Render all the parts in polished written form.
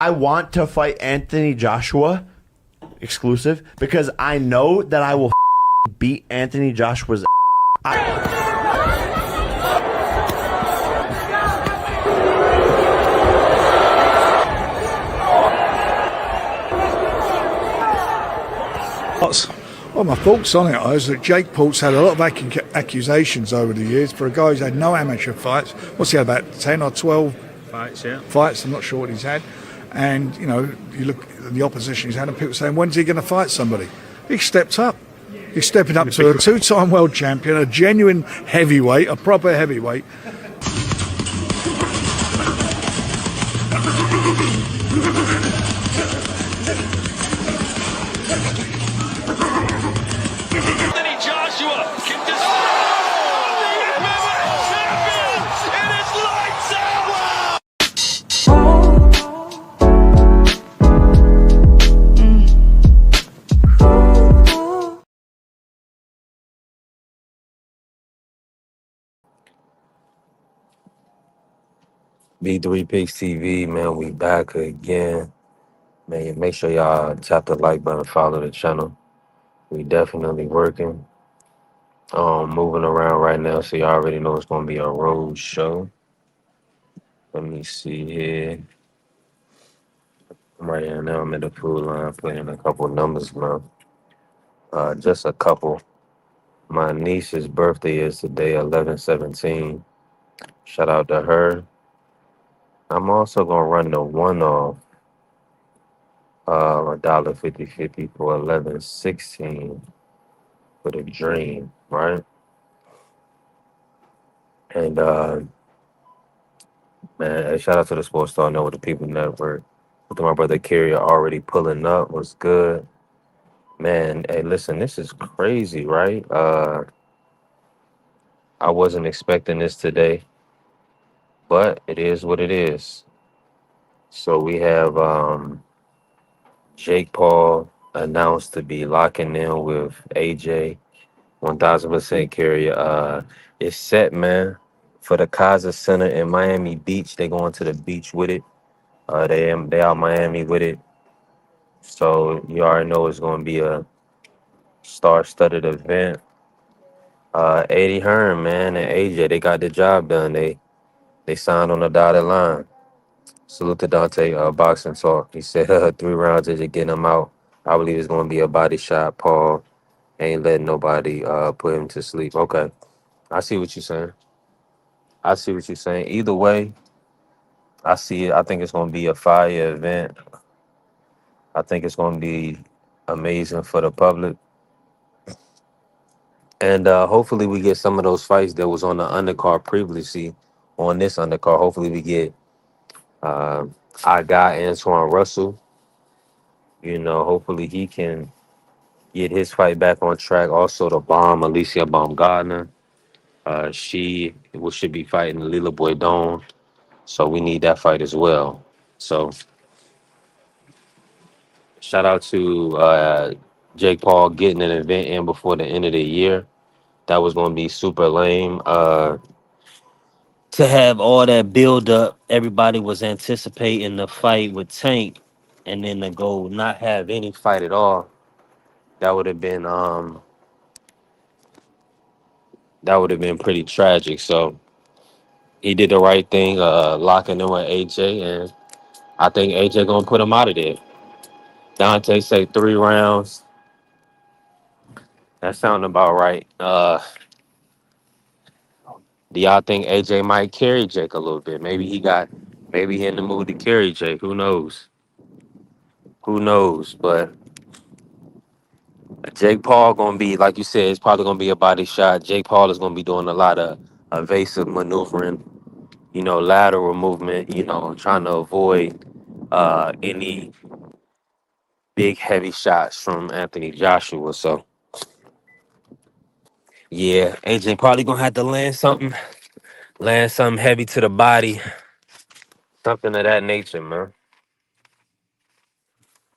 I want to fight Anthony Joshua exclusive because I know that I will beat Anthony Joshua's. Well, my thoughts on it is that Jake Paul's had a lot of accusations over the years for a guy who's had no amateur fights. What's he had, about 10 or 12 fights? Yeah. Fights, I'm not sure what he's had. And, you know, you look at the opposition he's had and people saying, when's he going to fight somebody? He stepped up. He's stepping up to a two-time world champion, a genuine heavyweight, a proper heavyweight. Anthony Joshua can destroy the MMA champion. It is lights out. B3 Picks TV, man, we back again. Man, make sure y'all tap the like button, follow the channel. We definitely working. Moving around right now, so y'all already know it's gonna be a road show. Let me see here. Right here now, I'm in the food line playing a couple numbers, man. Just a couple. My niece's birthday is today, 11/17. Shout out to her. I'm also gonna run the one off. $1.50 for 11/16 for the dream, right? And man, hey, shout out to the Sports Star Know with the People Network. Look at my brother Carrier already pulling up. Was good, man. Hey, listen, this is crazy, right? I wasn't expecting this today, but it is what it is. So we have Jake Paul announced to be locking in with AJ. 1000% Carrier. It's set, man, for the Kaiser Center in Miami Beach. They going to the beach with it. They out Miami with it. So you already know it's going to be a star-studded event. 80 Hearn, man, and AJ, they got the job done. They signed on the dotted line. Salute to Dante, boxing talk. He said 3 rounds is getting him out. I believe it's going to be a body shot. Paul ain't letting nobody put him to sleep. Okay, I see what you're saying. I see what you're saying. Either way, I see it. I think it's going to be a fire event. I think it's going to be amazing for the public. And hopefully we get some of those fights that was on the undercard previously on this undercard. Hopefully we get uh, our guy Antoine Russell. You know, hopefully he can get his fight back on track. Also the bomb, Alicia Baumgardner. Should be fighting Lila Boydon. So we need that fight as well. So shout out to Jake Paul getting an event in before the end of the year. That was going to be super lame. To have all that build up, everybody was anticipating the fight with Tank, and then to go not have any fight at all. That would have been pretty tragic. So he did the right thing, locking in with AJ, and I think AJ gonna put him out of there. Dante say 3 rounds. That sounding about right. Do y'all think AJ might carry Jake a little bit? Maybe he in the mood to carry Jake. Who knows? Who knows? But Jake Paul gonna be, like you said, it's probably gonna be a body shot. Jake Paul is gonna be doing a lot of evasive maneuvering, lateral movement, trying to avoid any big heavy shots from Anthony Joshua. So yeah, AJ probably gonna have to land something heavy to the body, something of that nature, man.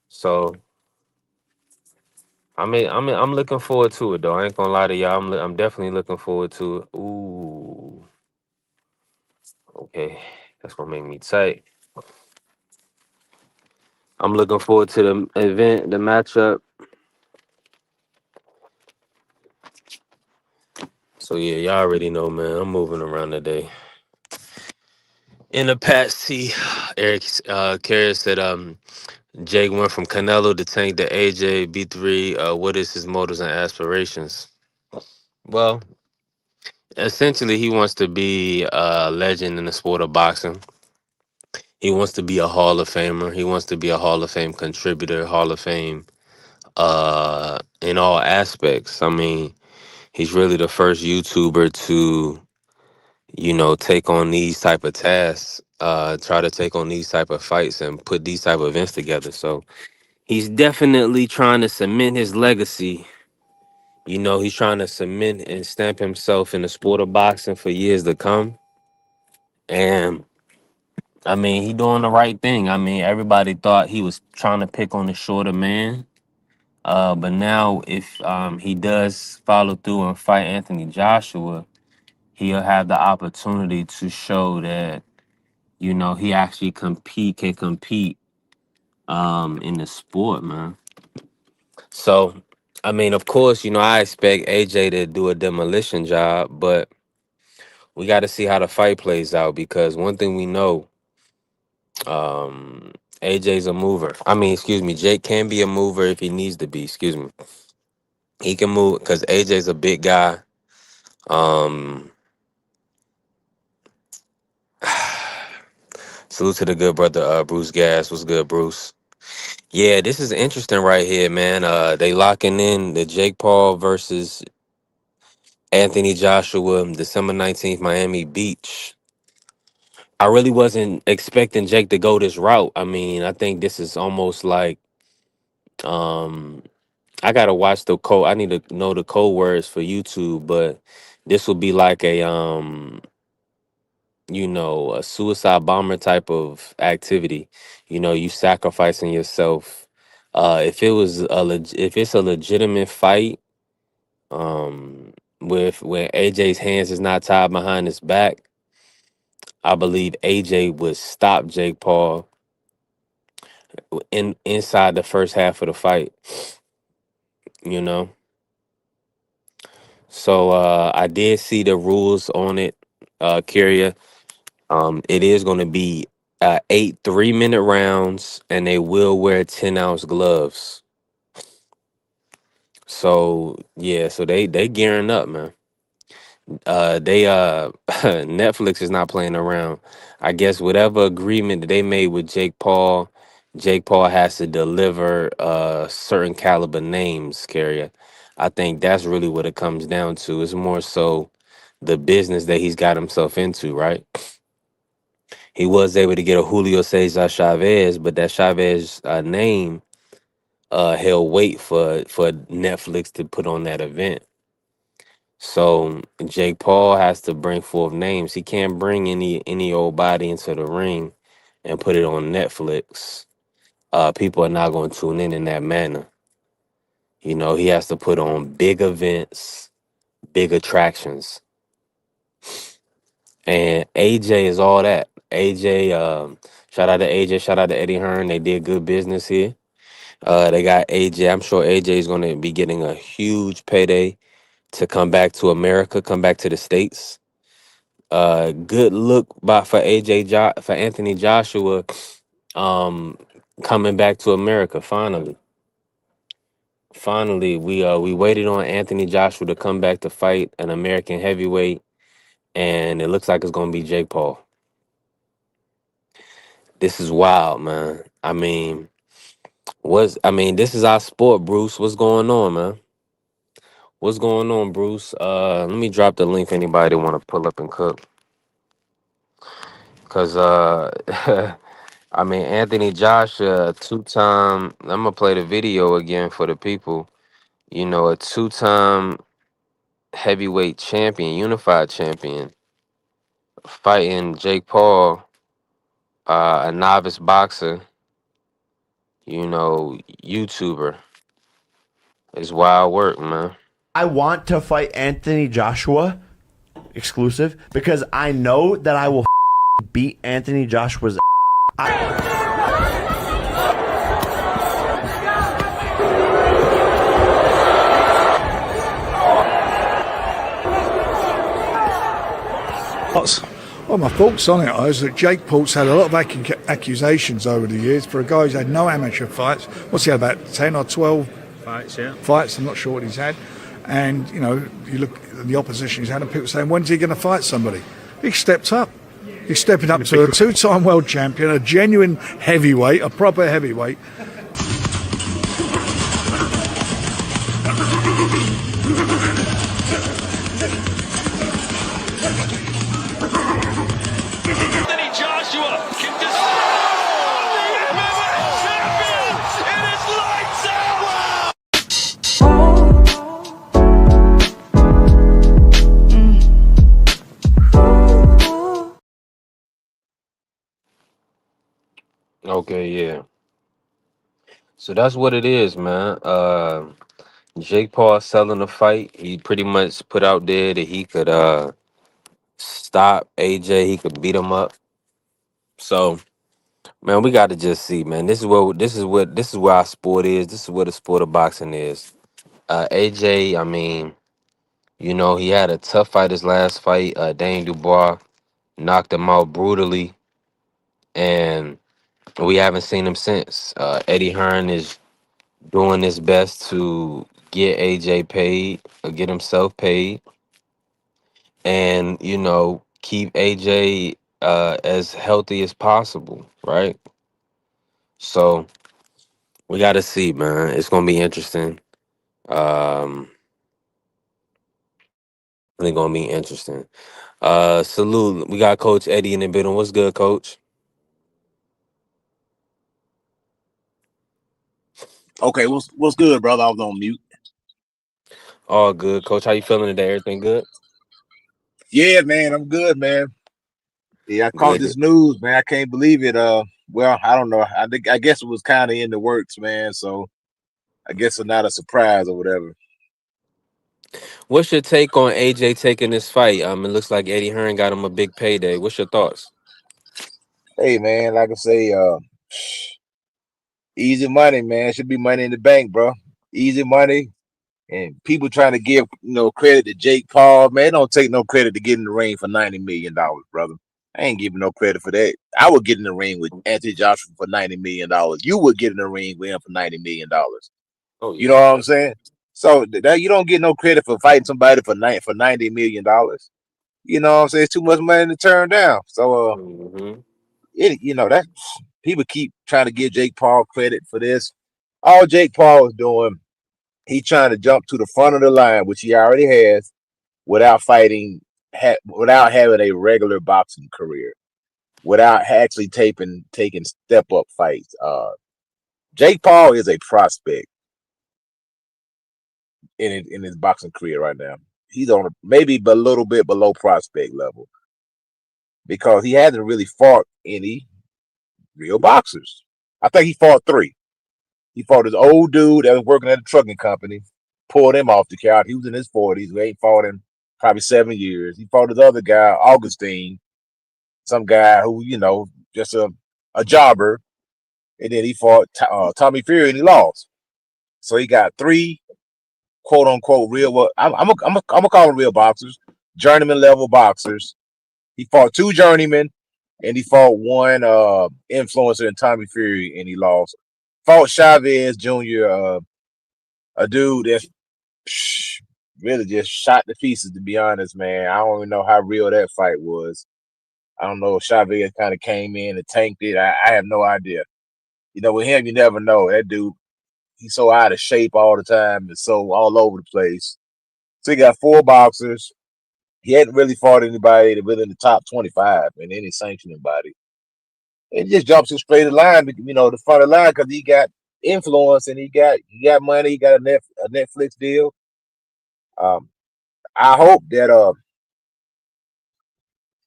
So I'm looking forward to it though. I ain't gonna lie to y'all. I'm definitely looking forward to it. Ooh, okay, that's gonna make me tight. I'm looking forward to the event, the matchup. So yeah, y'all already know, man. I'm moving around today. In the past, Eric Carrier said, Jake went from Canelo to Tank to AJ B3. What is his motives and aspirations? Well, essentially, he wants to be a legend in the sport of boxing. He wants to be a Hall of Famer. He wants to be a Hall of Fame contributor, Hall of Fame in all aspects. I mean, he's really the first YouTuber to, take on these type of tasks, try to take on these type of fights and put these type of events together. So he's definitely trying to cement his legacy. He's trying to cement and stamp himself in the sport of boxing for years to come. And I mean, he doing the right thing. I mean, everybody thought he was trying to pick on the shorter man. But now if he does follow through and fight Anthony Joshua, he'll have the opportunity to show that, he actually can compete in the sport, man. So, I mean, of course, I expect AJ to do a demolition job, but we got to see how the fight plays out because one thing we know, AJ's a mover. I mean, excuse me, Jake can be a mover if he needs to be. Excuse me. He can move because AJ's a big guy. Salute to the good brother, Bruce Gas. What's good, Bruce? Yeah, this is interesting right here, man. They locking in the Jake Paul versus Anthony Joshua, December 19th, Miami Beach. I really wasn't expecting Jake to go this route. I mean, I think this is almost like I gotta watch the code. I need to know the code words for YouTube, but this will be like a suicide bomber type of activity. You sacrificing yourself. If it was if it's a legitimate fight, with where AJ's hands is not tied behind his back, I believe AJ would stop Jake Paul inside the first half of the fight. So I did see the rules on it, Kyria. It is going to be 8 3-minute rounds, and they will wear 10-ounce gloves. So yeah, so they gearing up, man. They Netflix is not playing around. I guess whatever agreement that they made with Jake Paul has to deliver certain caliber names, Carrier. I think that's really what it comes down to. It's more so the business that he's got himself into, right? He was able to get a Julio Cesar Chavez, but that Chavez name held weight for Netflix to put on that event. So Jake Paul has to bring forth names. He can't bring any old body into the ring and put it on Netflix. People are not going to tune in that manner. He has to put on big events, big attractions. And AJ is all that. AJ, shout out to AJ, shout out to Eddie Hearn. They did good business here. They got AJ. I'm sure AJ is going to be getting a huge payday to come back to America, come back to the States. Good look for Anthony Joshua coming back to America finally. Finally, we waited on Anthony Joshua to come back to fight an American heavyweight, and it looks like it's going to be Jake Paul. This is wild, man. I mean, this is our sport, Bruce. What's going on, man? What's going on, Bruce? Let me drop the link for anybody that want to pull up and cook. Because, Anthony Joshua, two-time, I'm going to play the video again for the people. A two-time heavyweight champion, unified champion, fighting Jake Paul, a novice boxer, YouTuber. It's wild work, man. I want to fight Anthony Joshua exclusive because I know that I will beat Anthony Joshua's. Well, my thoughts on it is that Jake Paul's had a lot of accusations over the years for a guy who's had no amateur fights. What's he had, about 10 or 12 fights? I'm not sure what he's had. And, you know, you look at the opposition he's had and people saying, when's he going to fight somebody? He stepped up. He's stepping up to a two-time world champion, a genuine heavyweight, a proper heavyweight. Anthony Joshua can destroy the MMA champion. It is lights out. Okay, yeah. So that's what it is, man. Jake Paul selling the fight. He pretty much put out there that he could stop AJ. He could beat him up. So man, we got to just see, man. This is where our sport is. This is where the sport of boxing is. AJ, I mean, you know, he had a tough fight his last fight. Dane Dubois knocked him out brutally, and we haven't seen him since. Eddie Hearn is doing his best to get AJ paid, or get himself paid, and you know, keep AJ as healthy as possible, right? So we got to see, man. It's gonna be interesting. Really gonna be interesting. Salute. We got Coach Eddie in the building. What's good, Coach? Okay, what's good, brother? I was on mute. All good, Coach. How you feeling today? Everything good? Yeah, man, I'm good, man. Yeah, I caught Good. this news, man. I can't believe it. Well, I don't know. I guess it was kind of in the works, man. So I guess it's not a surprise or whatever. What's your take on AJ taking this fight? It looks like Eddie Hearn got him a big payday. What's your thoughts? Hey, man, like I say, easy money, man. Should be money in the bank, bro. Easy money. And people trying to give credit to Jake Paul, man. Don't take no credit to get in the ring for $90 million, brother. I ain't giving no credit for that. I would get in the ring with Anthony Joshua for $90 million. You would get in the ring with him for $90 million. Oh, You know what I'm saying? So that you don't get no credit for fighting somebody for $90 million. You know what I'm saying? It's too much money to turn down. So that people keep trying to give Jake Paul credit for this. All Jake Paul is doing, he's trying to jump to the front of the line, which he already has, without without having a regular boxing career, without actually taking step up fights. Jake Paul is a prospect in his boxing career right now. He's on maybe a little bit below prospect level because he hasn't really fought any real boxers. I think he fought 3. He fought this old dude that was working at a trucking company, pulled him off the couch. He was in his 40s. We ain't fought in probably 7 years. He fought this other guy, Augustine, some guy who, just a jobber. And then he fought Tommy Fury and he lost. So he got 3 quote unquote real, well, I'm gonna call them real boxers, journeyman level boxers. He fought 2 journeymen and he fought 1 influencer in Tommy Fury and he lost. Fought Chavez Jr., a dude that's really just shot to pieces, to be honest, man. I don't even know how real that fight was. I don't know if Chavez kind of came in and tanked it. I have no idea. With him, you never know. That dude, he's so out of shape all the time and so all over the place. So he got 4 boxers. He hadn't really fought anybody that was in the top 25 in any sanctioning body. It just jumps in straight line, the front of the line, because he got influence and he got money. He got a Netflix deal. I hope that it's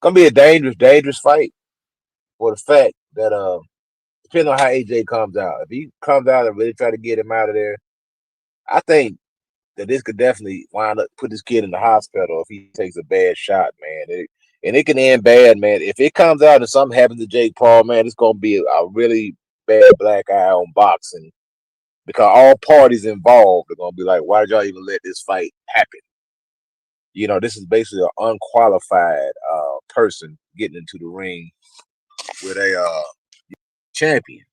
gonna be a dangerous fight for the fact that depending on how AJ comes out. If he comes out and really try to get him out of there, I think that this could definitely wind up put this kid in the hospital if he takes a bad shot, man. It can end bad, man. If it comes out and something happens to Jake Paul, man, it's gonna be a really bad black eye on boxing because all parties involved are gonna be like, why did y'all even let this fight happen? This is basically an unqualified person getting into the ring with a champion.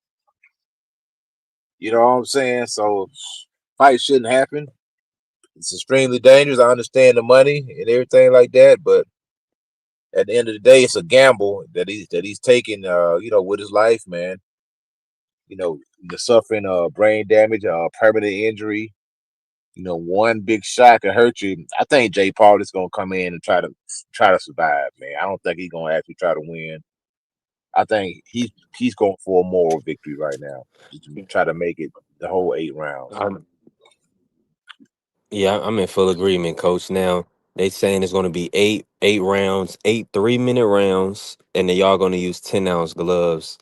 You know what I'm saying? So fight shouldn't happen. It's extremely dangerous. I understand the money and everything like that, but at the end of the day, it's a gamble that he's taking. With his life, man. The suffering brain damage, permanent injury. One big shot can hurt you. I think Jake Paul is gonna come in and try to survive, man. I don't think he's gonna actually try to win. I think he's going for a moral victory right now. Just to try to make it the whole 8 rounds. Yeah, I'm in full agreement, Coach. Now they saying it's going to be eight rounds, 8 3-minute rounds, and then y'all going to use 10-ounce gloves.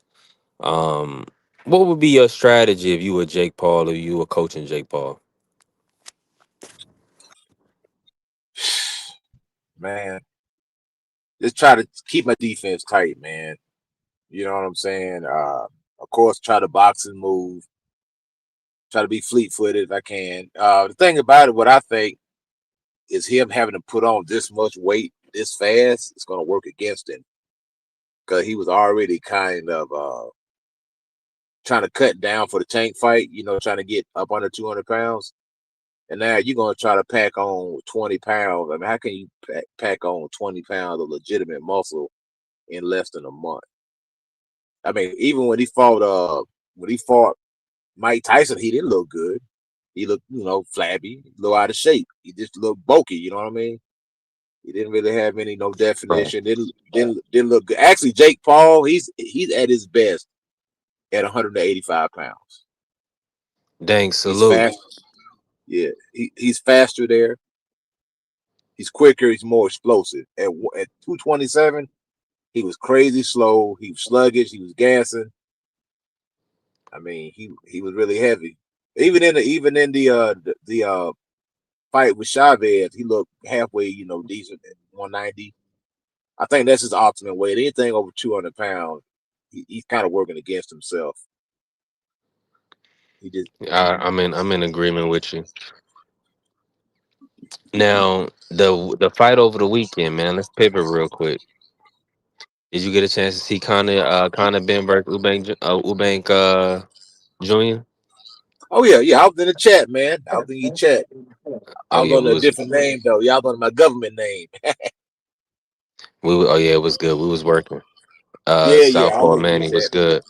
What would be your strategy if you were Jake Paul or you were coaching Jake Paul? Man, just try to keep my defense tight, man. You know what I'm saying? Of course, try to box and move. Try to be fleet-footed if I can. The thing about it, what I think is him having to put on this much weight this fast, it's going to work against him because he was already kind of trying to cut down for the tank fight, trying to get up under 200 pounds. And now you're going to try to pack on 20 pounds. I mean, how can you pack on 20 pounds of legitimate muscle in less than a month? I mean, even when he fought Mike Tyson, he didn't look good. He looked, flabby, a little out of shape. He just looked bulky, you know what I mean? He didn't really have no definition. Didn't look good. Actually, Jake Paul, he's at his best at 185 pounds. Dang, He's salute. fast. Yeah, he's faster there. He's quicker. He's more explosive. At 227, he was crazy slow. He was sluggish. He was gassing. I mean, he was really heavy. Even in the fight with Chavez, he looked halfway, decent at 190. I think that's his ultimate weight. Anything over 200 pounds, he's kind of working against himself. He just I'm in agreement with you. Now the fight over the weekend, man. Let's pivot real quick. Did you get a chance to see Conor Benberg Eubank Jr.? Oh yeah. I was in the chat, man. I was in your chat. I Oh was yeah, under a different name though. Y'all under my government name. oh yeah, it was good. We was working. Yeah. I Southpaw was in the Manny was chat. good.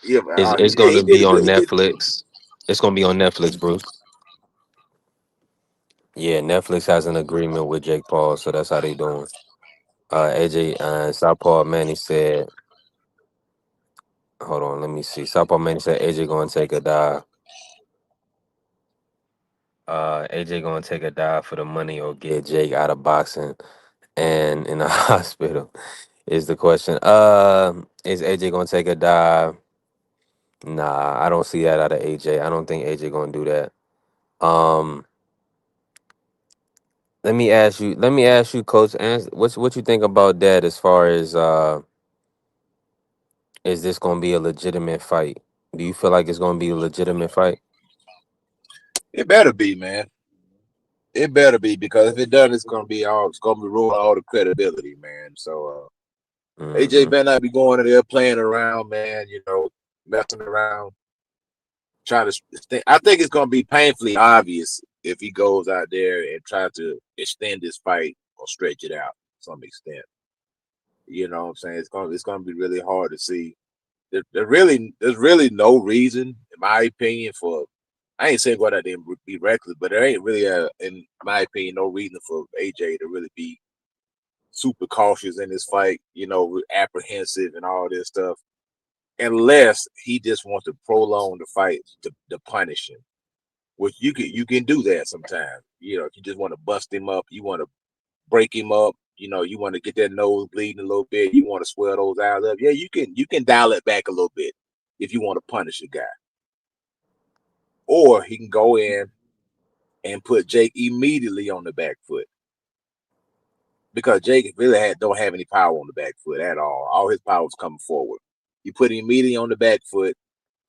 Yeah, man. It's He gonna did be a on good. Netflix. It's gonna be on Netflix, Bruce. Yeah, Netflix has an agreement with Jake Paul, so that's how they doing. AJ Southpaw Manny said, hold on, let me see. Southpaw Manny said AJ gonna take a dive. AJ gonna take a dive for the money or get Jake out of boxing and in the hospital is the question. Is AJ gonna take a dive? Nah, I don't see that out of AJ. I don't think AJ gonna do that. Um, let me ask you, Coach, what you think about that as far as is this gonna be a legitimate fight? Do you feel like it's gonna be a legitimate fight? It better be, man. It better be because if it doesn't, it's gonna be ruin all the credibility, man. So AJ Hmm. better not be going in there playing around, man. Messing around, trying to. I think it's gonna be painfully obvious if he goes out there and tries to extend this fight or stretch it out to some extent. You know what I'm saying? It's gonna be really hard to see. There's really no reason, in my opinion, for I ain't saying go out there and be reckless, but there ain't really in my opinion, no reason for AJ to really be super cautious in this fight, apprehensive and all this stuff, unless he just wants to prolong the fight to punish him. Which you can do that sometimes. If you just want to bust him up, you want to break him up, you want to get that nose bleeding a little bit, you want to swell those eyes up. Yeah, you can dial it back a little bit if you want to punish a guy. Or he can go in and put Jake immediately on the back foot. Because Jake really don't have any power on the back foot at all. All his power is coming forward. You put him immediately on the back foot,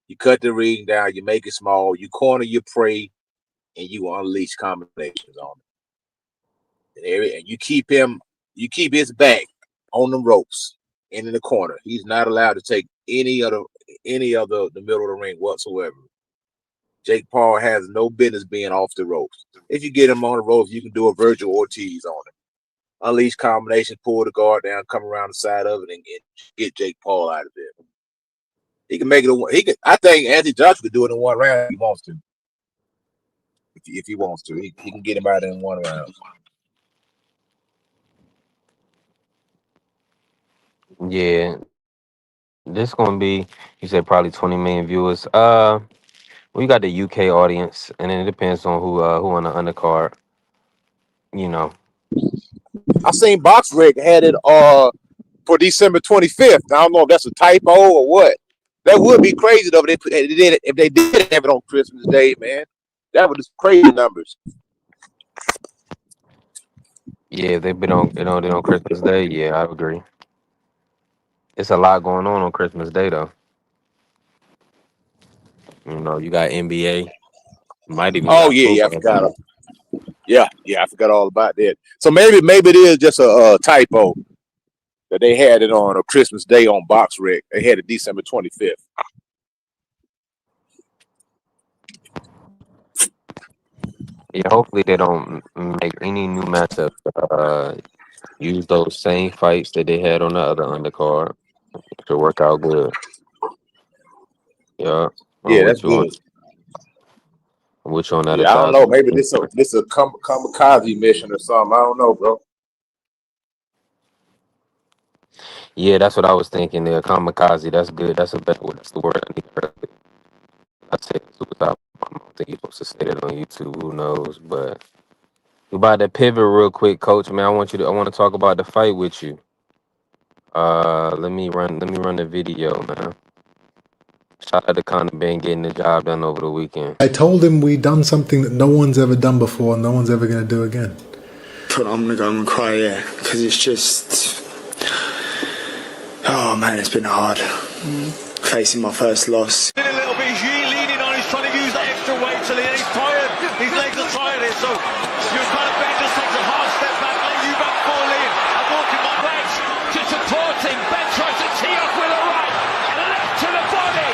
you cut the ring down, you make it small, you corner your prey, and you unleash combinations on him. and you keep his back on the ropes and in the corner. He's not allowed to take any of the middle of the ring whatsoever. Jake Paul has no business being off the ropes. If you get him on the ropes, you can do a Virgil Ortiz on him. Unleash combination, pull the guard down, come around the side of it, and get Jake Paul out of there. He can make it. I think Anthony Joshua could do it in one round if he wants to. If he wants to, he can get him out in one round. Yeah, this gonna be. You said probably 20 million viewers. We got the UK audience, and then it depends on who on the undercard. You know. I seen BoxRec had it for December 25th. I don't know if that's a typo or what. That would be crazy though if they did have it on Christmas Day, man. That would be crazy numbers. Yeah, if they've been on Christmas Day. Yeah, I agree. It's a lot going on Christmas Day though. You know, you got NBA. Might even Oh got yeah, I football. forgot. Yeah, I forgot all about that. So maybe it is just a typo that they had it on a Christmas Day on BoxRec. They had it December 25th. Yeah, hopefully they don't make any new matchups. Use those same fights that they had on the other undercard to work out good. Yeah, I'm Yeah, that's with you on good. that Yeah, I don't know. Maybe this assessment. a kamikaze mission or something. I don't know, bro. Yeah, that's what I was thinking there. Kamikaze, that's good. That's a better word. That's the word I need. I said suicide. I don't think you're supposed to say that on YouTube. Who knows? But we about to pivot real quick, Coach. Man, I want to talk about the fight with you. Let me run the video, man. Shout out to Conor Ben getting the job done over the weekend. I told him we'd done something that no one's ever done before and no one's ever going to do again. I'm going to go and cry, yeah, because it's just... Oh, man, it's been hard. Facing my first loss. A little bit, he's leaning on, he's trying to use that extra weight till he's tired. His legs are tired here, so you're kind of Ben just takes a hard step back, let you back fall in. I'm walking my legs to supporting. Ben tries to tee up with a right, left to the body.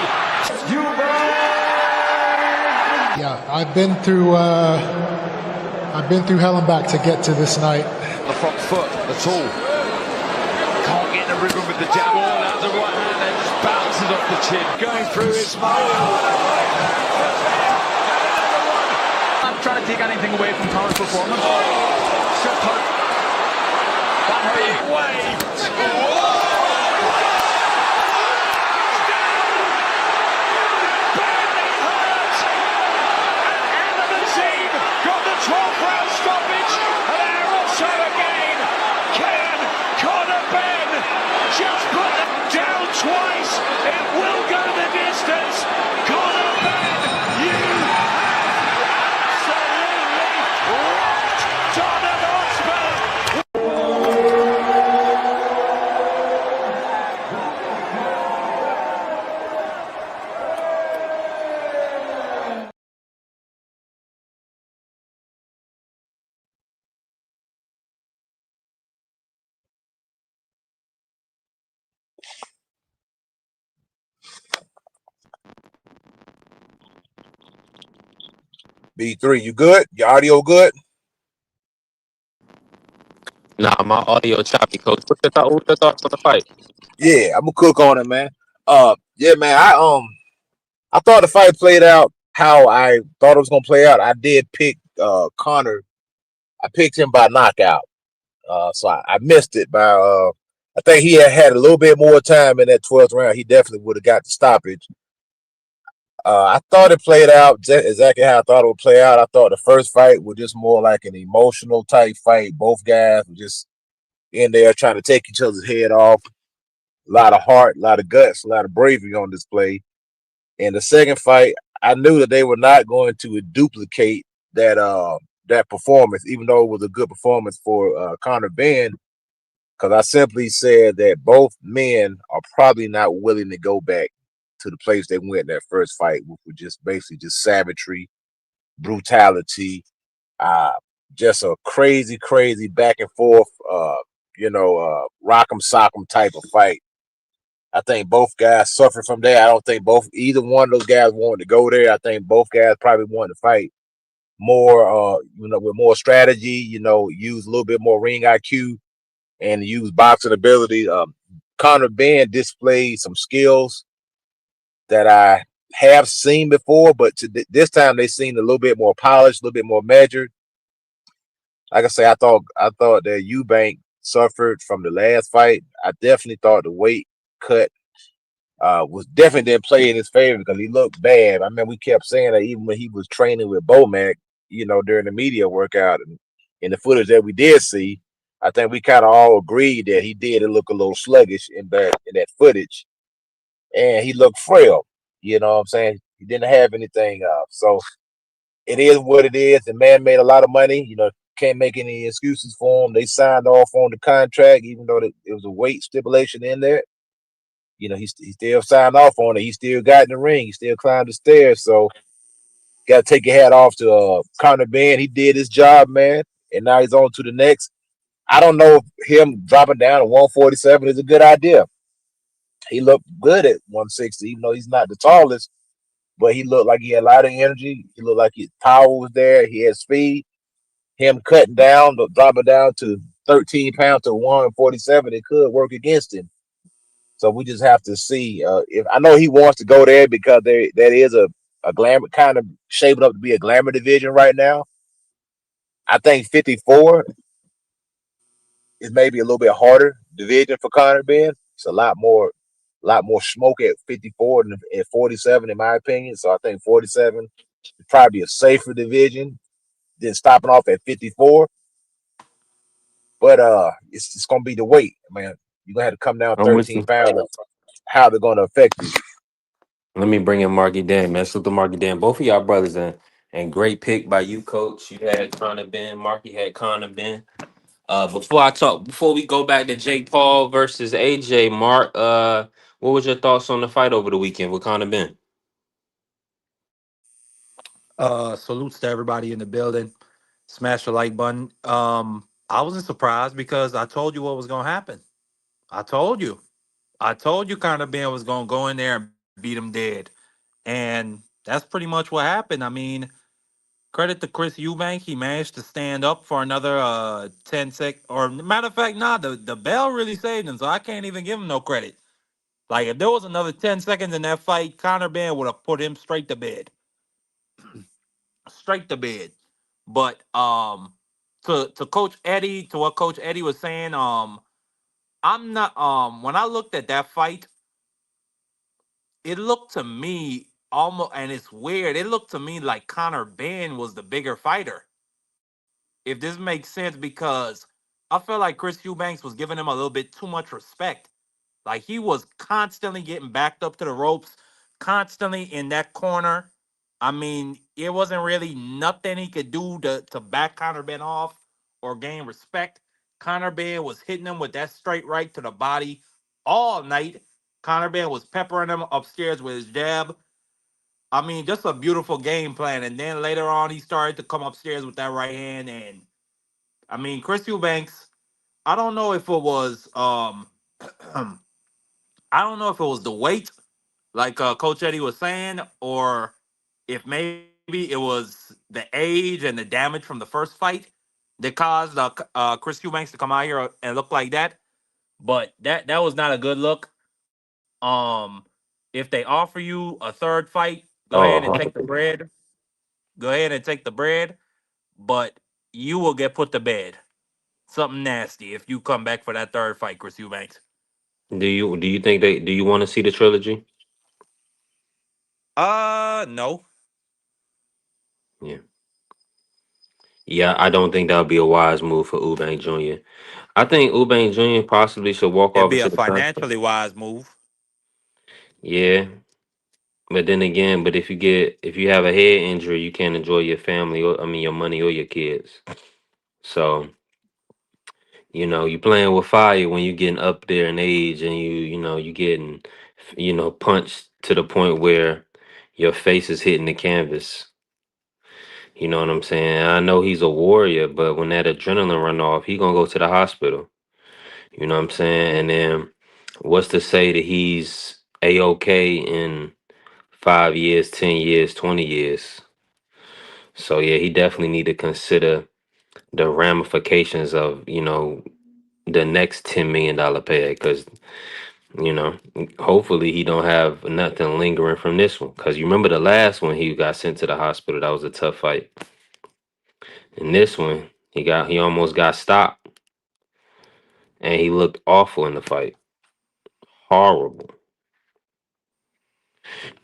Yeah, I've been through hell and back to get to this night. The front foot, the tool. Can't get the rhythm with the jab. All out the right hand and just bounces off the chin. Going through his smile. I'm trying to take anything away from Connor's performance. Got the 12th round stoppage, and there also again, can Conor Ben just put them down twice? It will go the distance. Conor Ben, you absolutely rocked Tottenham Hotspur. B3, you good? Your audio good? Nah, my audio choppy, Coach. What's your thoughts on the fight? Yeah, I'm gonna cook on it, man. Yeah, man. I thought the fight played out how I thought it was gonna play out. I did pick Conor. I picked him by knockout. So I missed it by I think he had a little bit more time in that 12th round. He definitely would have got the stoppage. I thought it played out exactly how I thought it would play out. I thought the first fight was just more like an emotional type fight. Both guys were just in there trying to take each other's head off. A lot of heart, a lot of guts, a lot of bravery on display. In the second fight, I knew that they were not going to duplicate that performance, even though it was a good performance for Conor Ben, because I simply said that both men are probably not willing to go back to the place they went in that first fight, which was just basically just savagery, brutality, just a crazy, crazy back and forth, rock'em sock'em type of fight. I think both guys suffered from that. I don't think either one of those guys wanted to go there. I think both guys probably wanted to fight more, with more strategy. Use a little bit more ring IQ and use boxing ability. Conor Benn displayed some skills that I have seen before, but this time they seemed a little bit more polished, a little bit more measured. Like I say, I thought that Eubank suffered from the last fight. I definitely thought the weight cut was definitely didn't play in his favor because he looked bad. I mean, we kept saying that even when he was training with Bomac, during the media workout and in the footage that we did see, I think we kind of all agreed that he did look a little sluggish in that footage, and he looked frail. You know what I'm saying? He didn't have anything. So it is what it is. The man made a lot of money. Can't make any excuses for him. They signed off on the contract, even though it was a weight stipulation in there. He still signed off on it. He still got in the ring. He still climbed the stairs. So, got to take your hat off to Conor Benn. He did his job, man, and now he's on to the next. I don't know if him dropping down to 147 is a good idea. He looked good at 160, even though he's not the tallest, but he looked like he had a lot of energy. He looked like his power was there. He had speed. Him cutting down, dropping down to 13 pounds to 147, it could work against him. So we just have to see. If I know he wants to go there because that is a glamour, kind of shaping up to be a glamour division right now. I think 54 is maybe a little bit harder division for Conor Benn. It's a lot more smoke at 54 than at 47, in my opinion. So I think 47 is probably a safer division than stopping off at 54. But it's gonna be the weight, man. You're gonna have to come down I'm with 13 you. pounds. How they're gonna affect you? Let me bring in Marky Dan, man. Salute to Marky Dan. Both of y'all brothers, and great pick by you, coach. You had Conor Ben. Marky had Conor Ben. Before we go back to Jake Paul versus AJ, Mark, what was your thoughts on the fight over the weekend with Conor Ben? Salutes to everybody in the building. Smash the like button. I wasn't surprised because I told you what was gonna happen. I told you. I told you Conor Ben was gonna go in there and beat him dead. And that's pretty much what happened. I mean, credit to Chris Eubank. He managed to stand up for another 10 sec or matter of fact, nah, the bell really saved him, so I can't even give him no credit. Like if there was another 10 seconds in that fight, Conor Ben would have put him straight to bed. Straight to bed. But to Coach Eddie, to what Coach Eddie was saying, I'm not when I looked at that fight, it looked to me almost, and it's weird, it looked to me like Conor Ben was the bigger fighter. If this makes sense, because I felt like Chris Eubanks was giving him a little bit too much respect. Like he was constantly getting backed up to the ropes, constantly in that corner. I mean, it wasn't really nothing he could do to back Conor Ben off or gain respect. Conor Ben was hitting him with that straight right to the body all night. Conor Ben was peppering him upstairs with his jab. I mean, just a beautiful game plan. And then later on, he started to come upstairs with that right hand. And I mean, Chris Eubanks, I don't know if it was I don't know if it was the weight, like Coach Eddie was saying, or if maybe it was the age and the damage from the first fight that caused Chris Eubanks to come out here and look like that. But that was not a good look. Um, if they offer you a third fight, go ahead and Uh-huh. take the bread. Go ahead and take the bread, but you will get put to bed. Something nasty if you come back for that third fight, Chris Eubanks. Do you think do you want to see the trilogy? No. Yeah. Yeah, I don't think that would be a wise move for Eubank Jr. I think Eubank Jr. possibly should walk It'd off be a into the sunset. financially wise move. Yeah, but then again, if you have a head injury, you can't enjoy your family or I mean your money or your kids. So, you playing with fire when you getting up there in age and you getting punched to the point where your face is hitting the canvas. You know what I'm saying? I know he's a warrior, but when that adrenaline run off, he gonna go to the hospital. You know what I'm saying? And then what's to say that he's a-okay in 5 years, 10 years, 20 years? So yeah, he definitely need to consider the ramifications of the next $10 million pay, because you know hopefully he don't have nothing lingering from this one, because you remember the last one he got sent to the hospital. That was a tough fight. In this one, he almost got stopped, and he looked awful in the fight. Horrible.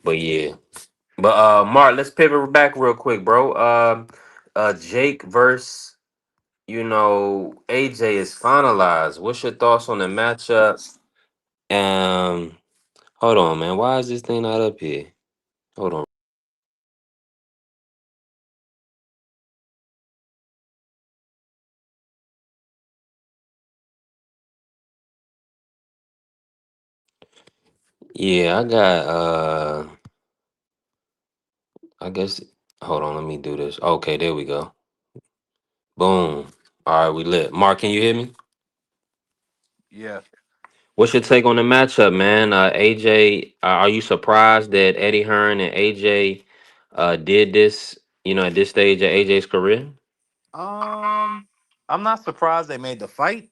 But yeah. But Mark, let's pivot back real quick, bro. Jake versus AJ is finalized. What's your thoughts on the matchup? Hold on, man. Why is this thing not up here? Hold on. Yeah, I got I guess hold on, let me do this. Okay, there we go. Boom. All right, we lit. Mark, can you hear me? Yeah. What's your take on the matchup, man? AJ, are you surprised that Eddie Hearn and AJ did this, at this stage of AJ's career? I'm not surprised they made the fight.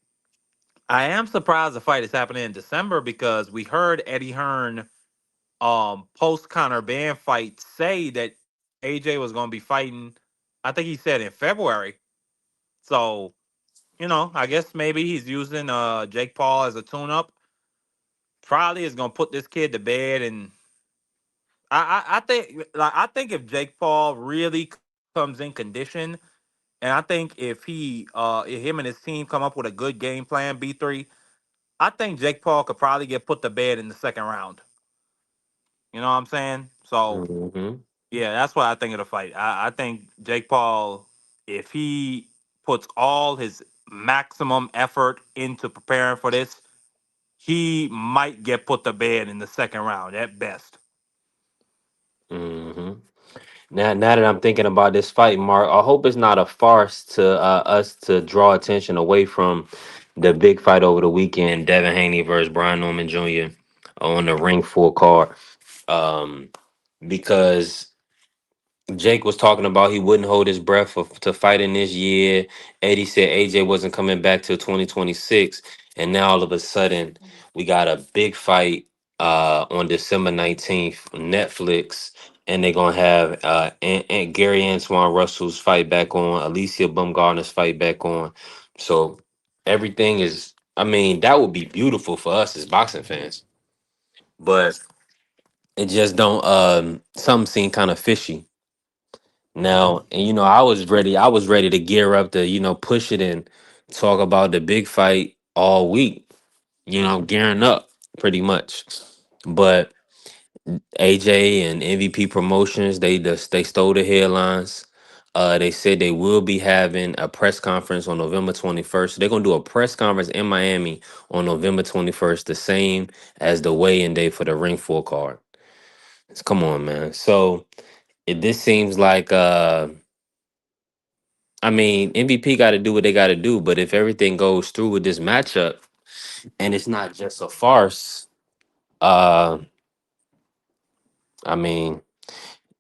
I am surprised the fight is happening in December because we heard Eddie Hearn post Conor Ban fight say that AJ was going to be fighting. I think he said in February. So I guess maybe he's using Jake Paul as a tune-up. Probably is going to put this kid to bed, and I think if Jake Paul really comes in condition, and I think if him and his team come up with a good game plan, B3, I think Jake Paul could probably get put to bed in the second round. You know what I'm saying? So Hmm. yeah, that's what I think of the fight. I think Jake Paul, if he puts all his maximum effort into preparing for this, he might get put to bed in the second round at best. Hmm. Now that I'm thinking about this fight, Mark, I hope it's not a farce to us to draw attention away from the big fight over the weekend, Devin Haney versus Brian Norman Jr. on the ring full card. Um, because Jake was talking about he wouldn't hold his breath to fight in this year. Eddie said AJ wasn't coming back till 2026, and now all of a sudden we got a big fight on December 19th on Netflix, and they're gonna have and Gary Antoine Russell's fight back on, Alicia Bumgarner's fight back on. So everything is. I mean, that would be beautiful for us as boxing fans, but it just don't. Something seem kind of fishy now. And I was ready to gear up to, push it and talk about the big fight all week, gearing up pretty much. But AJ and MVP Promotions, they stole the headlines. They said they will be having a press conference on November 21st. So they're gonna do a press conference in Miami on November 21st, the same as the weigh-in day for the ring full card. Come on, man. So this seems like I mean, MVP got to do what they got to do, but if everything goes through with this matchup and it's not just a farce, uh, I mean,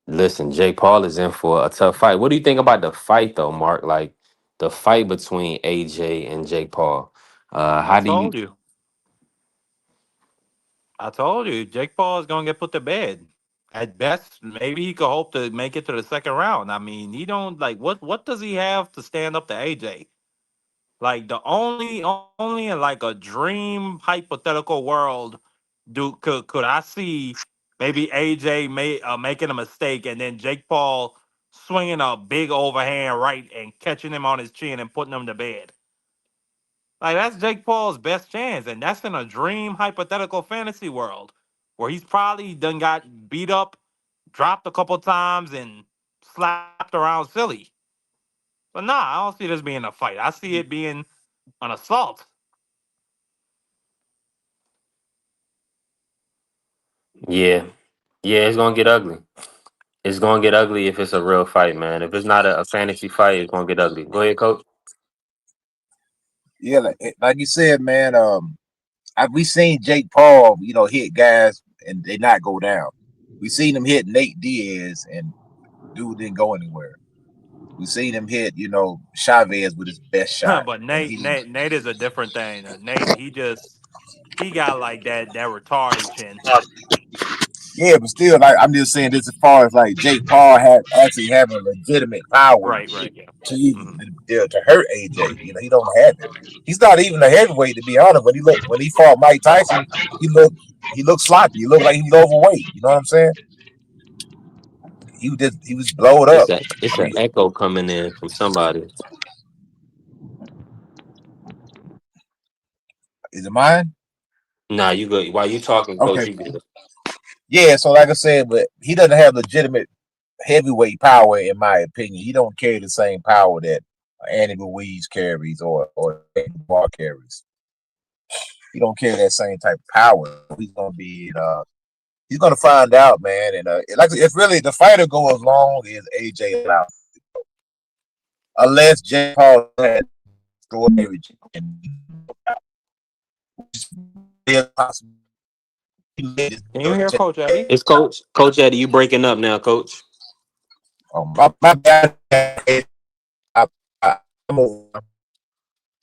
listen, Jake Paul is in for a tough fight. What do you think about the fight, though, Mark? Like the fight between AJ and Jake Paul. I How do you? told you. I told you. Jake Paul is gonna get put to bed. At best, maybe he could hope to make it to the second round. I mean, he don't like what does he have to stand up to AJ? Like the only in like a dream hypothetical world could I see maybe AJ making a mistake and then Jake Paul swinging a big overhand right and catching him on his chin and putting him to bed. Like that's Jake Paul's best chance, and that's in a dream hypothetical fantasy world where he's probably done got beat up, dropped a couple times, and slapped around silly. But nah, I don't see this being a fight. I see it being an assault. Yeah, yeah, it's gonna get ugly. It's gonna get ugly if it's a real fight, man. If it's not a fantasy fight, it's gonna get ugly. Go ahead, coach. Yeah, like you said, man. We seen Jake Paul, hit guys and they not go down. We seen him hit Nate Diaz and dude didn't go anywhere. We seen him hit, Chavez with his best shot, But and Nate, he didn't. Nate is a different thing. Nate, he got like that retarded chin. Yeah, but still, like I'm just saying this as far as like Jake Paul actually having legitimate power Right, yeah. to even to hurt AJ. He don't have it. He's not even a heavyweight, to be honest. When he fought Mike Tyson, he looked sloppy. He looked like he was overweight. You know what I'm saying? He was blowed up. It's an echo coming in from somebody. Is it mine? Nah, you good. While you talking, coach, Okay. you good. Yeah, so like I said, but he doesn't have legitimate heavyweight power, in my opinion. He don't carry the same power that Andy Ruiz carries or Bar carries. He don't carry that same type of power. He's gonna find out, man. And if really the fighter go as long as AJ allows, unless Jake Paul had extraordinary and possible. Can you hear Coach Eddie? It's Coach Eddie. You breaking up now, Coach? My bad. I'm over.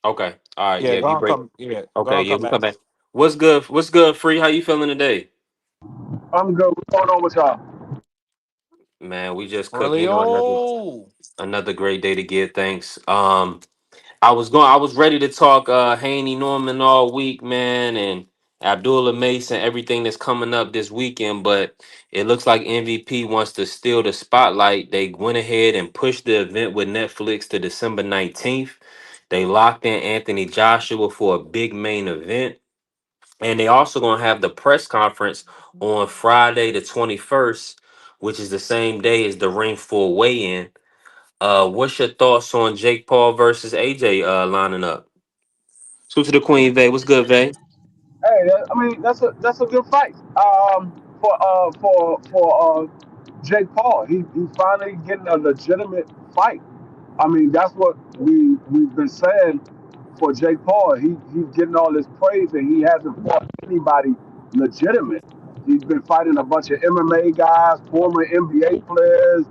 Okay. All right. Yeah, Yeah. You break. come. Yeah. Okay. Yeah. Come We back. come back. What's good? What's good, Free? How you feeling today? I'm good. What's going on with y'all? Man, we just cooked. Really? Oh, Another great day to give thanks. I was ready to talk Haney Norman all week, man, and Abdullah Mason, everything that's coming up this weekend, but it looks like MVP wants to steal the spotlight. They went ahead and pushed the event with Netflix to December 19th. They locked in Anthony Joshua for a big main event. And they also gonna have the press conference on Friday the 21st, which is the same day as the Ring 4 weigh-in. What's your thoughts on Jake Paul versus AJ lining up? Salute to the Queen, Vay. What's good, Vay? Hey, that's a good fight. For Jake Paul, he finally getting a legitimate fight. I mean, that's what we've been saying for Jake Paul. He's getting all this praise and he hasn't fought anybody legitimate. He's been fighting a bunch of MMA guys, former NBA players,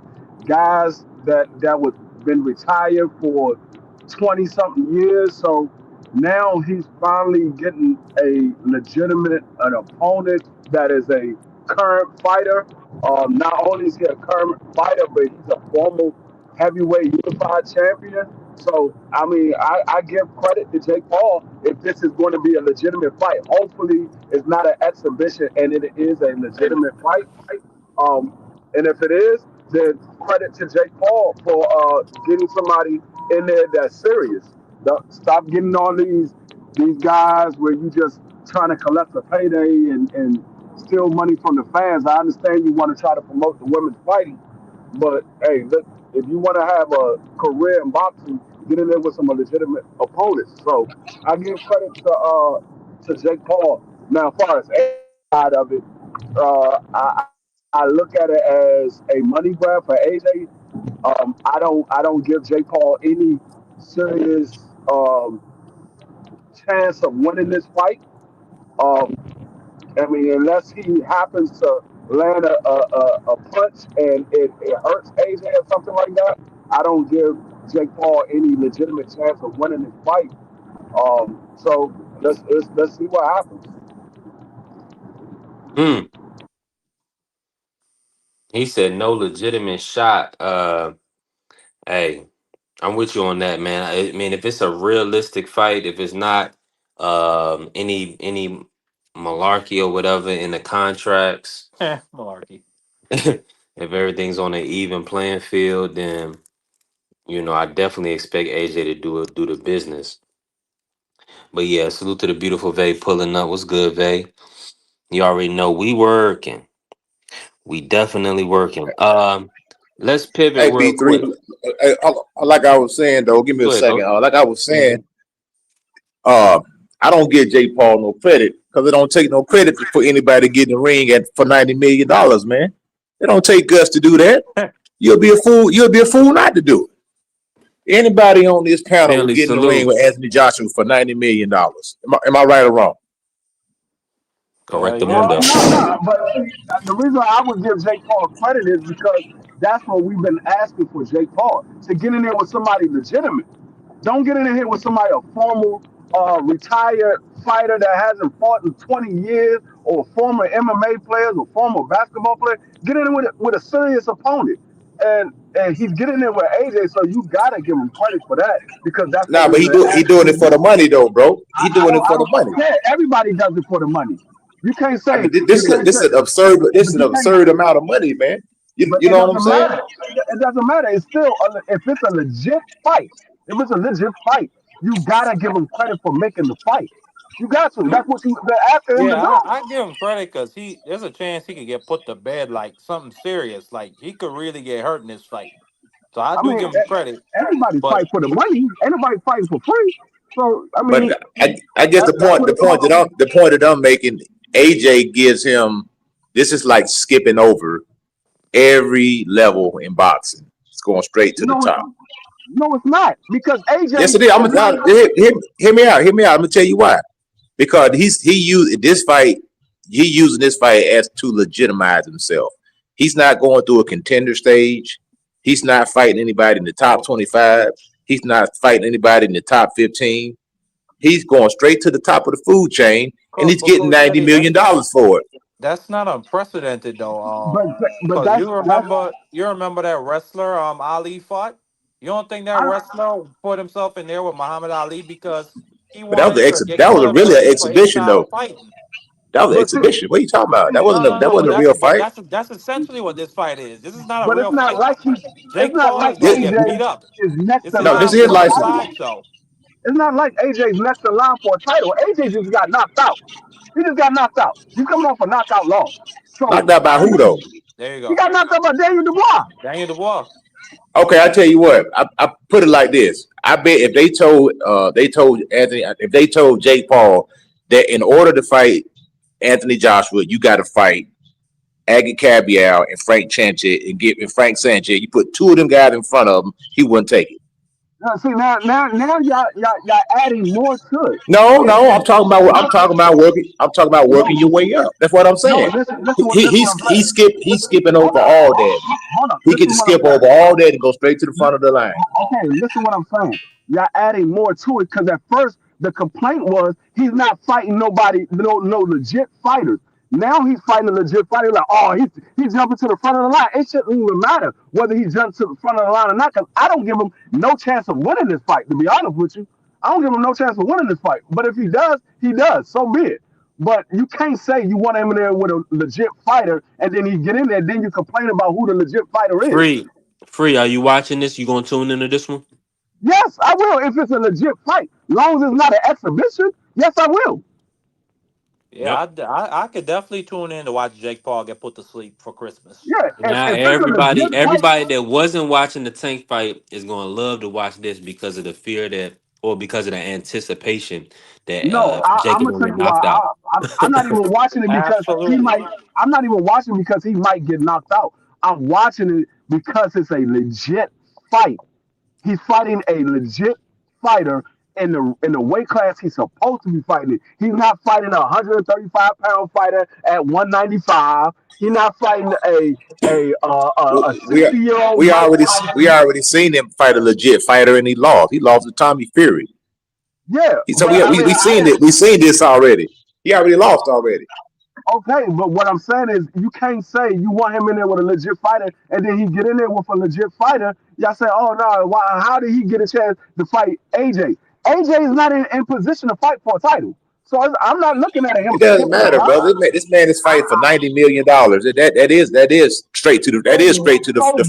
guys that was been retired for 20 something years. So now he's finally getting a legitimate an opponent that is a current fighter. Not only is he a current fighter, but he's a former heavyweight unified champion. So, I mean, I give credit to Jake Paul if this is going to be a legitimate fight. Hopefully, it's not an exhibition and it is a legitimate fight. And if it is, then credit to Jake Paul for getting somebody in there that's serious. Stop getting all these guys where you just trying to collect a payday and steal money from the fans. I understand you want to try to promote the women's fighting, but hey, look, if you want to have a career in boxing, get in there with some legitimate opponents. So I give credit to Jake Paul. Now, as far as a side of it, I look at it as a money grab for AJ. I don't give Jake Paul any serious chance of winning this fight. Um, I mean, unless he happens to land a punch and it hurts AJ or something like that, I don't give Jake Paul any legitimate chance of winning this fight. So let's see what happens. He said no legitimate shot. Hey, I'm with you on that, man. I mean, if it's a realistic fight, if it's not any malarkey or whatever in the contracts, malarkey. if everything's on an even playing field, then I definitely expect AJ to do the business. But yeah, salute to the beautiful Vay pulling up. What's good, Vay? You already know we working. We definitely working. Let's pivot Hey, real B3, quick. like I was saying, though, give me Go a ahead, second. Coach. Like I was saying, I don't give Jake Paul no credit because it don't take no credit for anybody to get in the ring for $90 million, man. It don't take guts to do that. You'll be a fool. You'll be a fool not to do it. Anybody on this panel Family would get in the ring salute. with Anthony Joshua for $90 million. Am I right or wrong? Correct the Yeah. mundo. No, but the reason I would give Jake Paul credit is because that's what we've been asking for Jake Paul to get in there with somebody legitimate. Don't get in here with somebody a former retired fighter that hasn't fought in 20 years, or former MMA players or former basketball player. Get in there with a serious opponent. And he's getting there with AJ, so you gotta give him credit for that because that's Nah, what but we've he been doing it asking. for the money though, bro. He doing it I for the money. don't care. Everybody does it for the money. You can't I say mean, you this can't is say, an absurd. This is but an you can't. absurd amount of money, man. You But you it know what I'm doesn't saying? matter. It doesn't matter. It's still if it's a legit fight. If it's a legit fight, you gotta give him credit for making the fight. You got to. That's what they're asking him to Yeah, do. I give him credit because there's a chance he could get put to bed like something serious. Like he could really get hurt in this fight. So I I do mean, give him credit. everybody But fight for the money. Anybody fighting for free. So I But mean, I guess that's what it's about. the point that I'm making, AJ gives him. This is like skipping over every level in boxing. It's going straight to the No, top. no, it's not because AJ. Yes, it is. Hear me out. Hear me out. I'm gonna tell you why. Because he used this fight. He using this fight as to legitimize himself. He's not going through a contender stage. He's not fighting anybody in the top 25. He's not fighting anybody in the top 15. He's going straight to the top of the food chain, and he's getting Coach $90 Eddie, million for it. that's not unprecedented though. But Because that's you remember that wrestler Ali fought. You don't think that I, wrestler put himself in there with Muhammad Ali because he But that was wanted to get that was really an credibility for his exhibition, style though. of fighting? That was an but see, exhibition. What are you talking about? No, That but wasn't a real fight. that's essentially what this fight is. This is not a but real fight. it's Jake not Paul like is gonna This, get beat AJ up. is next This in is no, this line not is for this a is a licensing. title. sideshow. It's not like AJ's next in line for a title. AJ just got knocked out. He just got knocked out. He's coming off a knockout loss. So Knocked out by who though? There you he go. got knocked out by Daniel Dubois. Daniel Dubois. Okay, I tell you what. I put it like this. I bet if they told Anthony, if they told Jake Paul that in order to fight Anthony Joshua, you got to fight Aggie Cabial and Frank Sanchez and Frank Sanchez. You put two of them guys in front of him, he wouldn't take it. See now y'all adding more to it. No, I'm talking about working your way up. That's what I'm No, saying. listen what I'm saying. He's skipping over all that. Hold on. He can skip over all that and go straight to the front of the line. Okay, listen what I'm saying. Y'all adding more to it because at first the complaint was he's not fighting nobody, no legit fighters. Now he's fighting a legit fighter. Like, oh, he's jumping to the front of the line. It shouldn't even matter whether he jumps to the front of the line or not, because I don't give him no chance of winning this fight. To be honest with you, I don't give him no chance of winning this fight. But if he does, he does. So be it. But you can't say you want him in there with a legit fighter, and then he get in there, then you complain about who the legit fighter is. Free. Are you watching this? You gonna tune into this one? Yes, I will if it's a legit fight. Long as it's not an exhibition, yes, I will. Yeah, I could definitely tune in to watch Jake Paul get put to sleep for Christmas. Yeah, Now if it's a legit fight, everybody that wasn't watching the Tank fight is gonna love to watch this because of the fear that, or because of the anticipation that no, Jake I'm is gonna gonna tell get you why. knocked out. I'm not even watching it because he Absolutely. might. I'm not even watching because he might get knocked out. I'm watching it because it's a legit fight. He's fighting a legit fighter in the weight class he's supposed to be fighting. He's not fighting a 135-pound fighter at 195. He's not fighting a We 60-year-old. we already seen him fight a legit fighter and he lost. He lost to Tommy Fury. Yeah. So but we seen it. We seen this already. He already lost already. Okay, but what I'm saying is you can't say you want him in there with a legit fighter and then he get in there with a legit fighter. Y'all say, oh no, how did he get a chance to fight AJ? AJ is not in position to fight for a title. So I'm not looking at him. It doesn't matter, brother. This man is fighting for $90 million. That is straight to the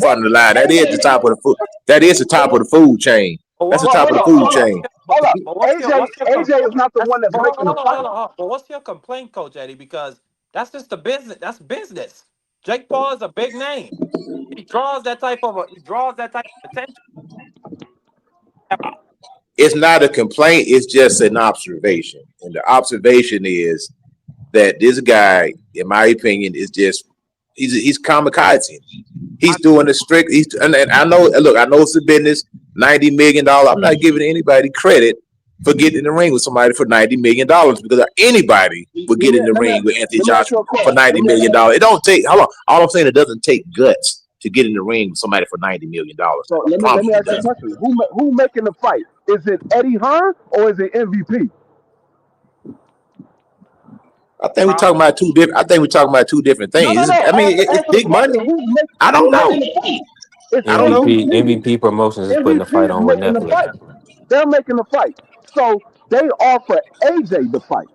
front of the line. That is the top of the food. That is the top of the food chain. That's the top of the food chain. Hold up. AJ is not the one that's making the fight. But what's your complaint, Coach Eddie? Because that's just the business. That's business. Jake Paul is a big name. He draws that type of attention. It's not a complaint. It's just an observation. And the observation is that this guy, in my opinion, is just He's kamikaze. He's doing the strict. And I know. Look, I know it's a business. $90 million. I'm not giving anybody credit for getting in the ring with somebody for $90 million because anybody would get in the ring with Anthony Joshua for $90 million. It don't take. Hold on. All I'm saying, it doesn't take guts to get in the ring with somebody for $90 million. So let me ask you a question. Who making the fight? Is it Eddie Hearn or is it MVP? I think we're talking about two different. I think we're talking about two different things. No. I mean, it's big money. I don't know. I don't know. MVP Promotions is putting the fight on with Netflix. They're making the fight. So they offer AJ the fight.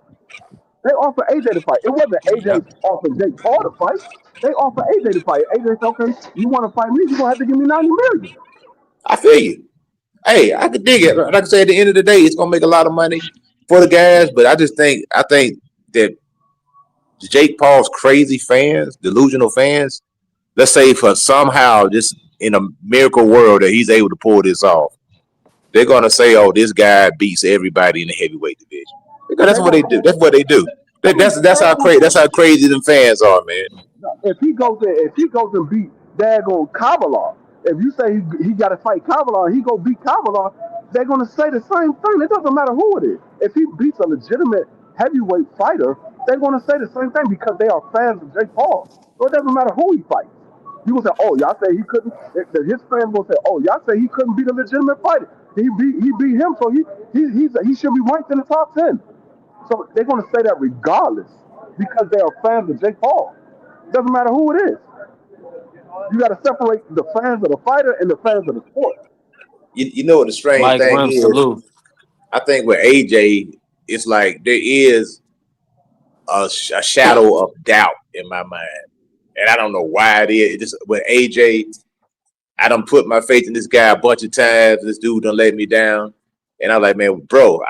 They offer AJ the fight. It wasn't AJ offering Jake Paul the fight. They offer AJ the fight. AJ said, okay, you want to fight me, you're going to have to give me $90 million. I feel you. Hey, I could dig it. Like I said, at the end of the day, it's going to make a lot of money for the guys, but I think that Jake Paul's crazy fans, delusional fans, let's say for somehow just in a miracle world that he's able to pull this off, they're gonna say, "Oh, this guy beats everybody in the heavyweight division." Because that's what they do. That's what they do. That's how crazy them fans are, man. If he goes and beat daggone Kavanaugh, if you say he got to fight Kavanaugh, he go beat Kavanaugh, they're gonna say the same thing. It doesn't matter who it is. If he beats a legitimate heavyweight fighter, they're going to say the same thing because they are fans of Jake Paul. So it doesn't matter who he fights. You will say, "Oh, y'all say he couldn't." His fans will say, "Oh, y'all say he couldn't beat a legitimate fighter. He beat him, so he should be ranked in the top 10." So they're going to say that regardless because they are fans of Jake Paul. It doesn't matter who it is. You got to separate the fans of the fighter and the fans of the sport. You know what the strange thing is? Salute. I think with AJ, it's like there is a shadow of doubt in my mind, and I don't know why it is. It just with AJ, I done put my faith in this guy a bunch of times. This dude done let me down, and I'm like, man, bro,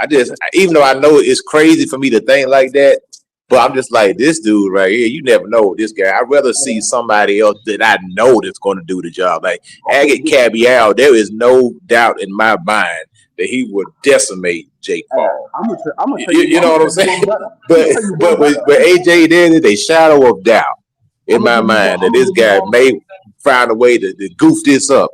even though I know it's crazy for me to think like that, but I'm just like, this dude right here, you never know this guy. I'd rather see somebody else that I know that's going to do the job. Like Agate Cabial, there is no doubt in my mind that he would decimate Jake Paul. I'm gonna tell you know what I'm saying? But with AJ there, there's a shadow of doubt in my mind that this guy may find a way to goof this up.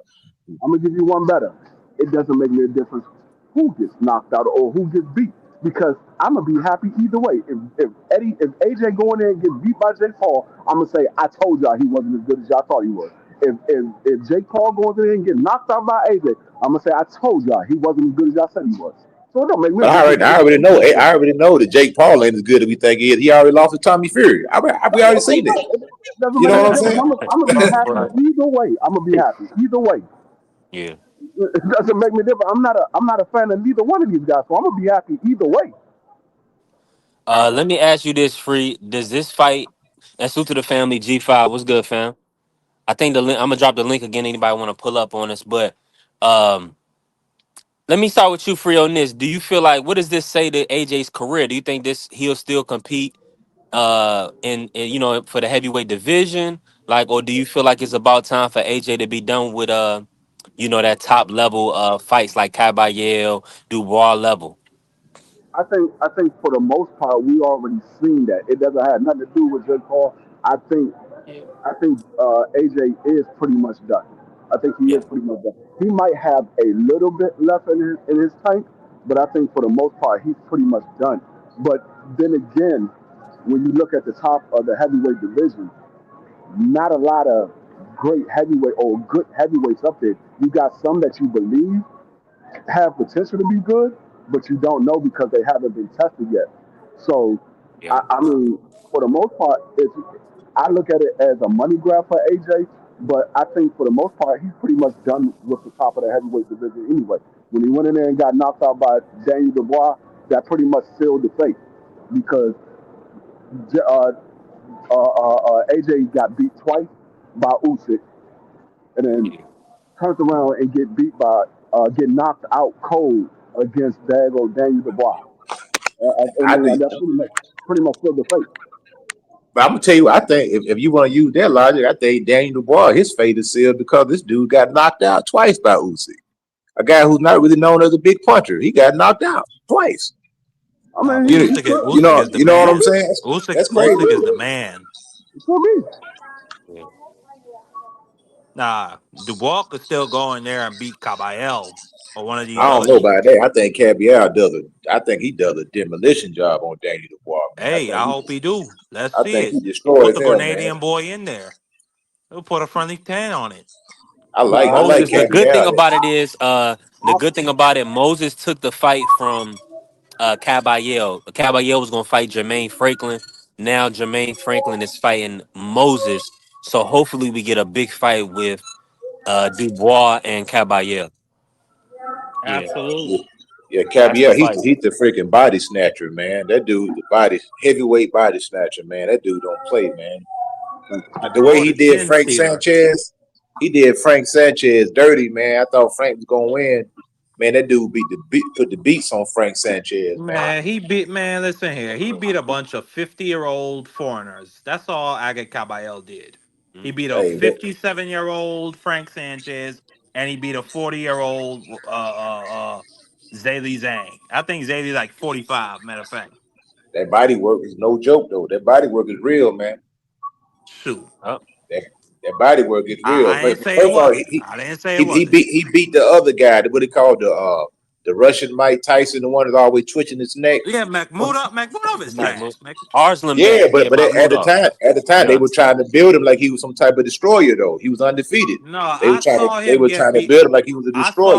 I'm gonna give you one better. It doesn't make me a difference who gets knocked out or who gets beat because I'm gonna be happy either way. If AJ go in there and get beat by Jake Paul, I'm gonna say I told y'all he wasn't as good as y'all thought he was. If Jake Paul goes in there and get knocked out by AJ, I'm gonna say I told y'all he wasn't as good as y'all said he was. So it don't make me. I already know. I already know that Jake Paul ain't as good as we think he is. He already lost to Tommy Fury. We already seen it. You know what I'm saying? I'm gonna be happy either way. I'm gonna be happy either way. Yeah. It doesn't make me different. I'm not a fan of neither one of these guys, so I'm gonna be happy either way. Let me ask you this, Free. Does this fight, and salute to the family, G5, what's good, fam? I think I'm gonna drop the link again. Anybody want to pull up on us? But let me start with you, Free, on this. Do you feel like what does this say to AJ's career? Do you think he'll still compete in for the heavyweight division? Like, or do you feel like it's about time for AJ to be done with that top level fights like Caballero, Dubois level? I think for the most part we already seen that. It doesn't have nothing to do with Jake Paul. I think AJ is pretty much done. I think he is pretty much done. He might have a little bit left in his tank, but I think for the most part he's pretty much done. But then again, when you look at the top of the heavyweight division, not a lot of great heavyweight or good heavyweights up there. You got some that you believe have potential to be good, but you don't know because they haven't been tested yet. So, I mean, for the most part, I look at it as a money grab for AJ, but I think for the most part, he's pretty much done with the top of the heavyweight division anyway. When he went in there and got knocked out by Daniel Dubois, that pretty much sealed the fate because AJ got beat twice by Usyk, and then turns around and get knocked out cold against Daniel Dubois. And that's pretty much sealed the fate. But I'm gonna tell you, I think if you want to use that logic, I think Daniel Dubois, his fate is sealed because this dude got knocked out twice by Usyk, a guy who's not really known as a big puncher. He got knocked out twice. I mean, you know what I'm saying? Usyk That's crazy. is the man. For me. Yeah. Nah, Dubois could still go in there and beat Caballero or one of these I don't other know dudes. about that. I think Caviar I think he does a demolition job on Daniel Dubois, man. Hey, I hope he do. Let's I see think it. he He put destroys the him, man. Grenadian boy in there. He'll put a friendly 10 on it. I like Moses, the good thing Caviar. about it is, Moses took the fight from Caballero. Caballero was gonna fight Jermaine Franklin. Now Jermaine Franklin is fighting Moses. So hopefully we get a big fight with Dubois and Caballero. Yeah, Absolutely. Yeah, that's the Caviar, fight. he's the freaking body snatcher, man. That dude, heavyweight body snatcher, man. That dude don't play, man. The way Or he the did chin Frank stealer. Sanchez, he did Frank Sanchez dirty, man. I thought Frank was gonna win. Man, that dude put the beats on Frank Sanchez, man. Listen here. He beat a bunch of 50-year-old foreigners. That's all Agit Caballero did. He beat a Hey, 57-year-old Frank Sanchez, and he beat a 40-year-old Zaylee Zhang. I think Zaylee like 45, matter of fact. that body work is no joke though. That body work is real, man. Shoot. That body work is real. I But ain't say it first of all, wasn't. I didn't say it wasn't. he beat the other guy. What he called the Russian Mike Tyson, the one that's always twitching his neck. Yeah, Makhmudov is trash. Arslan Yeah, Bek, but at Mahmoudov. the time they Yeah. were trying to build him like he was some type of destroyer though. He was undefeated. No, They were trying to build him like he was a I destroyer.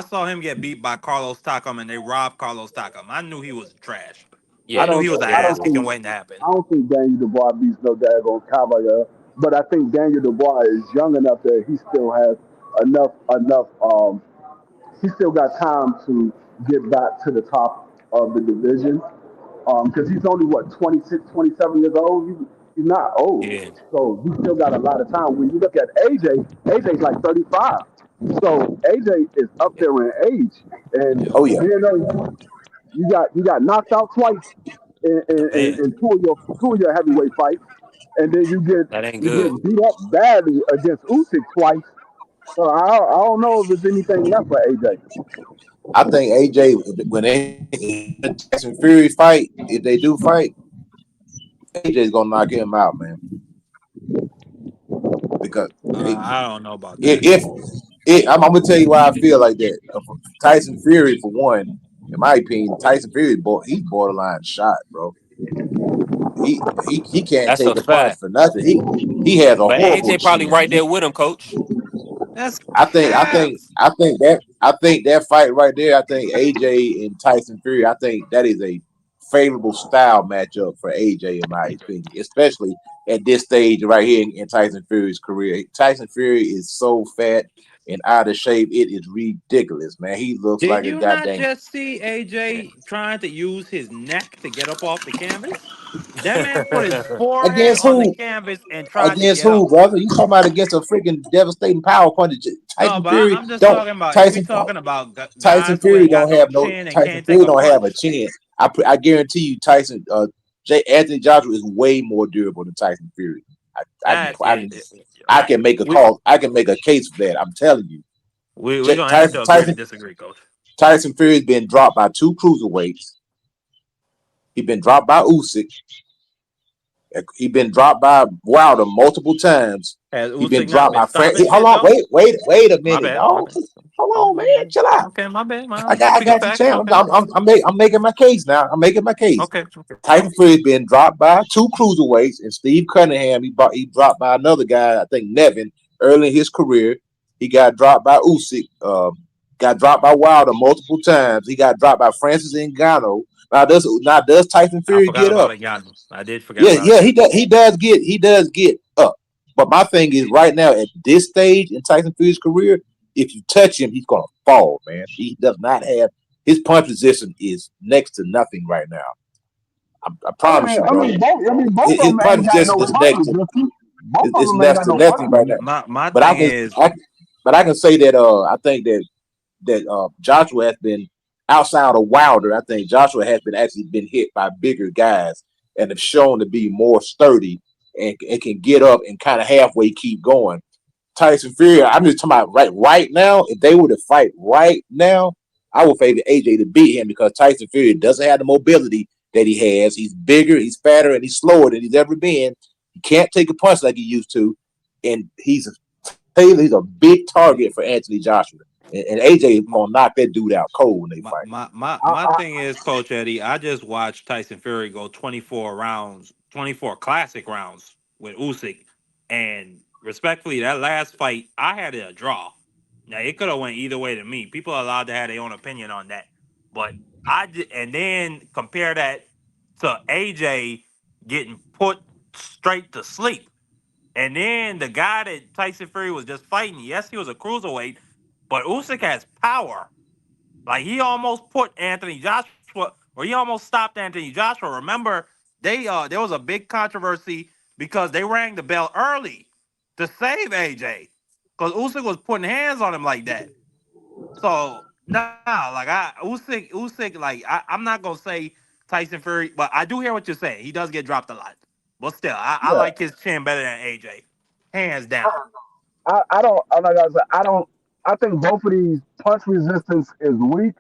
saw him get beat by Carlos Takam, and they robbed Carlos Takam. I knew he was trash. I Yeah, knew he was an yeah, ass yeah. kicking waiting to happen. I don't think Daniel Dubois beats no daggone Caballero, but I think Daniel Dubois is young enough that he still has enough. He still got time to get back to the top of the division because he's only what 26, 27 years old. He's not old, Yeah. so he still got a lot of time. When you look at AJ's like 35, so AJ is up there in age, and Oh yeah. you know you got knocked out twice Yeah. in two of your heavyweight fights, and then you That ain't get good. beat up badly against Usyk twice. So I don't know if there's anything left for AJ. I think AJ when they Tyson Fury fight, if they do fight, AJ's gonna knock him out, man. Because I don't know about that. I'm gonna tell you why I feel like that. Tyson Fury, for one, in my opinion, Tyson Fury, he's borderline shot, bro. He can't That's a take a punch fact. for nothing. He has a But horrible AJ probably chin. right there with him, coach. That's I think that fight right there. I think AJ and Tyson Fury. I think that is a favorable style matchup for AJ, in my opinion, especially at this stage right here in Tyson Fury's career. Tyson Fury is so fat and out of shape, it is ridiculous, man. He looks Did like a you not goddamn. just see AJ trying to use his neck to get up off the canvas? That man put his forehead Against on the who? canvas and tried to Against get who, up. brother? You talking about against a freaking devastating power punch? No, Tyson but Fury I'm just don't. talking about if we Tyson talking about Tyson guys who Fury ain't got don't no have no. chin and Tyson can't take Fury a don't have a punch. chin. I guarantee you, Anthony Joshua is way more durable than Tyson Fury. I can make a call. I can make a case for that. I'm telling you. We're gonna have to agree to disagree, Coach. Tyson Fury's been dropped by 2 cruiserweights. He's been dropped by Usyk. He's been dropped by Wilder multiple times. He's been dropped by Frank. Hold on, wait a minute, dog. Hold on, man. Chill out. Okay, my bad. I got you, champ. I'm making my case now. I'm making my case. Okay. Tyson Fury's been dropped by 2 cruiserweights, and Steve Cunningham, he dropped by another guy, I think Nevin, early in his career. He got dropped by Usyk. Got dropped by Wilder multiple times. He got dropped by Francis Ngannou. Now does Tyson Fury get up? I did forget. Yeah, he does get up. But my thing is, right now at this stage in Tyson Fury's career, if you touch him, he's gonna fall, man. He does not have his punch position is next to nothing right now. I promise you, bro. Both His punch position is next to it's next to nothing right now. My But thing is, I can say that I think that Joshua has been outside of Wilder. I think Joshua has actually been hit by bigger guys and have shown to be more sturdy and can get up and kind of halfway keep going. Tyson Fury, I'm just talking about right now. If they were to fight right now, I would favor AJ to beat him because Tyson Fury doesn't have the mobility that he has. He's bigger, he's fatter, and he's slower than he's ever been. He can't take a punch like he used to, and he's a big target for Anthony Joshua. And AJ is gonna knock that dude out cold when they fight. My thing is, Coach Eddie, I just watched Tyson Fury go 24 rounds, 24 classic rounds with Usyk, and respectfully, that last fight, I had it a draw. Now it could have went either way to me. People are allowed to have their own opinion on that, but and then compare that to AJ getting put straight to sleep. And then the guy that Tyson Fury was just fighting, yes, he was a cruiserweight, but Usyk has power. Like he almost put Anthony Joshua, or he almost stopped Anthony Joshua. Remember, there was a big controversy because they rang the bell early to save AJ because Usyk was putting hands on him like that. So Usyk, I'm not gonna say Tyson Fury, but I do hear what you're saying. He does get dropped a lot, but still, I Yeah. like his chin better than AJ, hands down. I don't. I'm not gonna say I don't. I think both of these punch resistance is weak.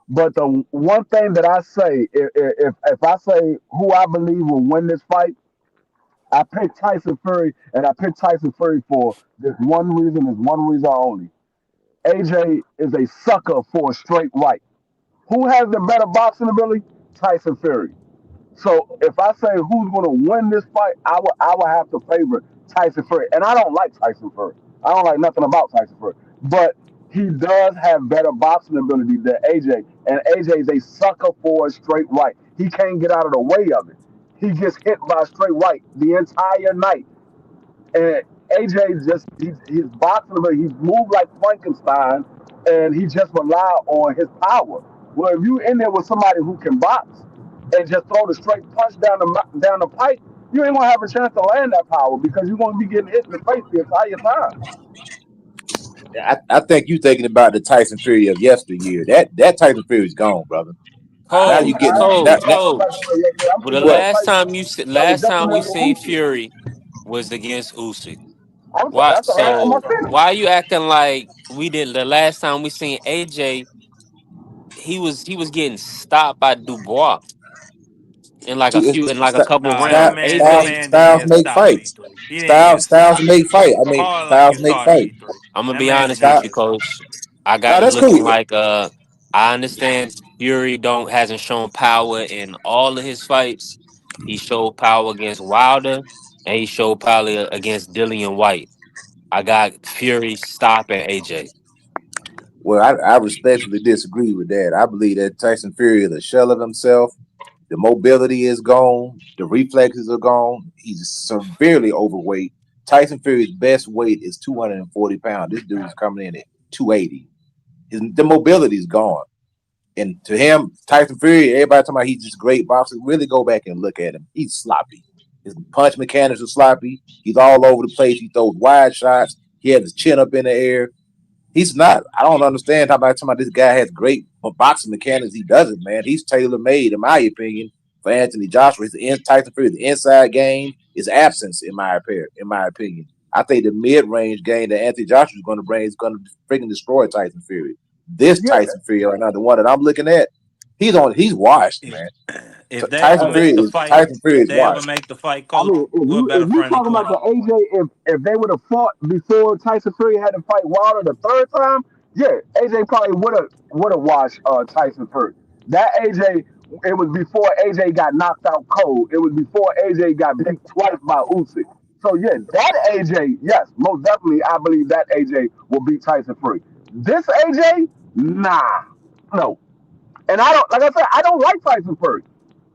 But the one thing that I say, if I say who I believe will win this fight, I pick Tyson Fury, and I pick Tyson Fury for this one reason, is one reason only. AJ is a sucker for a straight right. Who has the better boxing ability? Tyson Fury. So if I say who's going to win this fight, I would have to favor Tyson Fury. And I don't like Tyson Fury. I don't like nothing about Tyson Fury. But he does have better boxing ability than AJ. And AJ is a sucker for a straight right. He can't get out of the way of it. He gets hit by a straight right the entire night. And AJ his boxing ability, he's moved like Frankenstein, and he just rely on his power. Well, if you in there with somebody who can box and just throw the straight punch down the pipe, you ain't gonna have a chance to land that power because you're gonna be getting hit in the face the entire time. I think you thinking about the Tyson Fury of yesteryear. That Tyson Fury is gone, brother. Now you getting that. Well, the What? last time we seen Fury was against Usyk. Why? That's the last time I So seen him. why are you acting like we did the last time we seen AJ? He was getting stopped by Dubois in like a couple That rounds. man, that AJ, man didn't Styles get make stopped in fights. E3. He didn't get Styles stopped. make fight. I mean, Hard like Styles you make started fight. E3. I'm gonna That be man honest didn't with get you, stopped. Coach. I got No, it that's looking cool. like I understand Fury hasn't shown power in all of his fights. He showed power against Wilder and he showed power against Dillian White. I got Fury stopping AJ. Well, I respectfully disagree with that. I believe that Tyson Fury is a shell of himself. The mobility is gone. The reflexes are gone. He's severely overweight. Tyson Fury's best weight is 240 pounds. This dude's coming in at 280. The mobility is gone. And to him, Tyson Fury, everybody talking about he's just great boxer. Really go back and look at him. He's sloppy. His punch mechanics are sloppy. He's all over the place. He throws wide shots. He has his chin up in the air. He's not. I don't understand how about this guy has great boxing mechanics. He doesn't, man. He's tailor made, in my opinion, for Anthony Joshua. Tyson Fury, the inside game is absence, in my opinion. I think the mid range game that Anthony Joshua is going to bring is going to freaking destroy Tyson Fury. This Tyson Fury right now, the one that I'm looking at, he's washed, man. If they Tyson ever make the fight, Tyson Fury if is they ever washed. make the fight, I Coach, mean, we're a better if you friend than talking about 20. the AJ, if they would have fought before Tyson Fury had to fight Wilder the third time, yeah, AJ probably would have watched Tyson Fury. That AJ, it was before AJ got knocked out cold. It was before AJ got beat twice by Usyk. So yeah, that AJ, yes, most definitely, I believe that AJ will beat Tyson Fury. This AJ, nah, no. And I don't, like I said, I don't like Tyson Fury.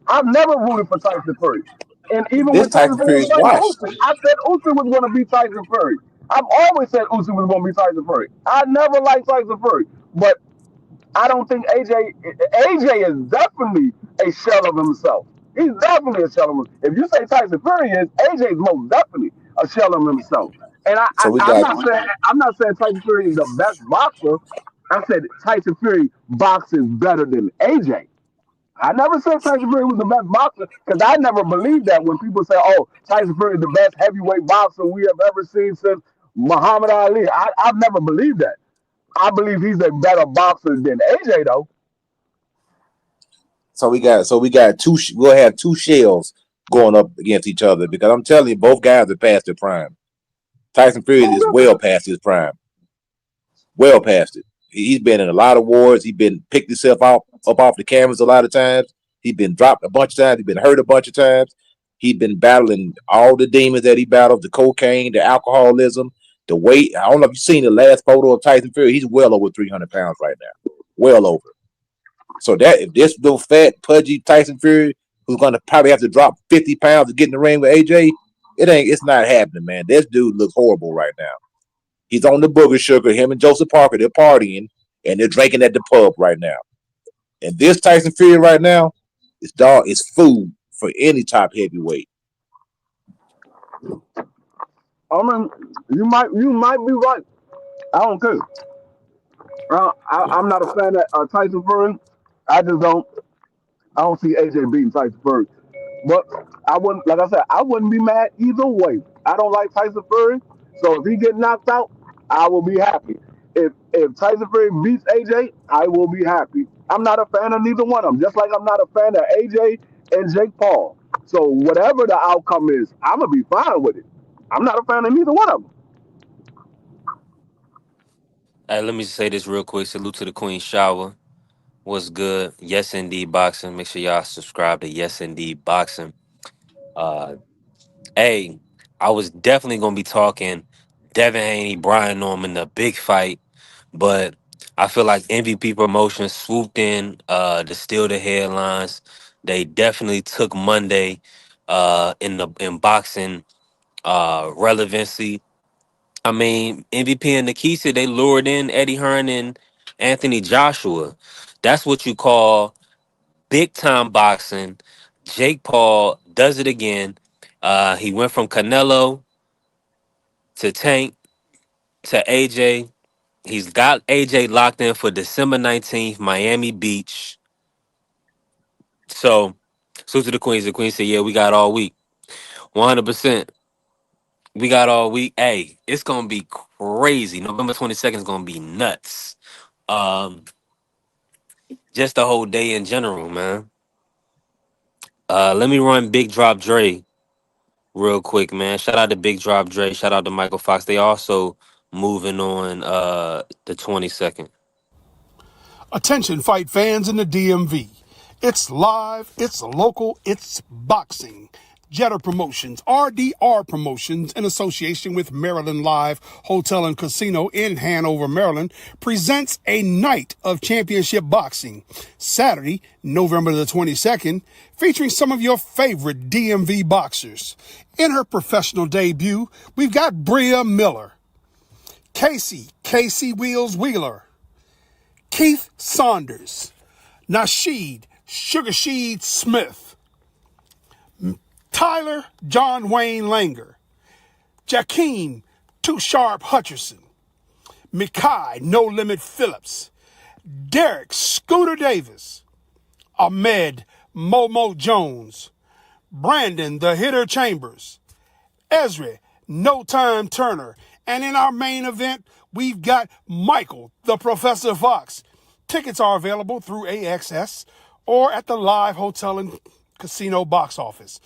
I've never rooted for Tyson Fury. And even This when Tyson Tyson Fury Fury was is fighting washed. Usyk, I said Usyk was going to beat Tyson Fury. I've always said Usyk was going to beat Tyson Fury. I never liked Tyson Fury. But I don't think AJ is definitely a shell of himself. He's definitely a shell of himself. If you say Tyson Fury is, AJ is most definitely a shell of himself. And So we I'm got not saying Tyson Fury is the best boxer. I said Tyson Fury boxes better than AJ. I never said Tyson Fury was the best boxer because I never believed that when people say, "Oh, Tyson Fury is the best heavyweight boxer we have ever seen since Muhammad Ali." I've never believed that. I believe he's a better boxer than AJ, though. So we got two. We'll have two shells going up against each other because I'm telling you, both guys are past their prime. Tyson Fury is well past his prime. Well past it. He's been in a lot of wars. He's been picked himself up off the cameras a lot of times. He's been dropped a bunch of times. He's been hurt a bunch of times. He's been battling all the demons that he battled, the cocaine, the alcoholism, the weight. I don't know if you've seen the last photo of Tyson Fury. He's well over 300 pounds right now. Well over. So that if this little fat, pudgy Tyson Fury, who's going to probably have to drop 50 pounds to get in the ring with AJ, it's not happening, man. This dude looks horrible right now. He's on the booger sugar. Him and Joseph Parker, they're partying and they're drinking at the pub right now. And this Tyson Fury right now is food for any top heavyweight. I mean, you might be right. I don't care. I'm not a fan of Tyson Fury. I don't see AJ beating Tyson Fury. But I wouldn't, like I said, I wouldn't be mad either way. I don't like Tyson Fury, so if he get knocked out, I will be happy. If Tyson Fury beats AJ, I will be happy. I'm not a fan of neither one of them, just like I'm not a fan of AJ and Jake Paul. So whatever the outcome is, I'm gonna be fine with it. I'm not a fan of neither one of them. Hey, let me say this real quick. Salute to the Queen Shower. What's good? Yes, indeed, boxing. Make sure y'all subscribe to Yes, indeed, boxing. Uh, hey, I was definitely gonna be talking Devin Haney, Brian Norman, the big fight, but I feel like MVP Promotions swooped in to steal the headlines. They definitely took Monday in boxing relevancy. I mean, MVP and Nikisa, they lured in Eddie Hearn and Anthony Joshua. That's what you call big time boxing. Jake Paul does it again. He went from Canelo to Tank to AJ. He's got AJ locked in for December 19th, Miami Beach. So, to the Queens. The Queen said, yeah, we got all week. 100%. We got all week. Hey, it's going to be crazy. November 22nd is going to be nuts. Just the whole day in general, man. Let me run Big Drop Dre real quick, man. Shout out to Big Drop Dre. Shout out to Michael Fox. They also moving on the 22nd. Attention fight fans in the DMV. It's live, it's local, it's boxing. Jetta Promotions, RDR Promotions, in association with Maryland Live Hotel and Casino in Hanover, Maryland, presents a night of championship boxing. Saturday, November the 22nd, featuring some of your favorite DMV boxers. In her professional debut, we've got Bria Miller, Casey Wheels Wheeler, Keith Saunders, Nasheed Sugar Sheed Smith, Tyler John Wayne Langer, Jakeem Too Sharp Hutcherson, Mikai No Limit Phillips, Derek Scooter Davis, Ahmed Momo Jones, Brandon the Hitter Chambers, Ezra No Time Turner, and in our main event, we've got Michael the Professor Fox. Tickets are available through AXS or at the Live Hotel and Casino box office.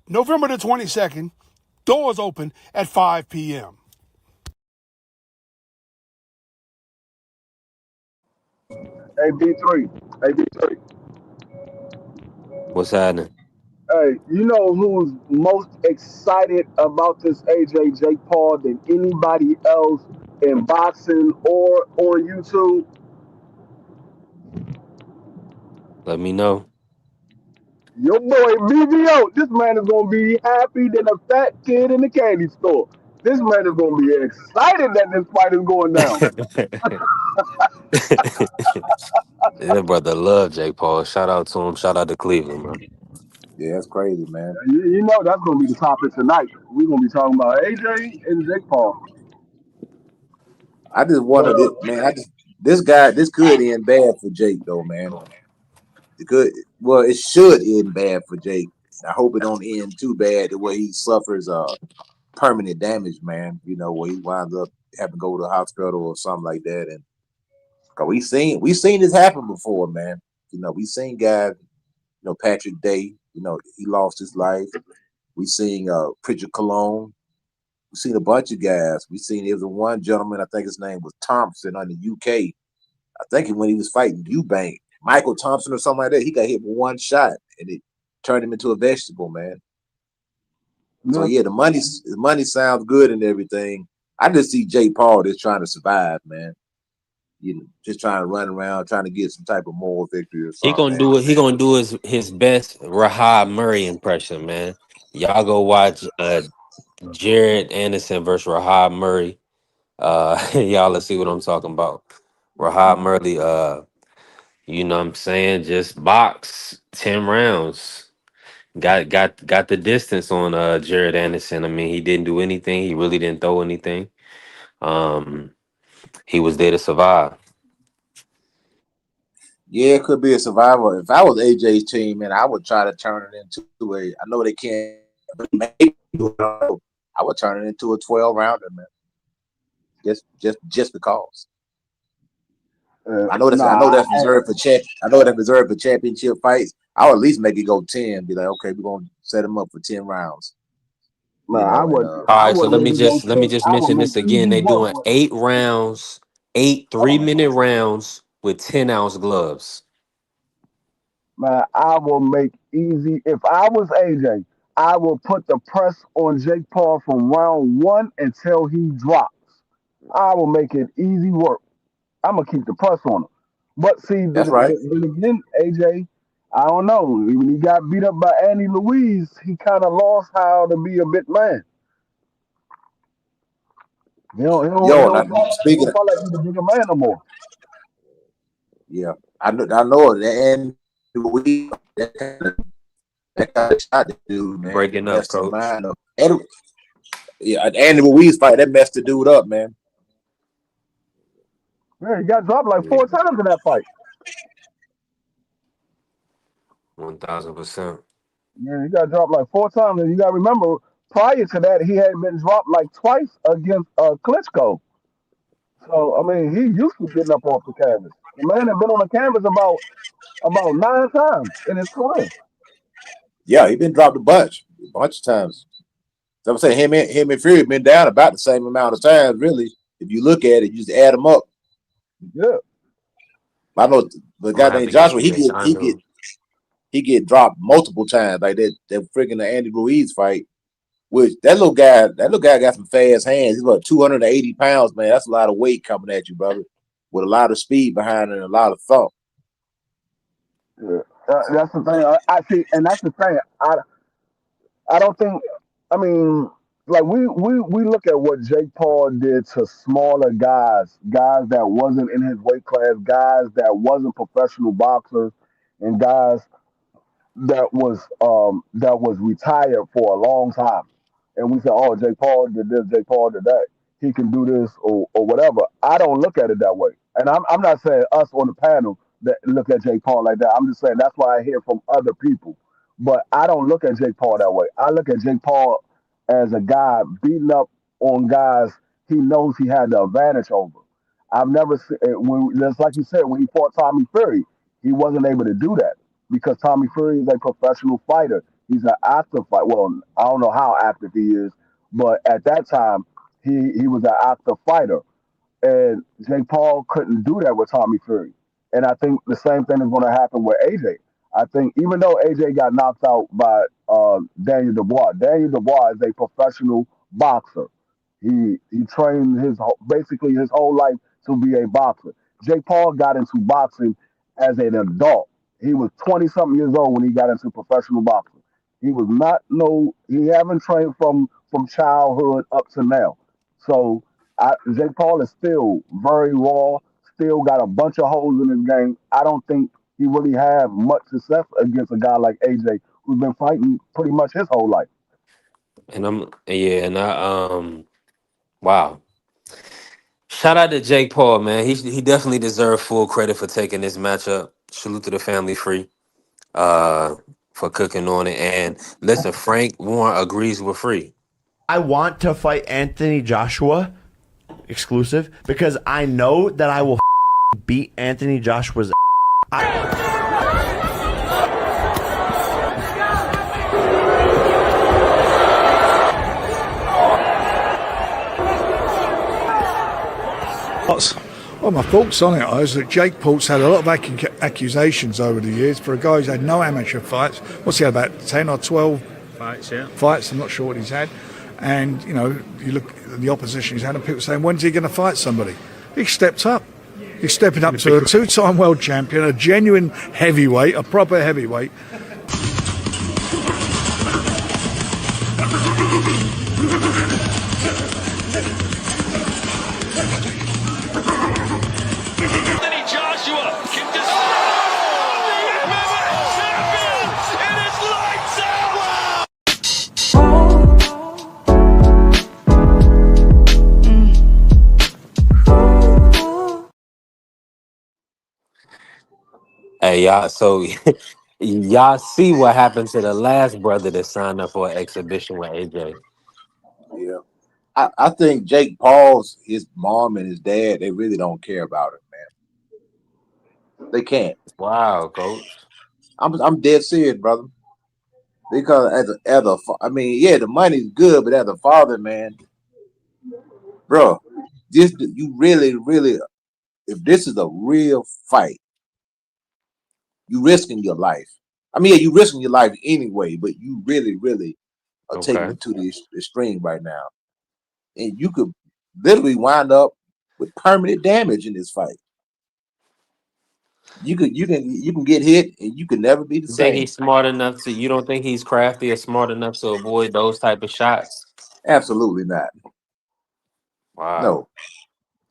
November the 22nd, doors open at 5 p.m. Hey, B3. What's happening? Hey, you know who's most excited about this AJ Jake Paul than anybody else in boxing or on YouTube? Let me know. Your boy BBO. This man is gonna be happy than a fat kid in the candy store. This man is gonna be excited that this fight is going down. That brother love Jake Paul. Shout out to him. Shout out to Cleveland, man. Yeah, that's crazy, man. You know that's gonna be the topic tonight. We're gonna be talking about AJ and Jake Paul. I just wanted it, man. This could end bad for Jake though, man. It should end bad for Jake. I hope it don't end too bad the way he suffers permanent damage, man. You know, where he winds up having to go to the hospital or something like that. And cause we seen this happen before, man. You know, we seen guys, Patrick Day, he lost his life. We seen Pritchard Cologne. We seen a bunch of guys. We seen there was one gentleman, I think his name was Thompson on the UK. I think when he was fighting Eubank, Michael Thompson or something like that, he got hit with one shot and it turned him into a vegetable, man. So yeah, the money sounds good and everything. I just see Jake Paul just trying to survive, man. Just trying to run around, trying to get some type of moral victory or He something. gonna do it. He gonna do his best Rahad Murray impression, man. Y'all go watch Jared Anderson versus Rahad Murray. Y'all let's see what I'm talking about. Rahad Murray, you know what I'm saying, just box 10 rounds. Got the distance on Jared Anderson. I mean, he didn't do anything. He really didn't throw anything. He was there to survive. Yeah, it could be a survival. If I was AJ's team, man, I would try to turn it into I know they can't, but maybe I would turn it into a 12-rounder, man. Just because. I know that's reserved for championship fights. I would at least make it go 10. Be like, okay, we're gonna set him up for 10 rounds. All right, so let me just mention this again. They doing 8 rounds, 8 3-minute rounds with 10-ounce gloves. Man, I will make easy. If I was AJ, I will put the press on Jake Paul from round 1 until he drops. I will make it easy work. I'm gonna keep the press on him. But see, That's right. then again, AJ, I don't know. When he got beat up by Andy Ruiz, he kind of lost how to be a big man. He don't feel like he's the bigger man no more. Yeah, I know that, and we that kind of shot the dude, man. Breaking up, coach. Andy Ruiz fight that messed the dude up, man. Yeah, he got dropped like 4 times in that fight. 1000%. Yeah, he got dropped like 4 times, and you got to remember, prior to that, he had been dropped like twice against Klitschko. So I mean, he used to getting up off the canvas. The man had been on the canvas about 9 times in his career. Yeah, he been dropped a bunch of times. So I'm saying him and Fury been down about the same amount of times, really. If you look at it, you just add them up. Yeah. I know the guy named Joshua, he get dropped multiple times, like that freaking Andy Ruiz fight. Which that little guy got some fast hands. He's about 280 pounds, man. That's a lot of weight coming at you, brother, with a lot of speed behind it and a lot of thump. Yeah, that's the thing. I see, and that's the thing. I don't think. I mean, like we look at what Jake Paul did to smaller guys that wasn't in his weight class, guys that wasn't professional boxers, and guys that was retired for a long time. And we say, oh, Jake Paul did this, Jake Paul did that. He can do this or whatever. I don't look at it that way. And I'm not saying us on the panel that look at Jake Paul like that. I'm just saying that's why I hear from other people. But I don't look at Jake Paul that way. I look at Jake Paul as a guy beating up on guys he knows he had the advantage over. I've never seen, just like you said, when he fought Tommy Fury, he wasn't able to do that because Tommy Fury is a professional fighter. He's an active fighter. Well, I don't know how active he is, but at that time, he was an active fighter. And Jake Paul couldn't do that with Tommy Fury. And I think the same thing is going to happen with AJ. I think even though AJ got knocked out by Daniel Dubois is a professional boxer. He trained basically his whole life to be a boxer. Jake Paul got into boxing as an adult. He was 20-something years old when he got into professional boxing. He haven't trained from childhood up to now. So Jake Paul is still very raw, still got a bunch of holes in his game. I don't think he really had much success against a guy like AJ, who's been fighting pretty much his whole life. Wow. Shout out to Jake Paul, man. He definitely deserved full credit for taking this matchup. Salute to the family free for cooking on it. And listen, Frank Warren agrees with Free. I want to fight Anthony Joshua exclusive because I know that I will beat Anthony Joshua's Well, my thoughts on it is that Jake Paul's had a lot of accusations over the years for a guy who's had no amateur fights. What's he had, about 10 or 12 fights? I'm not sure what he's had. And, you know, you look at the opposition he's had and people saying, when's he going to fight somebody? He stepped up. He's stepping up to a two-time world champion, a genuine heavyweight, a proper heavyweight. Anthony Joshua can destroy the MMA champion. It is lights out. Hey, y'all. So y'all see what happened to the last brother that signed up for an exhibition with AJ. Yeah. I think Jake Paul's, his mom and his dad, they really don't care about it, man. They can't. Wow, coach. I'm dead serious, brother. Because I mean, yeah, the money's good, but as a father, man, bro, you really, if this is a real fight, you risking your life. I mean, yeah, you risking your life anyway, but you really are taking it to the extreme right now. And you could literally wind up with permanent damage in this fight. You can get hit and you can never be the You think same. he's smart enough to? You don't think he's crafty or smart enough to avoid those type of shots? Absolutely not. Wow. No.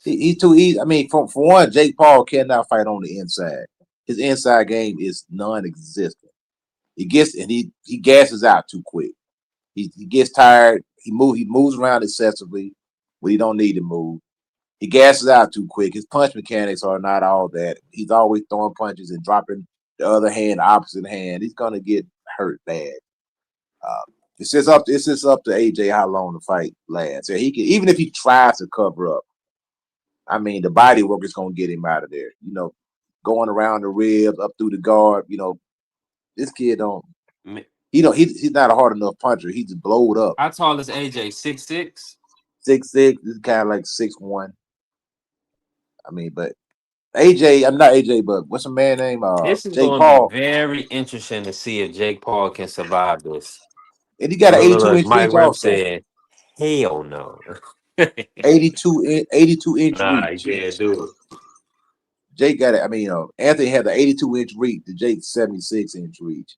He's too easy. I mean, for one, Jake Paul cannot fight on the inside. His inside game is non-existent. He gasses out too quick. He gets tired. He moves around excessively when he don't need to move. He gasses out too quick. His punch mechanics are not all that. He's always throwing punches and dropping the other hand, the opposite hand. He's gonna get hurt bad. It's just up to AJ how long the fight lasts. So he can, even if he tries to cover up, I mean, the body work is gonna get him out of there. You know, going around the ribs, up through the guard. You know, this kid don't. He's not a hard enough puncher. He just blowed up. How tall is AJ? 6'6"? 6'6". This is kind of like 6'1". I mean, but AJ, I'm not AJ, but what's a man name? This is Jake going Paul. to be very interesting to see if Jake Paul can survive this. And he got an 82-inch Mike reach Rim also. said, hell no. 82-inch nah, reach. he can't do it. Jake got it. I mean, Anthony had the 82-inch reach to Jake's 76-inch reach.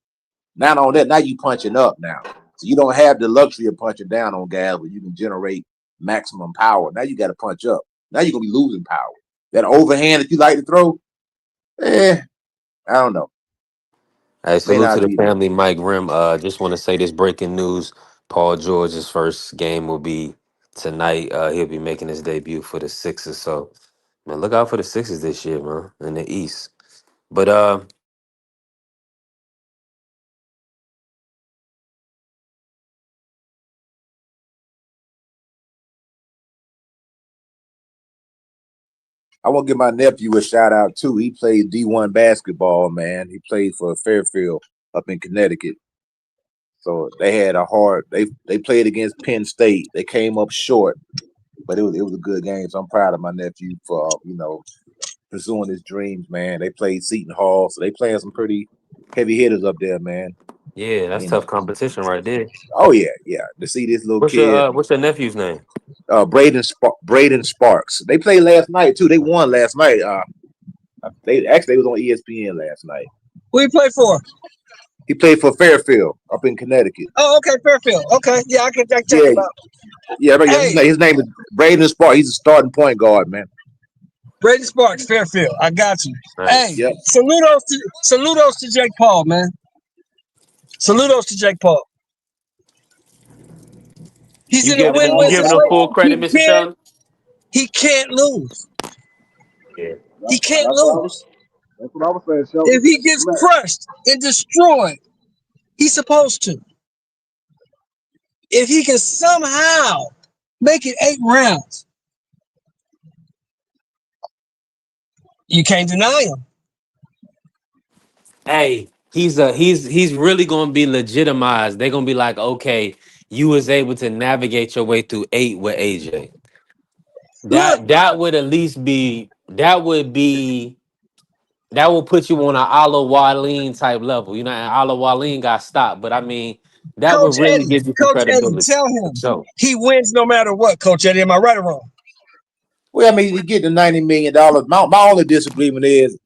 Not on that, now you punching up now. So you don't have the luxury of punching down on guys where you can generate maximum power. Now you got to punch up. Now you're going to be losing power. That overhand that you like to throw, I don't know. Hey, salute to the family, Mike Rim. Just want to say this breaking news. Paul George's first game will be tonight. He'll be making his debut for the Sixers. So, man, look out for the Sixers this year, man, in the East. But I want to give my nephew a shout out too. He played D1 basketball, man. He played for Fairfield up in Connecticut. So they had a hard. They played against Penn State. They came up short, but it was a good game. So I'm proud of my nephew for pursuing his dreams, man. They played Seton Hall, so they playing some pretty heavy hitters up there, man. yeah, that's tough competition right there. Oh yeah. To see this little kid. What's your nephew's name? Braden Sparks. They played last night too. They won last night. They was on ESPN last night. Who he play for? He played for Fairfield up in Connecticut. Oh, okay, Fairfield. Okay, yeah, I can check him out. Yeah, his name is Braden Sparks. He's a starting point guard, man. Braden Sparks, Fairfield. I got you. Nice. Hey, saludos to Jake Paul, man. Saludos to Jake Paul. He's in a win-win situation. You giving him full credit, Mr. Sheldon? He can't lose. Yeah. He can't lose. That's what I was saying, Sheldon. If he gets crushed and destroyed, he's supposed to. If he can somehow make it 8 rounds, you can't deny him. Hey, he's really gonna be legitimized. They're gonna be like, okay, you was able to navigate your way through 8 with AJ. Look, That would at least be that would put you on an Ala Waleem type level. You know, and Ala Waleem got stopped, but I mean that would really give you some Coach Eddie, credibility. tell him So he wins no matter what, Coach Eddie. Am I right or wrong? Well, I mean, you get the $90 million. My only disagreement is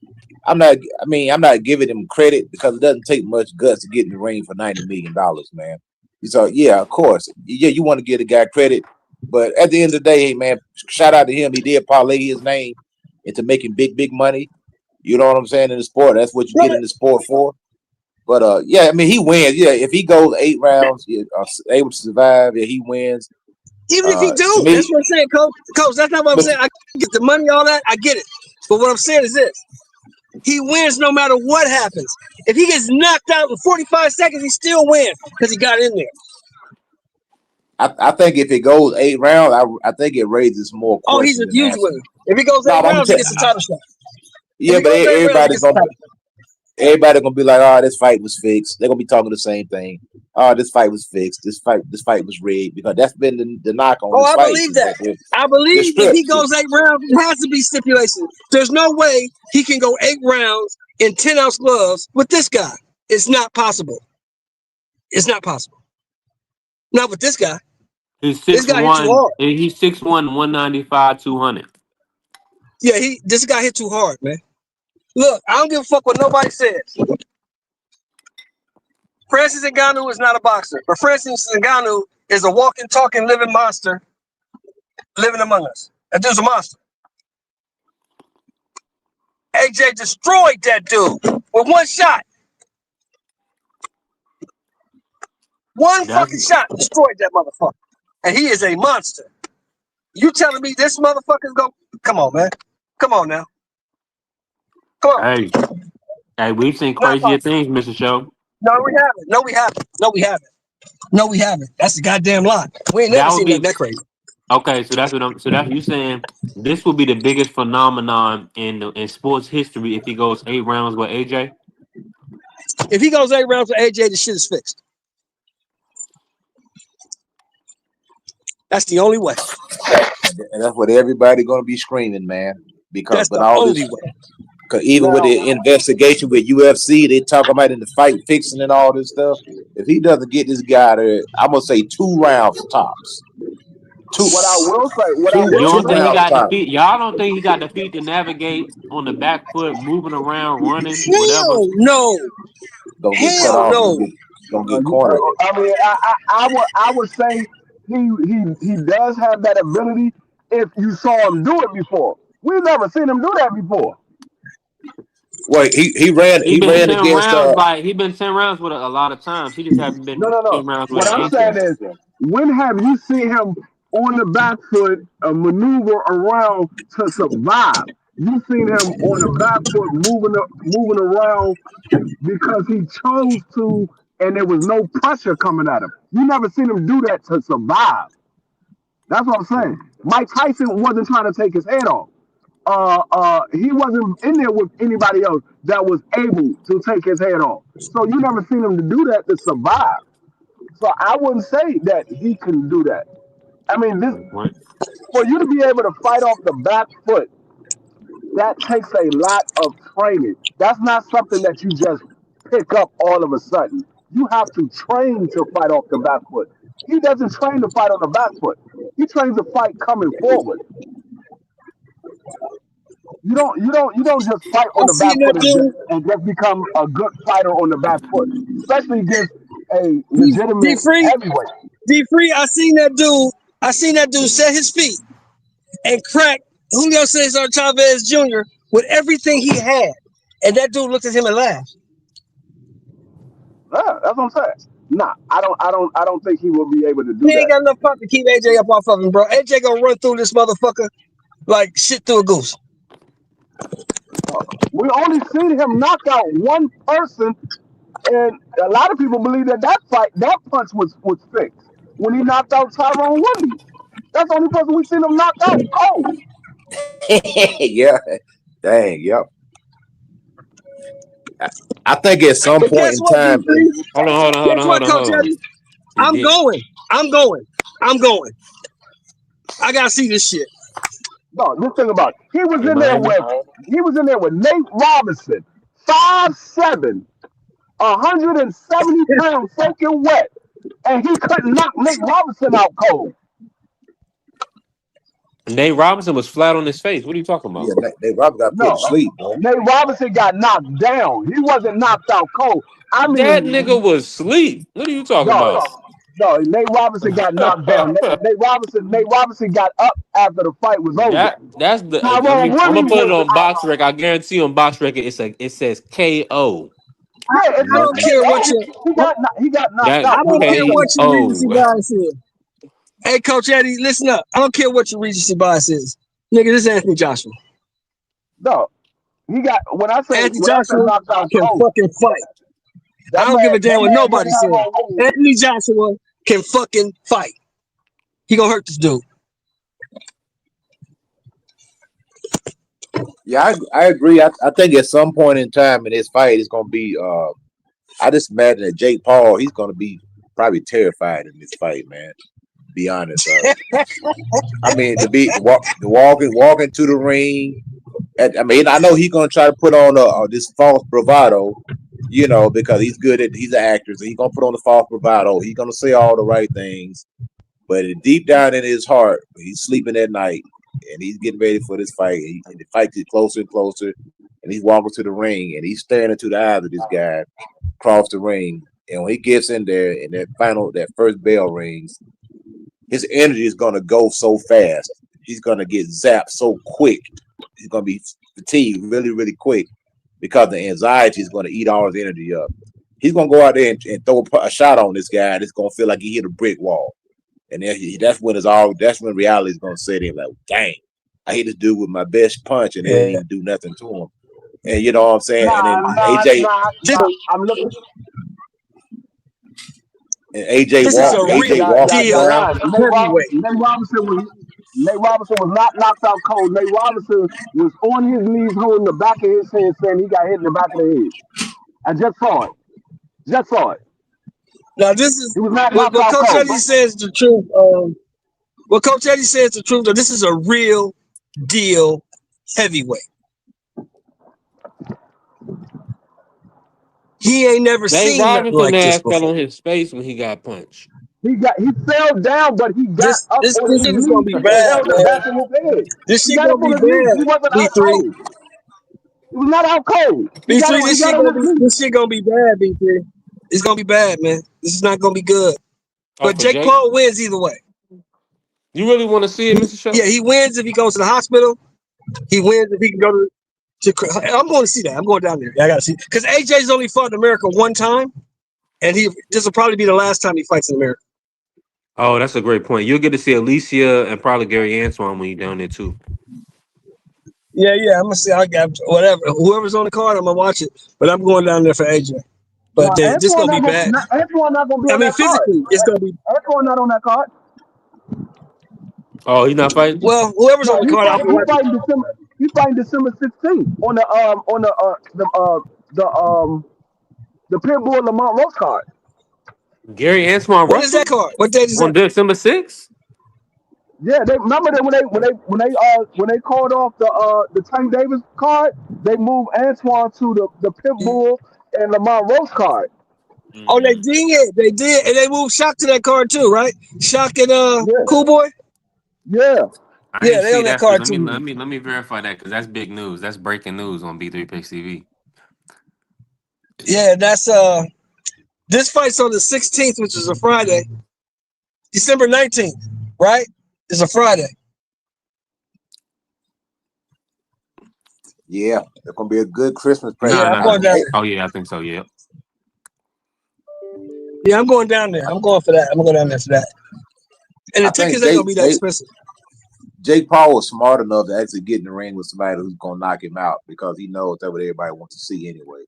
I'm not giving him credit because it doesn't take much guts to get in the ring for $90 million, man. So yeah, of course, yeah, you want to give the guy credit, but at the end of the day, hey, man, shout out to him. He did parlay his name into making big money. You know what I'm saying in the sport. That's what you get in the sport for. But yeah, I mean, he wins. Yeah, if he goes 8 rounds, able to survive, yeah, he wins. Even if he do, to me- that's what I'm saying, Coach. Coach, that's not what I'm saying. I get the money, all that. I get it. But what I'm saying is this: he wins no matter what happens. If he gets knocked out in 45 seconds, he still wins because he got in there. I think if it goes 8 rounds, I think it raises more Oh, questions. he's a than huge answers. winner. If he goes 8 No, but I'm rounds, he tell- gets a title shot. Yeah, If he but goes 8 rounds, he everybody's gets a gonna title. everybody gonna be like, oh, this fight was fixed. They're gonna be talking the same thing. Oh, this fight was fixed. This fight was rigged because that's been the knock on. Oh, this I fight. believe that. They're I believe if he scripted. goes 8 rounds, it has to be stipulation. There's no way he can go 8 rounds in 10-ounce gloves with this guy. It's not possible. It's not possible. Not with this guy. he's This guy hit you 6'1", hard. he's 6'1", 195, 200. Yeah, this guy hit too hard, man. Look, I don't give a fuck what nobody says. Francis Ngannou is not a boxer, but Francis Ngannou is a walking, talking, living monster living among us. That dude's a monster. AJ destroyed that dude with one shot. One fucking shot destroyed that motherfucker. And he is a monster. You telling me this motherfucker's going? Come on, man. Come on now. Come on. Hey, we've seen crazier things, Mr. Show. No, we haven't. No, we haven't. No, we haven't. No, we haven't. That's the goddamn lie. We ain't never seen nothing that crazy. Okay, so that's what I'm. So that's you saying this will be the biggest phenomenon in sports history if he goes 8 rounds with AJ. If he goes 8 rounds with AJ, the shit is fixed. That's the only way. And that's what everybody gonna be screaming, man. Because That's but the all only this, way. because even with the investigation with UFC, they talk about in the fight fixing and all this stuff. If he doesn't get this guy there, I'm gonna say 2 rounds tops. What I will say, You don't think he rounds got the tops. feet? Y'all don't think he got the feet to navigate on the back foot, moving around, running, whatever? Hell no. Gonna get cut Hell off. no. Gonna get cornered. I mean, I would say he does have that ability if you saw him do it before. We've never seen him do that before. Well, he ran He been 10 against rounds. He been 10 rounds with a lot of times. He just haven't been No. 10 rounds with What I'm saying AJ. is, when have you seen him on the back foot maneuver around to survive? You've seen him on the back foot moving around because he chose to, and there was no pressure coming at him. You never seen him do that to survive. That's what I'm saying. Mike Tyson wasn't trying to take his head off. He wasn't in there with anybody else that was able to take his head off. So you never seen him to do that to survive. So I wouldn't say that he can do that. I mean, for you to be able to fight off the back foot, that takes a lot of training. That's not something that you just pick up all of a sudden. You have to train to fight off the back foot. He doesn't train to fight on the back foot. He trains to fight coming forward. You don't just fight on the back foot and just become a good fighter on the back foot, especially against a legitimate heavyweight. D-Free, I seen that dude set his feet and crack Julio Cesar Chavez Jr. with everything he had. And that dude looked at him and laughed. Yeah, that's what I'm saying. Nah, I don't think he will be able to do He ain't that. got enough pop to keep AJ up off of him, bro. AJ gonna run through this motherfucker like shit through a goose. We only seen him knock out one person, and a lot of people believe that punch was fixed when he knocked out Tyrone Woodley. That's the only person we seen him knock out cold. Yeah, dang, yep. I think at some But point guess in what, time, D3? Hold Guess what, Coach on. Eddie? I'm going. I gotta see this shit. No, this thing about it. He was in in there Miami. with Nate Robinson, 5'7", 170 pounds soaking wet, and he couldn't knock Nate Robinson out cold. Nate Robinson was flat on his face. What are you talking Yeah, about? they Robert got put to No, sleep, bro. Nate Robinson got knocked down. He wasn't knocked out cold. I That mean, nigga was asleep. What are you talking no, about? no. Nate Robinson got knocked down. Nate Robinson got up after the fight was over. That's the. Tyrone I'm gonna Woodley put it was on box record. I guarantee on box record it says KO. yeah. It I don't says care what KO. He got knocked That I out. don't care what your recency KO. bias is. Hey, Coach Eddie, listen up. I don't care what your recency bias is. Nigga, this is Anthony Joshua. No, he got. When I say Anthony Joshua knocked out can cold, fucking fight. I don't give a damn what nobody says. Anthony Joshua can fucking fight. He gonna hurt this dude. Yeah, I agree. I think at some point in time in this fight, it's gonna be. I just imagine that Jake Paul, he's gonna be probably terrified in this fight, man. To be honest, I mean, walking to the ring. I mean, I know he's gonna try to put on this false bravado, because he's an actor, so he's gonna put on the false bravado. He's gonna say all the right things, but deep down in his heart, he's sleeping at night and he's getting ready for this fight. And the fight gets closer and closer, and he's walking to the ring and he's staring into the eyes of this guy across the ring. And when he gets in there and that first bell rings, his energy is gonna go so fast. He's gonna get zapped so quick. He's gonna be fatigued really, really quick because the anxiety is gonna eat all his energy up. He's gonna go out there and throw a shot on this guy, and it's gonna feel like he hit a brick wall. And then that's when reality is gonna set in. Like, dang, I hit this dude with my best punch, and they didn't even do nothing to him. And you know what I'm saying? And then AJ, I'm looking. and AJ This is a walks real around. deal. Nate Robinson was not knocked out cold. Nate Robinson was on his knees holding the back of his head, saying he got hit in the back of the head. I just saw it. Now this is He was not what knocked out Coach cold. Eddie says the truth. What Coach Eddie says the truth. That this is a real deal heavyweight. He ain't never Nate seen nothing Robinson like this ass fell before. on his face when he got punched. He fell down, but he got up. This on his shit is knees gonna be and bad, held the man. back of his head. This He shit got gonna up on be his knees. He bad. wasn't out B3. cold. He was not out cold. He got B3, on this shit gonna be bad, B3. It's gonna be bad, man. This is not gonna be good. But for Jake Jake? Paul wins either way. You really want to see it, Mr. Show? Yeah, he wins if he goes to the hospital. He wins if he can go to. I'm going to see that. I'm going down there. I gotta see because AJ's only fought in America one time, and this will probably be the last time he fights in America. Oh, that's a great point. You'll get to see Alicia and probably Gary Antoine when you're down there too. Yeah, I'm gonna see. I got whatever. Whoever's on the card, I'm gonna watch it. But I'm going down there for AJ. But this gonna be bad. Antoine not gonna be I on mean, that card. physically, it's gonna be. Antoine not on that card. Oh, he's not fighting? Well, whoever's on the card, I'll be watching. He's fighting December 16th on the Pitbull Lamont Roach card. Gary Antoine. What is that card? What date is on that? December 6th? Yeah, they remember that when they called off the Tank Davis card, they moved Antoine to the Pitbull and Lamont Roach card. Oh, they did, and they moved Shock to that card too, right? Shock and Cool Boy. Yeah. I didn't they see on that that. card Let too. me verify that because that's big news. That's breaking news on B3 Picks TV. Yeah, that's this fight's on the 16th, which is a Friday. December 19th, right? It's a Friday. Yeah, it's gonna be a good Christmas present. I'm going down there. Oh yeah, I think so. Yeah. Yeah, I'm going down there. I'm going for that. I'm going down there for that. And the tickets ain't gonna be that expensive. Jake Paul was smart enough to actually get in the ring with somebody who's gonna knock him out because he knows that's what everybody wants to see anyway.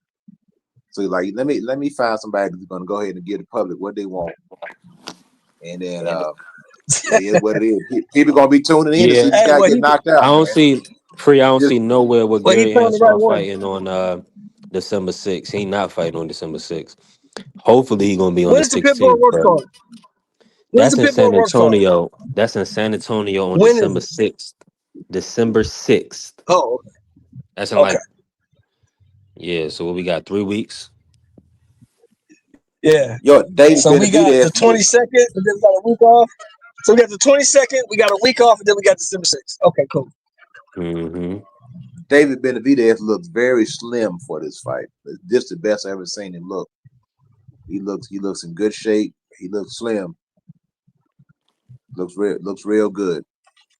So he's like, let me find somebody who's gonna go ahead and give the public what they want, and then it is what it is. People gonna be tuning in to see this guy get knocked out. I don't see nowhere where Gary Antoine right fighting on December 6th. He not fighting on December 6th. Hopefully he gonna be on Where's the the Pitbull 16th. Roach card? That's in San Antonio. That's in San Antonio on When is December it? 6th. December 6th. Oh, That's in okay. Yeah, so what we got, 3 weeks? Yeah. Yo, David So we got the Benavidez. 22nd, and then we got a week off. So we got the 22nd, we got a week off, and then we got December 6th. Okay, cool. Mm-hmm. David Benavidez looks very slim for this fight. This is the best I've ever seen him look. He looks in good shape. He looks slim. Looks real good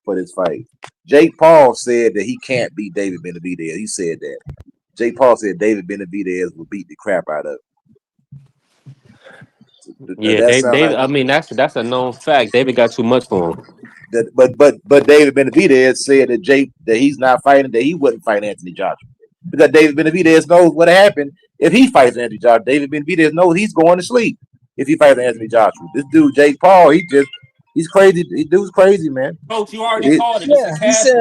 for this fight. Jake Paul said that he can't beat David Benavidez. He said that. Jake Paul said David Benavidez will beat the crap out of him. Yeah, David. I mean, that's a known fact. David got too much for him. But David Benavidez said that he's not fighting, that he wouldn't fight Anthony Joshua, because David Benavidez knows what happened if he fights Anthony Joshua. David Benavidez knows he's going to sleep if he fights Anthony Joshua. This dude Jake Paul, he's crazy. He dude's crazy, man. Coach, you already called it. Yeah, It's a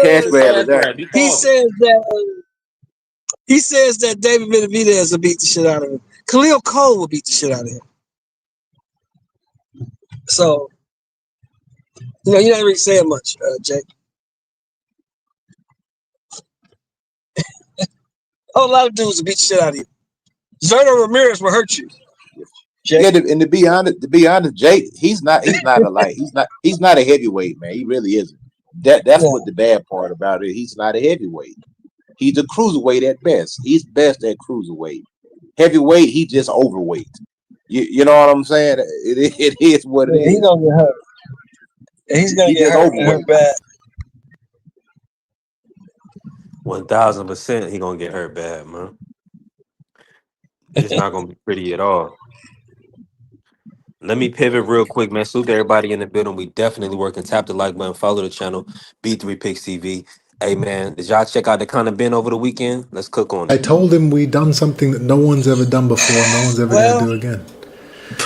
cash grab, Coach. He says He that David Benavidez will beat the shit out of him. Khalil Cole will beat the shit out of him. So, you're not really saying much, Jake. A lot of dudes will beat the shit out of you. Zerto Ramirez will hurt you. Jake. Yeah, and to be honest, Jake, he's not a light. He's not a heavyweight, man. He really isn't. That's what the bad part about it. He's not a heavyweight. He's a cruiserweight at best. He's best at cruiserweight. Heavyweight, he just overweight. You know what I'm saying? It is what it is. He's gonna get hurt. He's gonna get hurt bad. 1000%, he gonna get hurt bad, man. It's not gonna be pretty at all. Let me pivot real quick, man. Salute to everybody in the building. We definitely working. Tap the like button, follow the channel, B3 Picks TV. Hey, man, did y'all check out the Conor Ben over the weekend? Let's cook on it. I told him we done something that no one's ever done before, no one's ever going to do again.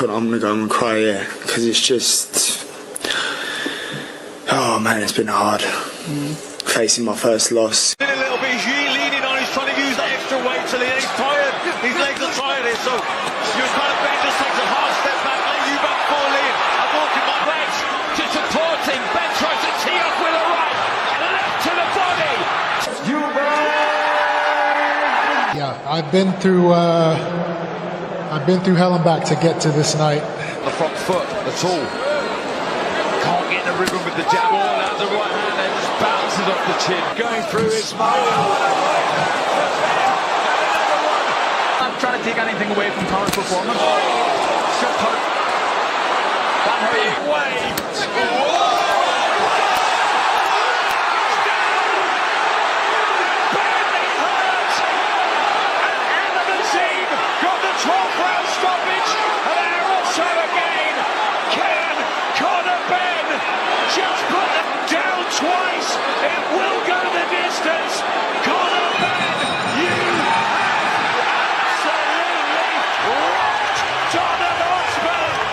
But I'm gonna go and cry, yeah, because it's just, oh man, it's been hard facing my first loss. A little bit, he's leaning on, he's trying to use that extra weight till he's tired. His legs are tired here, so you're kind of Ben just takes a hard step back, let you back fall in. I'm walking my legs to support him. Ben tries to tee up with a right, left to the body. Yeah, I've been through hell and back to get to this night. The front foot at all. Can't get the rhythm with the jab all out the right hand and just bounces off the chin. Going through his mouth. I'm trying to take anything away from Conor's performance. Shot put. That hurt. Got the 12th round stoppage, and there also again, can Conor Ben just put them down twice? It will go the distance. Conor Ben, you have absolutely rocked Tottenham Hotspur.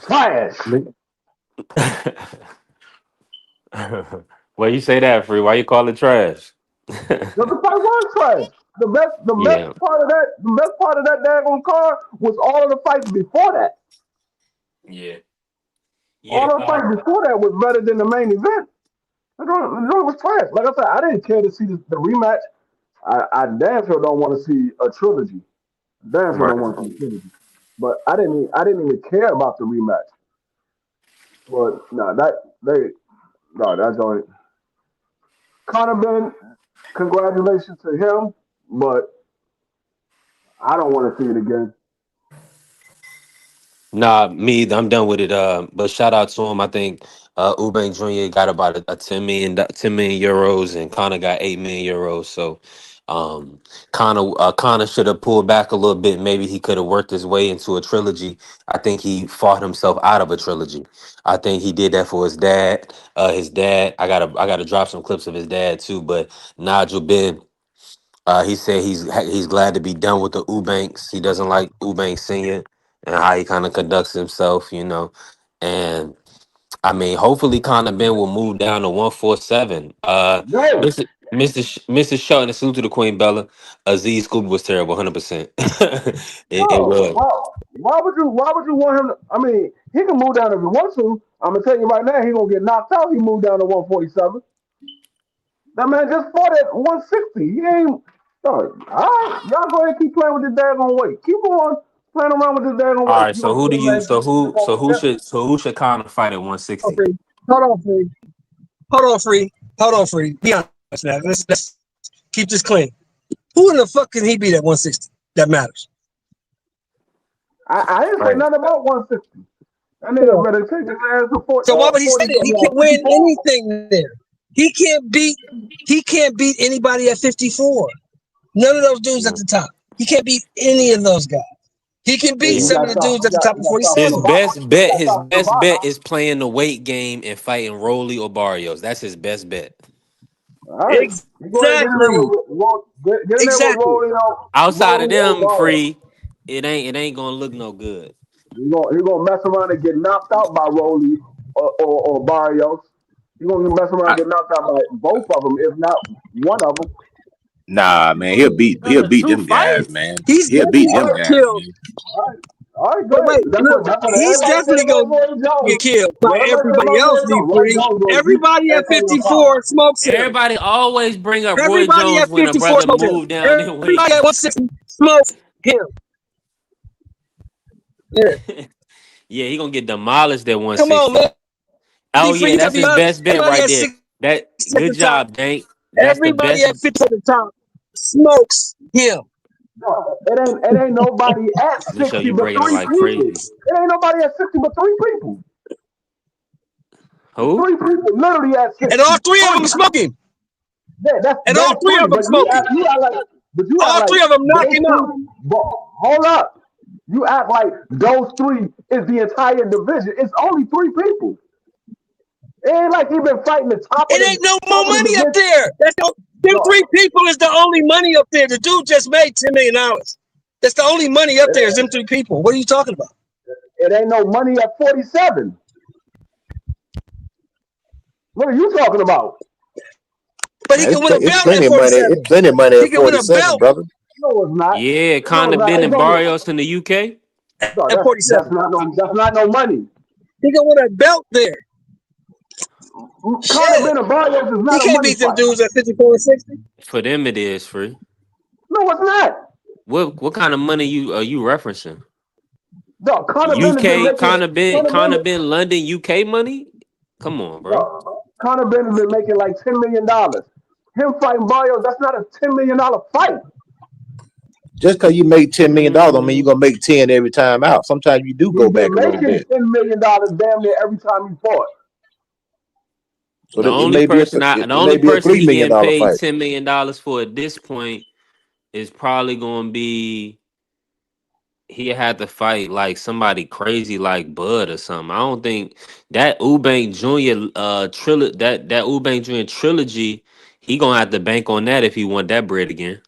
Trash. Well, you say that, Free. Why you call it trash? The fight was trash. The best part of that daggone card was all of the fights before that. Yeah. All the fights before that was better than the main event. The joint was trash. Like I said, I didn't care to see the rematch. I damn sure don't want to see a trilogy. Damn sure don't want to see a trilogy. But I didn't even care about the rematch. But that's all. Conor Ben, congratulations to him, but I don't want to see it again. Nah, me either. I'm done with it. But shout out to him. I think Eubank Jr. got about a 10 million euros, and Conor got 8 million euros. So Conor should have pulled back a little bit. Maybe he could have worked his way into a trilogy. I think he fought himself out of a trilogy. I think he did that for his dad. I gotta drop some clips of his dad too. But Nigel Ben, he said he's glad to be done with the Eubanks. He doesn't like Eubank Senior and how he kind of conducts himself, and I mean, hopefully Conor Ben will move down to 147. No. Mr. Shelton, and salute to the Queen Bella. Aziz Scooby was terrible, 100%. It No. was. Why would you want him to, I mean, he can move down if he wants to. I'm gonna tell you right now, he gonna get knocked out. He moved down to 147. That man just fought at 160. He ain't. All right, y'all go ahead and keep playing with this daggone weight. Keep on playing around with this daggone All weight. right, You so gonna who do feel you like who should Conor fight at 160? Okay, hold on, free. Be honest now. Let's keep this clean. Who in the fuck can he beat at 160? That matters. I didn't say nothing about 160. That nigga better take his ass to 40. So why would he say that? He can't win anything there. He can't beat anybody at 54. None of those dudes at the top. He can't beat any of those guys. He can beat some of the dudes at the top of 47. His best bet is playing the weight game and fighting Rolly or Barrios. That's his best bet. Right. Exactly. Outside of them, free, it ain't gonna look no good. He gonna mess around and get knocked out by Rolly or Barrios. He gonna mess around and get knocked out by both of them, if not one of them. Nah, man, he'll beat them guys, man. He'll beat them guys. Killed. All right, good. Look, he's definitely gonna get killed by everybody else. Everybody at 54 smokes him. Everybody always bring up Roy Everybody Jones at when a 54 brother smokes him. move down in weight. Everybody at 160 smokes him. Yeah. Yeah, he gonna get demolished at 160. Come on, man. Oh yeah, that's his best bet right there. That good job, Dank. That's everybody the at 50 at the top smokes him. No, it ain't nobody at 60 but 3 like people. crazy. It ain't nobody at 60 but 3 people. Who? 3 people literally at 60. And all 3 of them smoking. Yeah, and all 3 of them smoking. All 3 of them knocking out. Hold up. You act like those 3 is the entire division. It's only 3 people. It ain't like he been fighting the top. It ain't no more money up there. Them 3 people is the only money up there. The dude just made $10 million. That's the only money up there is them 3 people. What are you talking about? It ain't no money at 47. What are you talking about? But he can win a belt at plenty 47. It's plenty of money He at can win a 47, belt. brother. No, it's not. Yeah, Conor Ben and Barrios in the UK. No, at 47. That's not no money. He can win a belt there. Conor Ben and Barrios is not. He can't beat them dudes at 54 and 60. For them, it is free. No, it's not. What kind of money are you referencing? No, Conor Ben, London, UK money. Come on, bro. No, Conor Ben has been making like $10 million. Him fighting Barrios, that's not a $10 million fight. Just because you make $10 million, don't mean you're gonna make 10 every time out. Sometimes you do go back a little bit. $10 million damn near every time you fought. So the only person he getting paid fight. $10 million for at this point is probably going to be he had to fight like somebody crazy like Bud or something. I don't think that Eubank Jr. That Eubank Jr. trilogy, he gonna have to bank on that if he want that bread again.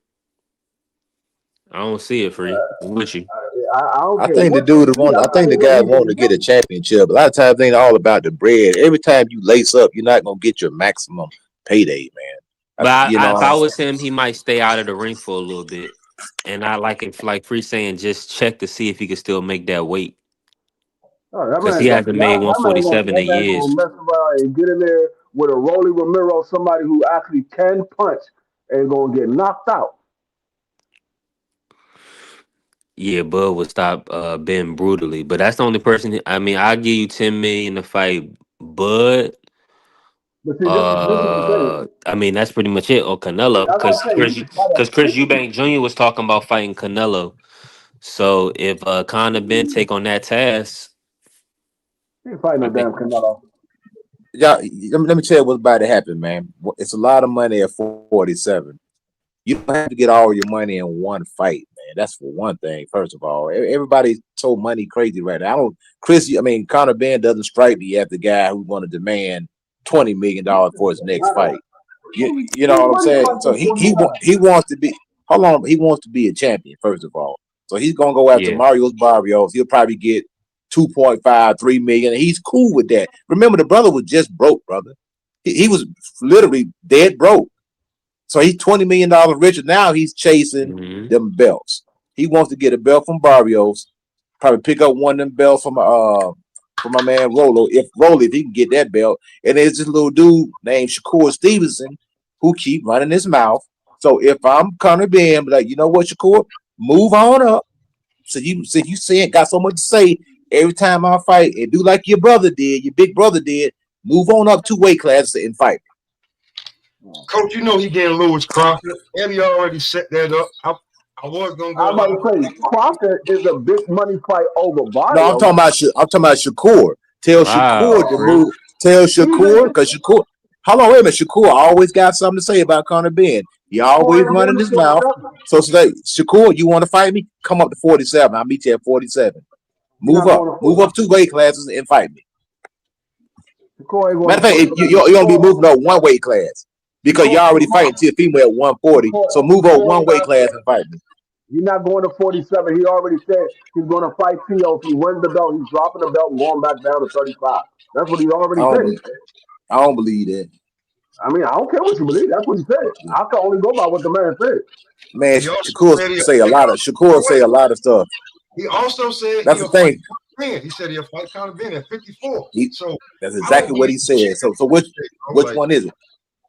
I don't see it for you. With you. I think the dude I think the guys want to get a championship. A lot of times it ain't all about the bread. Every time you lace up, you're not gonna get your maximum payday, man. But if I was him, he might stay out of the ring for a little bit. And I like it, like Free saying, just check to see if he can still make that weight. Because he hasn't made 147 in years. Mess around and get in there with a Rolly Romero, somebody who actually can punch and gonna get knocked out. Yeah, Bud would stop Ben brutally, but that's the only person. I mean, I'll give you 10 million to fight Bud. But see, this I mean, that's pretty much it. Or Canelo, because Chris Eubank Jr. was talking about fighting Canelo. So if Conor Ben take on that task, he ain't fighting no damn Canelo. Yeah, let me tell you what's about to happen, man. It's a lot of money at 47. You don't have to get all your money in one fight, man. That's for one thing. First of all, everybody's so money crazy right now. Conor Ben doesn't strike me as the guy who's going to demand $20 million for his next fight. You know what I'm saying? So he wants to be. Hold on, he wants to be a champion first of all. So he's gonna go after Mario Barrios. He'll probably get 2.5, 3 million. And he's cool with that. Remember, the brother was just broke, brother. He was literally dead broke. So he's $20 million richer. Now he's chasing them belts. He wants to get a belt from Barrios, probably pick up one of them belts from my man Rolo. If he can get that belt. And there's this little dude named Shakur Stevenson who keep running his mouth. So if I'm Conor Ben, like, you know what, Shakur, move on up. So you got so much to say every time I fight, and do like your brother did, your big brother did. Move on up 2 weight classes and fight. Coach, you know he getting Lewis Crawford. Eddie already set that up. I was gonna go. I'm about to say Crawford is a big money fight over Barrios. No, I'm talking about Shakur. Tell Shakur to move. Tell Shakur, because Shakur. Hold on, wait a minute. Shakur always got something to say about Conor Ben. He always running his mouth. So today, Shakur, you want to fight me? Come up to 47. I'll meet you at 47. Move up 2 weight classes and fight me. Matter of fact, you're gonna be moving up 1 weight class because you're already fighting to a female at 140. So move up 1 weight class and fight me. He's not going to 47. He already said he's going to fight Tio. If he wins the belt, he's dropping the belt and going back down to 35. That's what he already said. I don't believe that. I mean, I don't care what you believe. That's what he said. I can only go by what the man said. Man, Shakur say a lot of stuff. He also said that's the thing. He said he'll fight Conor Ben at 54. So that's exactly what he said. So which one is it?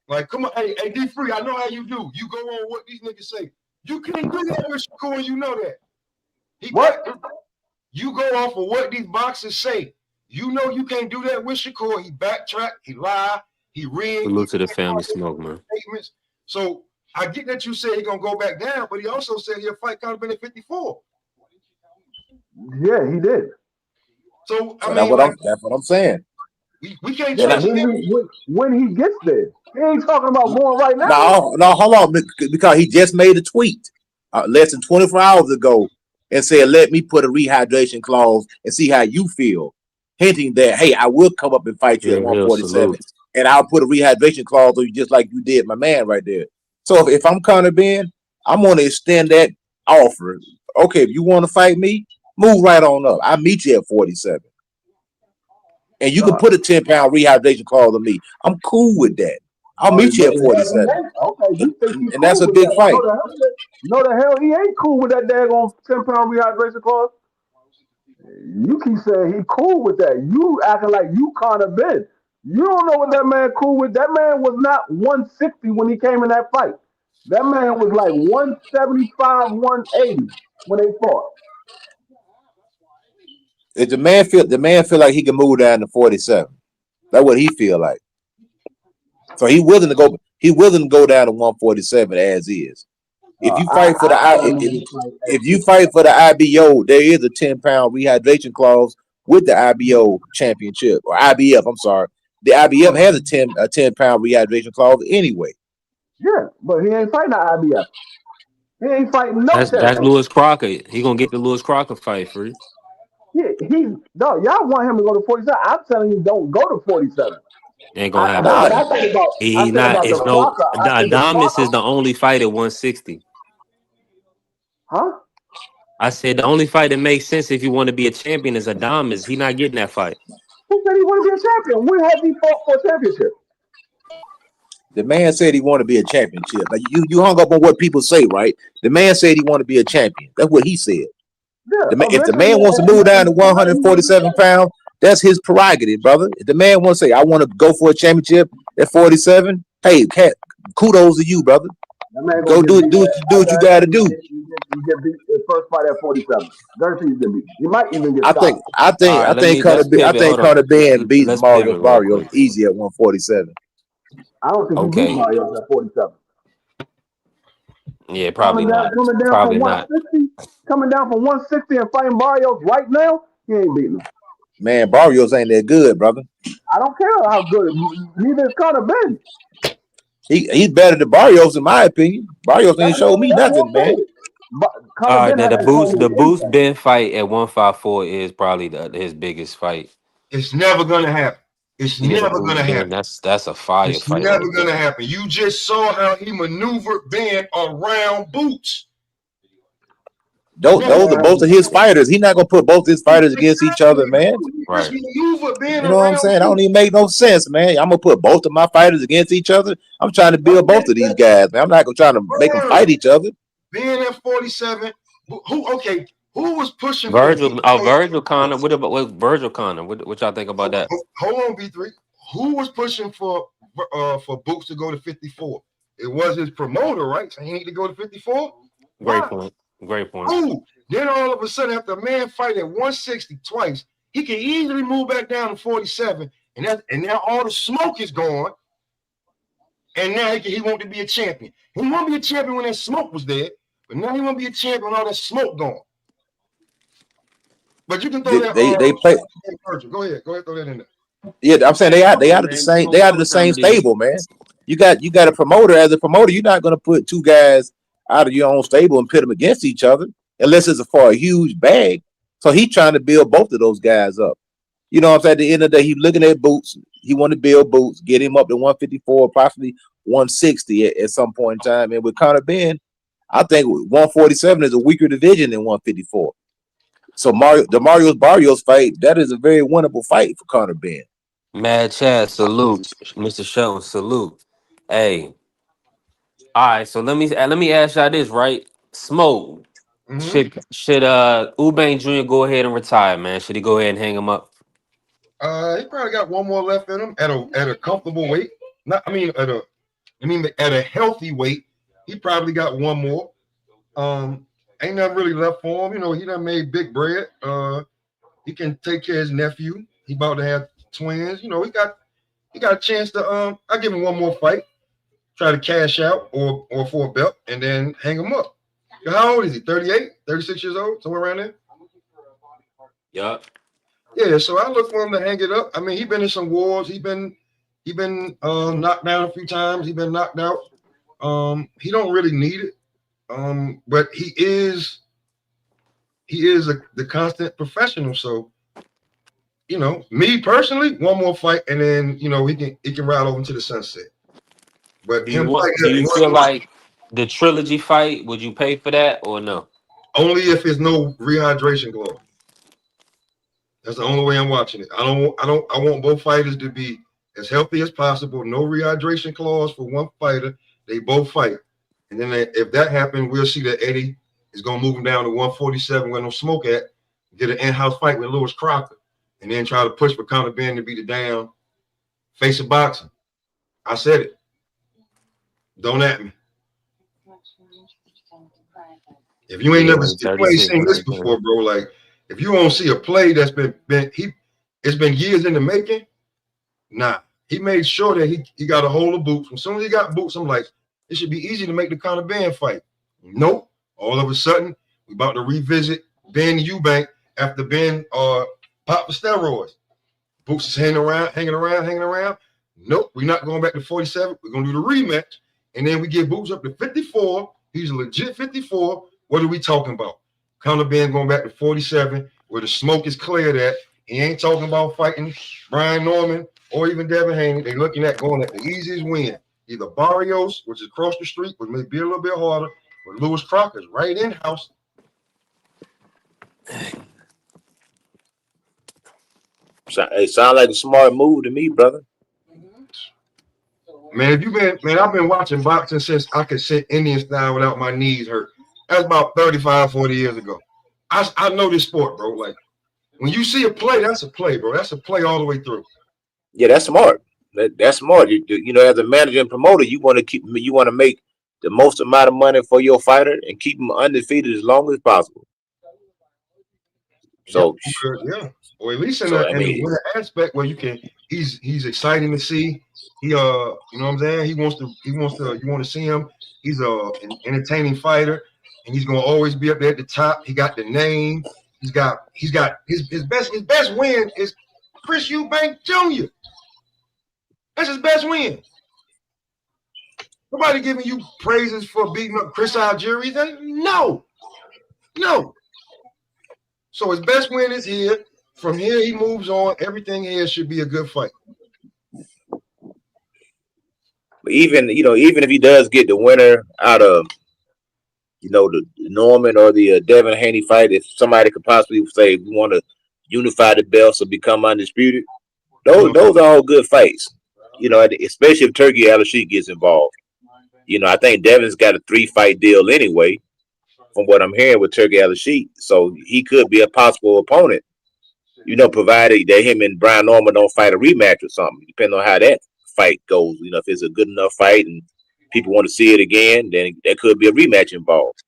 Like, come on, hey, D Free, I know how you do. You go on what these niggas say. You can't do that with Shakur, and you know that. You go off of what these boxers say. You know you can't do that with Shakur. He backtracked, he lied, he rigged. Salute to the family smoke, man. Statements. So I get that you said he's gonna go back down, but he also said he'll fight Conor Ben at 54. Yeah, he did. So I mean, that's what I'm saying. We can't trust him when he gets there. He ain't talking about going right now. No, hold on, because he just made a tweet less than 24 hours ago and said, "Let me put a rehydration clause and see how you feel," hinting that, hey, I will come up and fight you at 147, and I'll put a rehydration clause on you just like you did, my man, right there. So if I'm Conor Ben, I'm going to extend that offer. Okay, if you want to fight me, move right on up. I'll meet you at 47. And you can put a 10-pound rehydration clause on me. I'm cool with that. I'll meet you at 47. Okay, you think he's and that's cool a big that. fight. No, the hell he ain't cool with that daggone 10-pound rehydration clause. You keep saying he cool with that. You acting like you Conor Ben. You don't know what that man cool with. That man was not 160 when he came in that fight. That man was like 175, 180 when they fought. If the man feel like he can move down to 47. That's what he feel like. So he willing to go down to 147 as is. If you fight for if you fight for the IBO, there is a 10-pound rehydration clause with the IBO championship or IBF. I'm sorry, the IBF has a 10-pound rehydration clause anyway. Yeah, but he ain't fighting the IBF. He ain't fighting no. That's Lewis Crockett. He gonna get the Lewis Crockett fight for you. Yeah, y'all want him to go to 47. I'm telling you, don't go to 47. Ain't gonna happen. Adames is the only fight at 160. Huh? I said the only fight that makes sense if you want to be a champion is Adames. He not getting that fight. Who said he want to be a champion? When has he fought for a championship? The man said he want to be a championship. Like you hung up on what people say, right? The man said he want to be a champion. That's what he said. Yeah, if the man wants to move down to 147 pounds, that's his prerogative, brother. If the man wants to say, I want to go for a championship at 47, hey, kudos to you, brother. Go do what you got to do. You get beat the first fight at 47. Guarantee you get beat. You might even get stopped. I think Conor Ben beats Barrios easy at 147. I don't think he beats Barrios at 47. Yeah, probably not. Probably not. Coming down from 160 and fighting Barrios right now, he ain't beating him. Man, Barrios ain't that good, brother. I don't care how good. Neither is Conor Ben. He's better than Barrios, in my opinion. Barrios ain't showed me nothing, man. All right, now the Boost Ben fight at 154 is probably his biggest fight. It's never gonna happen. It's never gonna happen. That's a fire it's fight. It's never gonna happen. You just saw how he maneuvered Ben around Boots. Those are both of his fighters. He's not gonna put both his fighters against each other, man. Right. You know what I'm saying? I don't even make no sense, man. I'm gonna put both of my fighters against each other. I'm trying to build both of these guys, man. I'm not gonna try to make them fight each other. Being at 47, who was pushing Virgil, Virgil Connor. What about Virgil Connor? What y'all think about that? Hold on, B3. Who was pushing for Boots to go to 54? It was his promoter, right? So he need to go to 54. Great point. Great point. Ooh, then all of a sudden, after a man fight at 160 twice, he can easily move back down to 47, and now all the smoke is gone. And now he want to be a champion. He want to be a champion when that smoke was there, but now he want to be a champion when all that smoke gone. But you can throw that. They play. Go ahead, throw that in there. Yeah, I'm saying they out of the same. They out of the same stable, man. You got a promoter. As a promoter, you're not gonna put two guys out of your own stable and pit them against each other unless it's for a huge bag. So he's trying to build both of those guys up. You know what I'm saying? At the end of the day, he's looking at Boots. He want to build Boots, get him up to 154, possibly 160 at some point in time. And with Conor Ben, I think 147 is a weaker division than 154. So Mario Barrios fight, that is a very winnable fight for Conor Ben. Mad Chad, salute. Mr. Shelton, salute. Hey. All right, so let me ask y'all this, right? Smoke. Should Eubank Jr. go ahead and retire, man? Should he go ahead and hang him up? He probably got one more left in him at a comfortable weight. At a healthy weight. He probably got one more. Ain't nothing really left for him. You know, he done made big bread. He can take care of his nephew. He about to have twins. You know, he got a chance to I'll give him one more fight. Try to cash out or for a belt and then hang him up. How old is he? 38, 36 years old, somewhere around there? Yup. Yeah, so I look for him to hang it up. I mean, he's been in some wars. He been knocked down a few times. He's been knocked out. He don't really need it. But he is the constant professional. So, you know, me personally, one more fight, and then he can ride over into the sunset. But do you feel like the trilogy fight? Would you pay for that or no? Only if there's no rehydration clause. That's the only way I'm watching it. I want both fighters to be as healthy as possible. No rehydration clause for one fighter. They both fight. And then if that happens, we'll see that Eddie is going to move him down to 147 where no smoke at, get an in-house fight with Lewis Crocker, and then try to push for Conor Ben to be the damn face of boxing. I said it. Don't at me. If you ain't seen this before, bro, like if you won't see a play that's it's been years in the making, nah. He made sure that he got a hold of Boots. As soon as he got Boots, I'm like, it should be easy to make the Conor Ben fight. Nope. All of a sudden, we about to revisit Ben Eubank after Ben popped the steroids. Boots is hanging around. Nope, we're not going back to 47. We're going to do the rematch. And then we get Boots up to 54. He's a legit 54. What are we talking about? Conor Ben going back to 47, where the smoke is cleared at. He ain't talking about fighting Brian Norman or even Devin Haney. They're looking at going at the easiest win. Either Barrios, which is across the street, which may be a little bit harder, or Lewis Crocker's right in-house. It sounds like a smart move to me, brother. Man, I've been watching boxing since I could sit Indian style without my knees hurt. That's about 35, 40 years ago. I know this sport, bro. Like, when you see a play, that's a play, bro. That's a play all the way through. Yeah, that's smart. That's smart. You know, as a manager and promoter, you want to make the most amount of money for your fighter and keep them undefeated as long as possible. So yeah, or at least in the aspect where he's exciting to see. He you know what I'm saying? You want to see him. He's an entertaining fighter, and he's gonna always be up there at the top. He got the name. He's got his best win is Chris Eubank Jr. That's his best win. Nobody giving you praises for beating up Chris Algieri. No. So his best win is here. From here, he moves on. Everything here should be a good fight. But even if he does get the winner out of the Norman or the Devin Haney fight, if somebody could possibly say we want to unify the belts or become undisputed, those are all good fights. Especially if Turkey Al-Sheikh gets involved. I think Devin's got a 3-fight deal anyway, from what I'm hearing with Turkey Al-Sheikh. So he could be a possible opponent, provided that him and Brian Norman don't fight a rematch or something, depending on how that fight goes. If it's a good enough fight and people want to see it again, then there could be a rematch involved.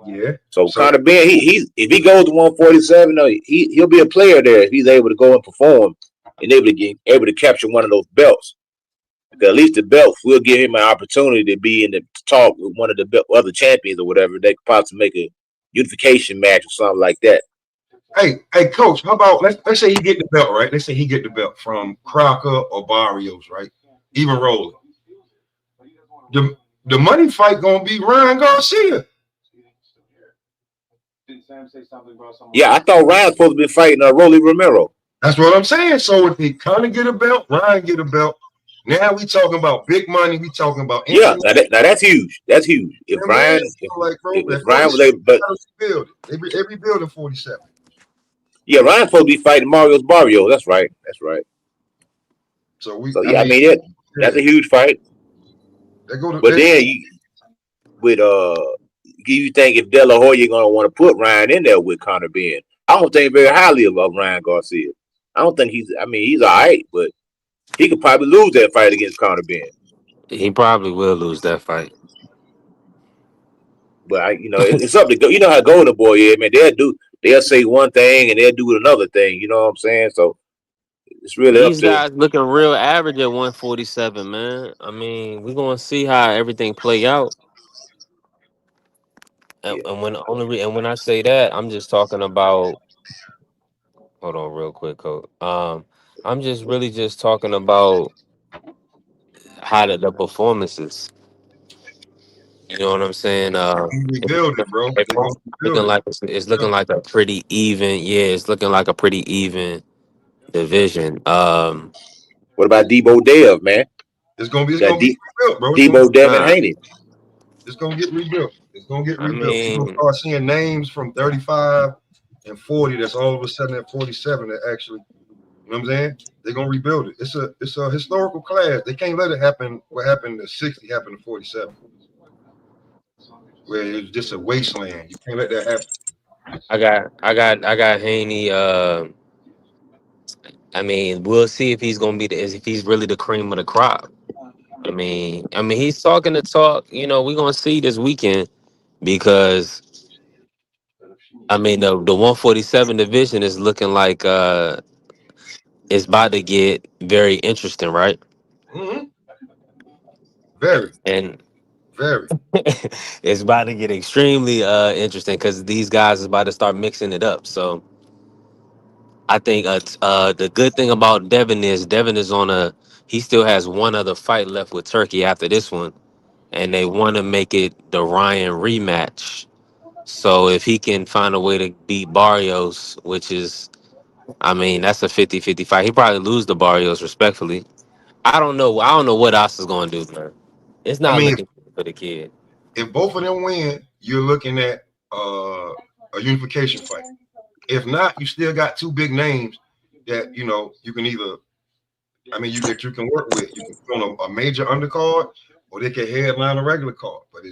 Yeah. So Conor Benn, if he goes to 147, he'll be a player there if he's able to go and perform and able to capture one of those belts. Because at least the belts will give him an opportunity to be in the talk with one of the other champions or whatever. They could possibly make a unification match or something like that. Hey, coach, how about let's say he get the belt, right? Let's say he get the belt from Crocker or Barrios, right? Even Roller. The money fight gonna be Ryan Garcia. Yeah, I thought Ryan's supposed to be fighting Rolly Romero. That's what I'm saying. So if he kind of get a belt, Ryan get a belt. Now we talking about big money. We talking about now that's huge. That's huge. If Ryan, if Ryan was able, but every building 47. Yeah, Ryan's supposed to be fighting Mario Barrios. That's right. That's right. So that's a huge fight. But then you think if De La Hoya gonna want to put Ryan in there with Conor Benn? I don't think very highly of Ryan Garcia. I don't think he's all right, but he could probably lose that fight against Conor Benn. He probably will lose that fight. But it's something to go. You know how Golden Boy is, man. They'll say one thing and they'll do another thing. You know what I'm saying? So it's really these guys looking real average at 147, man. I mean, we're gonna see how everything play out. And when I say that, I'm just talking about. Hold on, real quick, Coach. I'm just really just talking about how the performances. You know what I'm saying? Rebuild it, bro. It's looking like a pretty even. Yeah, it's looking like a pretty even division. What about Debo Dev, man? It's gonna be rebuilt, bro. Debo Devin Haney. It's gonna get rebuilt. It's gonna get rebuilt. You're gonna start seeing names from 35 and 40 that's all of a sudden at 47 that actually, you know what I'm saying? They're gonna rebuild it. It's a historical class. They can't let it happen. What happened to 60 happened to 47. Where it's just a wasteland. You can't let that happen. I got Haney. I mean, we'll see if he's gonna be if he's really the cream of the crop. I mean, he's talking the talk. We're gonna see this weekend because the 147 division is looking like it's about to get very interesting, right? Mm-hmm. Very. It's about to get extremely interesting because these guys is about to start mixing it up. So I think the good thing about Devin is he still has one other fight left with Turkey after this one, and they want to make it the Ryan rematch. So if he can find a way to beat Barrios, which is, that's a 50-50 fight. He probably lose to Barrios respectfully. I don't know what else is going to do, man. It's not looking good for the kid. If both of them win, you're looking at a unification fight. If not, you still got two big names that you can either, that you can work with. You can put on a major undercard, or they can headline a regular card. But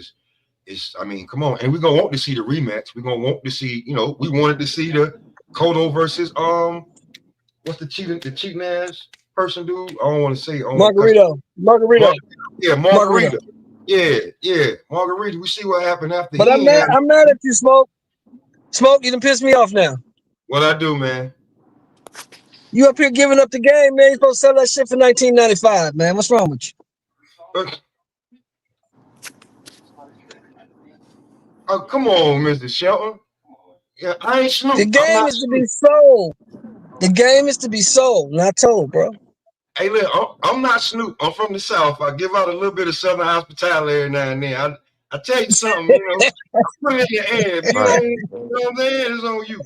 come on, and we're gonna want to see the rematch. We're gonna want to see, we wanted to see the Cotto versus what's the cheating ass person dude? I don't want to say Margarito. Yeah, Margarito. Yeah, Margarito. We see what happened after. But I'm mad at you, Smoke. Smoke, you done pissed me off now. What I do, man? You up here giving up the game, man. You supposed to sell that shit for $19.95, man. What's wrong with you? Oh, come on, Mr. Shelton. Yeah, I ain't Snoop. The game is to be sold. The game is to be sold, not told, bro. Hey, look, I'm not Snoop. I'm from the South. I give out a little bit of Southern hospitality every now and then. I tell you something, I put it in your hand. If you ain't, what I'm saying? It's on you.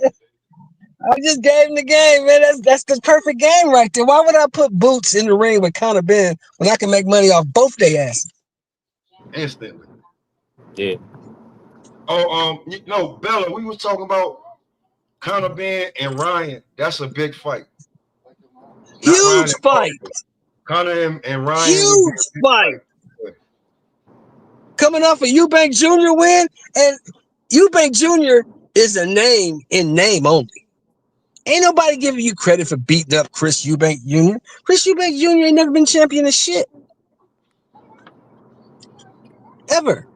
I just gave him the game, man. That's the perfect game right there. Why would I put Boots in the ring with Conor Benn when I can make money off both their asses? Instantly. Yeah. Bella, we was talking about Conor Benn and Ryan. That's a big fight. Huge fight. Conor and Ryan. Huge fight. Coming off a Eubank Jr. win, and Eubank Jr. is a name in name only. Ain't nobody giving you credit for beating up Chris Eubank Jr. Chris Eubank Jr. ain't never been champion of shit. Ever.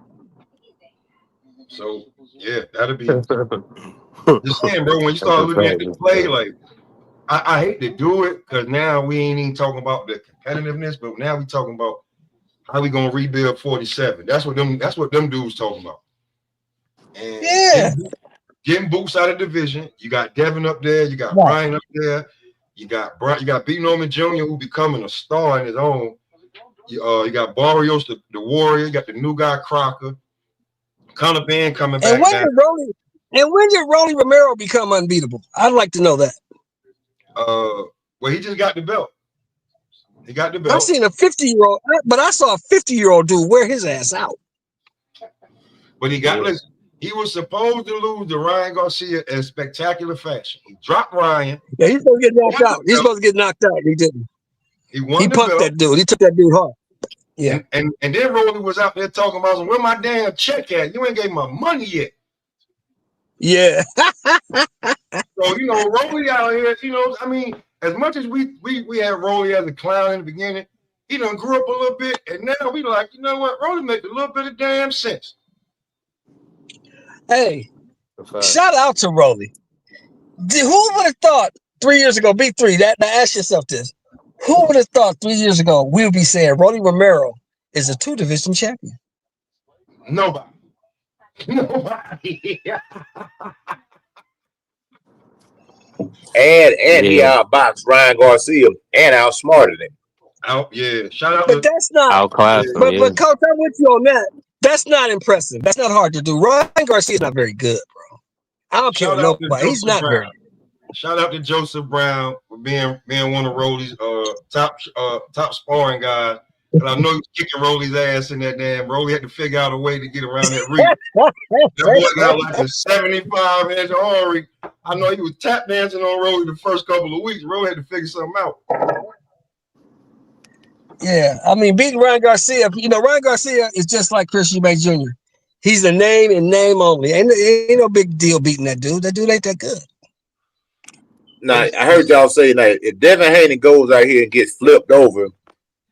So, yeah, that'll be. Just saying, bro, when you start looking at the play, like, I hate to do it because now we ain't even talking about the competitiveness, but now we talking about how we gonna rebuild 47. That's what them dudes talking about. And yeah. Getting boots out of division. You got Devin up there, you got Ryan up there, you got B. Norman Jr., who becoming a star in his own. You got Barrios, the Warrior, you got the new guy Crocker, Conor Benn coming back. And when did Rolly Romero become unbeatable? I'd like to know that. Well, he just got the belt. He got the belt. I've seen a 50-year-old, but I saw a 50-year-old dude wear his ass out. But he was supposed to lose to Ryan Garcia in spectacular fashion. He dropped Ryan. Yeah, he's supposed to get knocked out. He's supposed to get knocked out. He didn't. He punked that dude. He took that dude hard. Yeah. And then Rolly was out there talking about, where my damn check at? You ain't gave my money yet. Yeah. So, Rolly out here, I mean, as much as we had Rolly as a clown in the beginning, he done grew up a little bit, and now we like, you know what? Rolly make a little bit of damn sense. Hey, shout out to Rolly. Who would have thought 3 years ago, B3, now ask yourself this. Who would have thought 3 years ago we would be saying Rolly Romero is a 2-division champion? Nobody. And he outboxed Ryan Garcia and outsmarted him. Shout out. But that's not outclassed. But Coach, I'm with you on that. That's not impressive. That's not hard to do. Ryan Garcia's not very good, bro. I don't care what nobody. He's not very good. Shout out to Joseph Brown for being one of Rolly's top sparring guys. And I know he's kicking Rolly's ass in that damn. Rolly had to figure out a way to get around that ring. That boy got like a 75-inch Ori. I know he was tap dancing on Rolly the first couple of weeks. Rolly had to figure something out. Yeah, I mean, beating Ryan Garcia, Ryan Garcia is just like Chris Eubank Jr. He's a name and name only. Ain't no big deal beating that dude. That dude ain't that good. Now, I heard y'all say that if Devin Haney goes out here and gets flipped over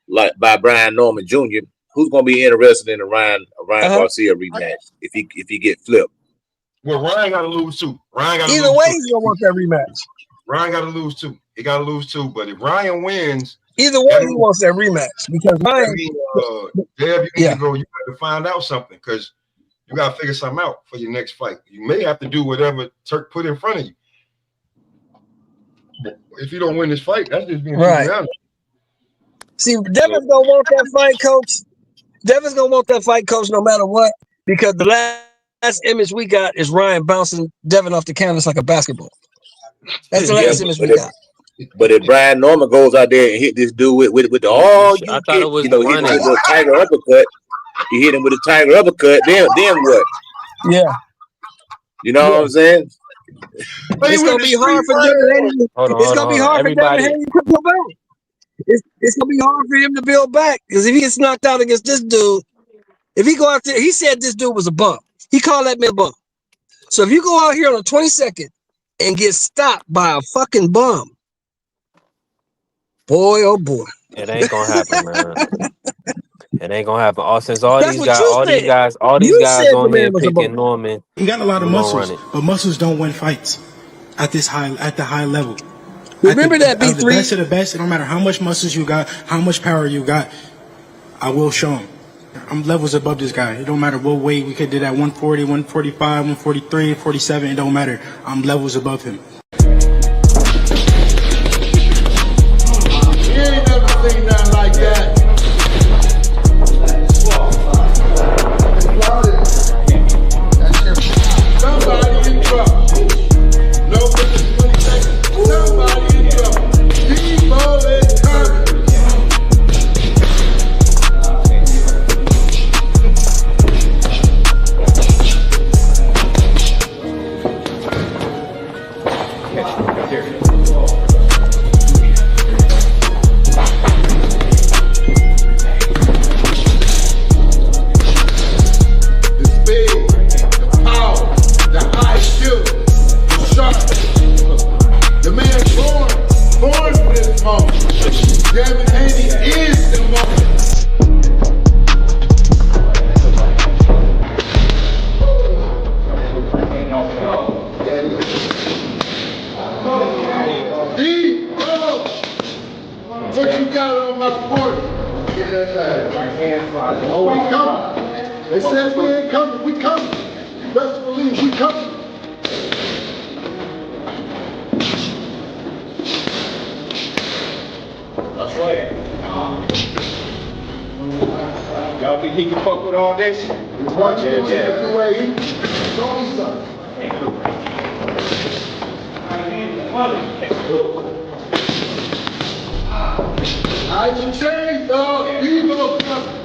like by Brian Norman Jr., who's going to be interested in a Ryan Garcia rematch if he get flipped? Well, Ryan got to lose too. Either way, he's going to want that rematch. Ryan got to lose too. He got to lose too. But if Ryan wins, either way, he wants that rematch because Ryan. Deb, you need to go. You got to find out something because you got to figure something out for your next fight. You may have to do whatever Turk put in front of you. If you don't win this fight, that's just being right. See, Devin's gonna want that fight, Coach. Devin's gonna want that fight, Coach, no matter what, because the last image we got is Ryan bouncing Devin off the canvas like a basketball. That's the last image we got. But if Brian Norman goes out there and hit this dude with the hit him with a tiger uppercut, he hit him with a tiger uppercut, then what? Yeah. You know what I'm saying? It's gonna be hard for Devin Haney. It's gonna be hard for Devin Haney to go back. It's gonna be hard for him to build back because if he gets knocked out against this dude, if he go out there, he said this dude was a bump. He called that man a bump. So if you go out here on the 22nd and get stopped by a fucking bum, boy, oh boy, it ain't gonna happen, man. It ain't gonna happen. Since all these guys on here picking Norman. He got a lot of muscles, but muscles don't win fights at the high level. Remember that B3. The best of the best. It don't matter how much muscles you got, how much power you got. I will show him. I'm levels above this guy. It don't matter what weight we could do that 140, 145, 143, 47. It don't matter. I'm levels above him. You ain't never seen nothing like that. Somebody in trouble. No, but the 20 seconds. Somebody in trouble. Debo is coming. They said we ain't coming. We coming. Best believe we coming. That's right. Y'all think he can fuck with all this? Watch it. The way he. Show me something. I can change, dog. Debo coming.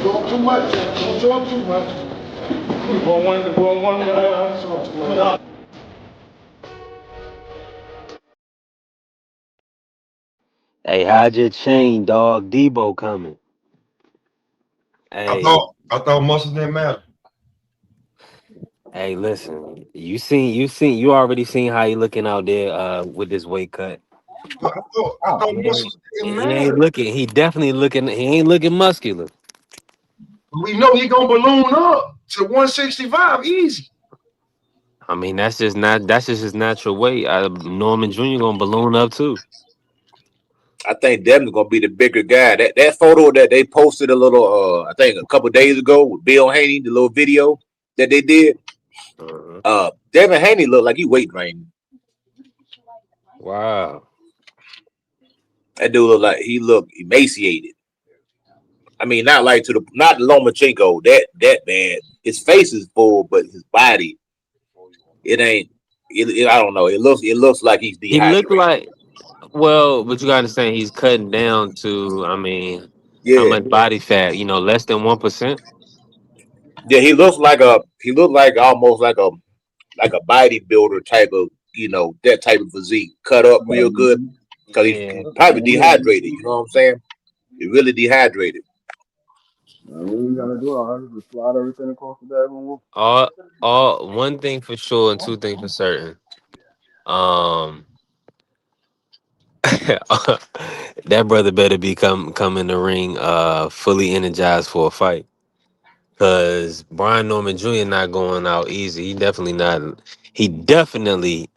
Don't too much. Don't talk too much. Hey, hide your chain, dog. Debo coming. I Hey, thought muscles didn't matter. hey, listen. You already seen how he looking out there with this weight cut. I thought He muscles didn't ain't matter. looking. He definitely looking. He ain't looking muscular. We know he gonna balloon up to 165 easy. I mean, that's just his natural weight. Norman Jr. gonna balloon up too. I think Devin's gonna be the bigger guy. That photo that they posted a little, I think a couple days ago with Bill Haney, the little video that they did. Devin Haney looked like he weight trained. Wow. That dude looked like he looked emaciated. I mean, not Lomachenko that bad. His face is full, but his body, it ain't. I don't know. It looks like he's He dehydrated. looked like. Well, but you gotta understand he's cutting down to. I mean, Yeah. how much body fat? Less than 1%. Yeah, he looked like almost like a bodybuilder type of, that type of physique, cut up real good, because he's probably dehydrated. You know what I'm saying? He really dehydrated. What we gotta do? I heard just slide everything across the daggone wall. All one thing for sure and two things for certain. That brother better come in the ring fully energized for a fight. Cause Brian Norman Jr. not going out easy. He definitely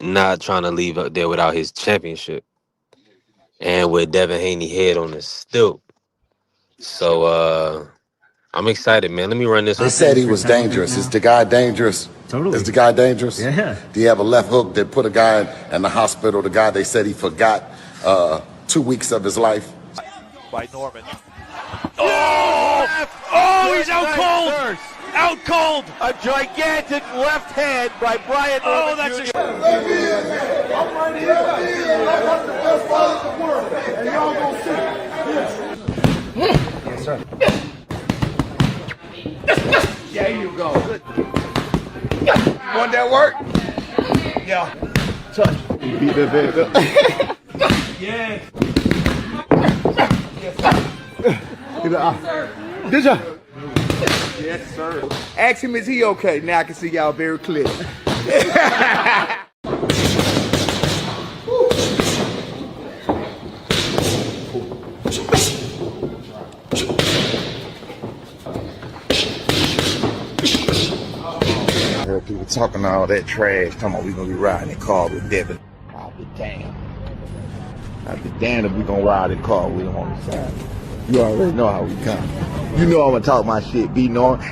not trying to leave up there without his championship. And with Devin Haney head on his stilt. So I'm excited, man. Let me run this. They said he was dangerous. Is the guy dangerous? Totally. Is the guy dangerous? Yeah. Do you have a left hook that put a guy in the hospital? The guy they said he forgot 2 weeks of his life. By Norman. Oh, he's out cold. Out cold. A gigantic left hand by Brian Norman. Oh, that's I'm right here. I'm one of the best fighters in the world, and y'all gonna see. Yes, sir. There you go. Good. Want that work? Yeah. Touch. You beat that bad up. Yes. Did ya? Yes, sir. Ask him, is he okay? Now I can see y'all very clear. I heard people talking all that trash, talking about we gonna be riding in car with Devin. I'll be damned. I'll be damned if we gonna ride in car with him on the side. You already know how we come. You know I'm gonna talk my shit, be known.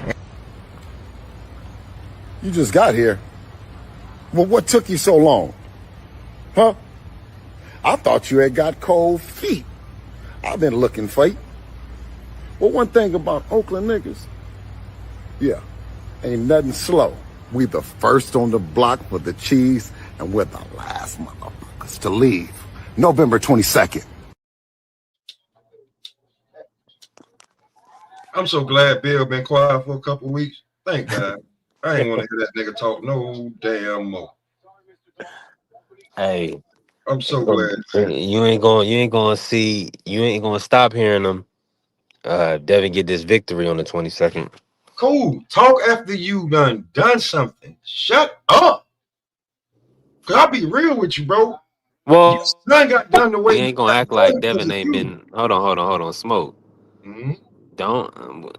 You just got here. Well, what took you so long? Huh? I thought you had got cold feet. I've been looking for you. Well, one thing about Oakland niggas, yeah, ain't nothing slow. We the first on the block for the cheese, and we're the last motherfuckers to leave. November 22nd. I'm so glad Bill been quiet for a couple weeks. Thank God. I ain't want to hear that nigga talk no damn more. Hey, I'm so glad. you ain't gonna stop hearing them. Devin get this victory on the 22nd. Cool. Talk after you done something. Shut up. Cause I'll be real with you, bro. Well, Son got done the way you ain't gonna act like Devin ain't been. Hold on. Smoke. Mm-hmm. Don't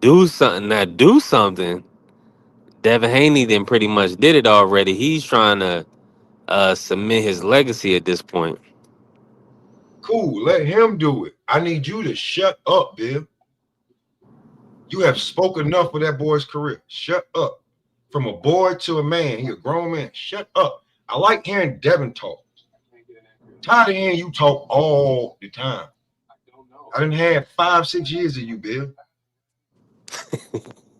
do something. Now do something. Devin Haney then pretty much did it already. He's trying to cement his legacy at this point. Cool. Let him do it. I need you to shut up, Bill. You have spoken enough for that boy's career. Shut up. From a boy to a man, he a grown man. Shut up. I like hearing Devin talk. Tired of hearing you talk all the time. I didn't have 5-6 years of you, Bill.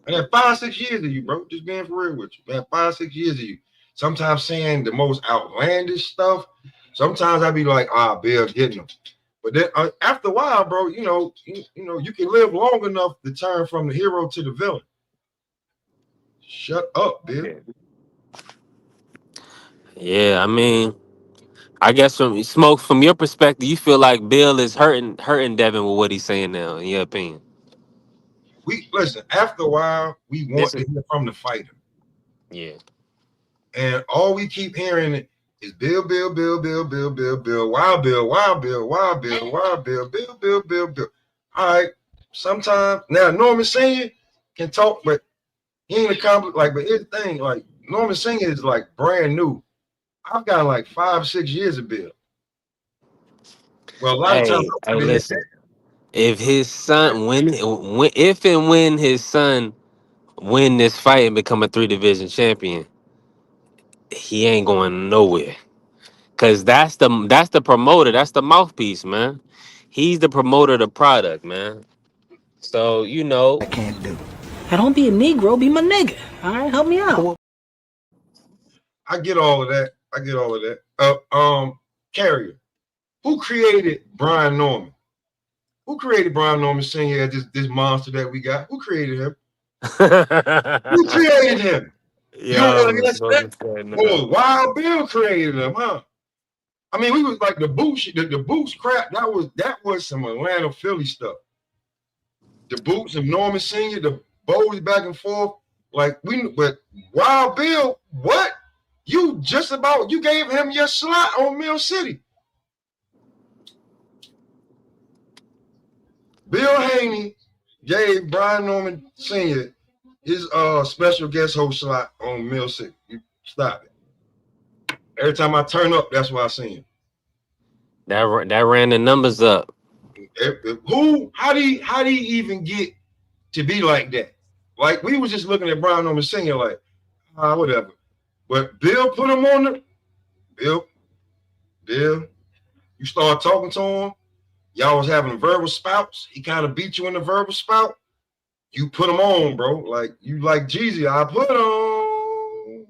I had 5-6 years of you, bro. Just being for real with you. I had 5-6 years of you. Sometimes saying the most outlandish stuff. Sometimes I be like, Bill's getting them. But then after a while, bro, you know, you can live long enough to turn from the hero to the villain. Shut up, Bill. Yeah, I mean, I guess from Smoke, from your perspective, you feel like Bill is hurting Devin with what he's saying now, in your opinion. We listen, after a while, we want to hear from the fighter. Yeah. And all we keep hearing is Bill, Bill, Bill, Bill, Bill, Bill, Bill, Wild Bill, Wild Bill, Wild Bill, Wild Bill, Bill, Bill, Bill, Bill. All right. Sometimes now Norman Senior can talk, but he ain't accomplished. Like, but here's the thing, like Norman Senior is like brand new. I've got like 5-6 years of Bill. Well, a lot of times. Hey, listen. If his son if and when his son win this fight and become a 3-division champion, he ain't going nowhere. Cause that's the promoter, that's the mouthpiece, man. He's the promoter of the product, man. So I can't do. Now don't be a Negro, be my nigga. All right, help me out. I get all of that. Carrier. Who created Brian Norman? Who created Brian Norman Sr. as this monster that we got? Who created him? Who created him? Wild Bill created him, huh? I mean, we was like the boots crap. That was some Atlanta Philly stuff. The boots of Norman Sr., the bows back and forth. But Wild Bill, what? You gave him your slot on Mill City. Bill Haney gave Brian Norman Sr. his special guest host slot on Mill City. You stop it. Every time I turn up, that's what I see him. That ran the numbers up. How do he even get to be like that? Like, we was just looking at Brian Norman Sr. like, whatever. But Bill put him on the Bill, you start talking to him. Y'all was having verbal spouts. He kind of beat you in the verbal spout. You put him on, bro. Like, you like Jeezy, I put on.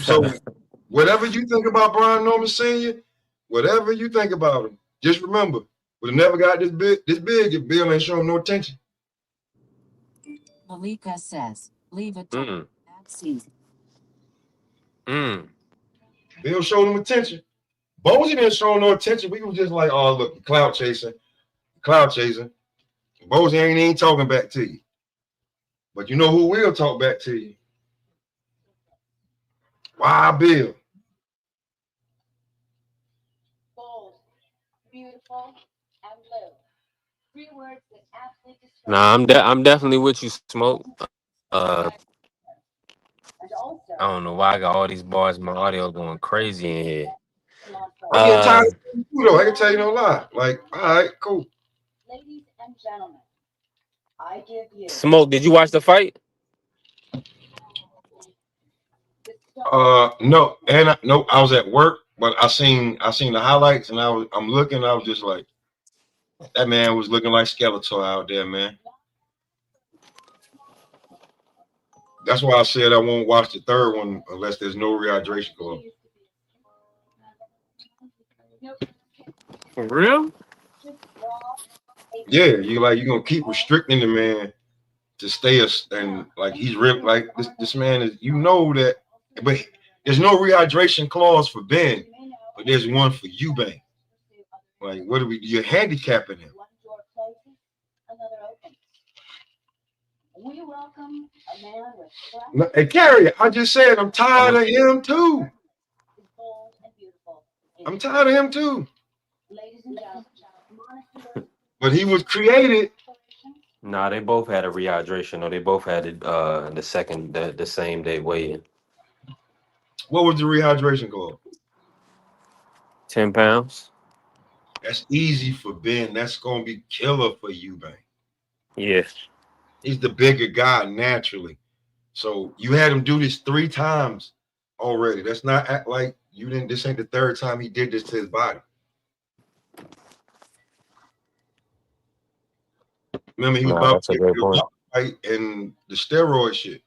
So whatever you think about Brian Norman Sr., whatever you think about him, just remember, would have never got this big if Bill ain't showing no attention. Malika says, leave it to season. Bill showed him attention. Bozy didn't show no attention. We was just like, oh, look, cloud chasing. Bozy ain't even talking back to you. But you know who will talk back to you? Wild Bill. Bold, beautiful, and blue. 3 words that aptly describe. Nah, I'm definitely with you, Smoke. I don't know why I got all these bars. My audio going crazy in here. I get tired of you, though. I can tell you no lie. Like, all right, cool. Ladies and gentlemen, I give you. Smoke, did you watch the fight? No, I was at work, but I seen the highlights, and I'm looking. I was just like, that man was looking like Skeletor out there, man. That's why I said I won't watch the third one unless there's no rehydration club. For real? Yeah, you're gonna keep restricting the man to stay and like he's real like this man is, you know that, but there's no rehydration clause for Ben, but there's one for you, Ben. Like, what are you're handicapping him. We welcome a man with Hey, Carrie, I just said I'm tired of him too. I'm tired of him too. But he was created. Nah, they both had a rehydration, or they both had it the same day weigh-in. What was the rehydration called? 10 pounds. That's easy for Ben. That's gonna be killer for Eubank. Yes. He's the bigger guy naturally. So you had him do this 3 times already. That's not act like you didn't. This ain't the 3rd time he did this to his body. Remember, he was No, about that's to a get great real point. fight and the steroid shit.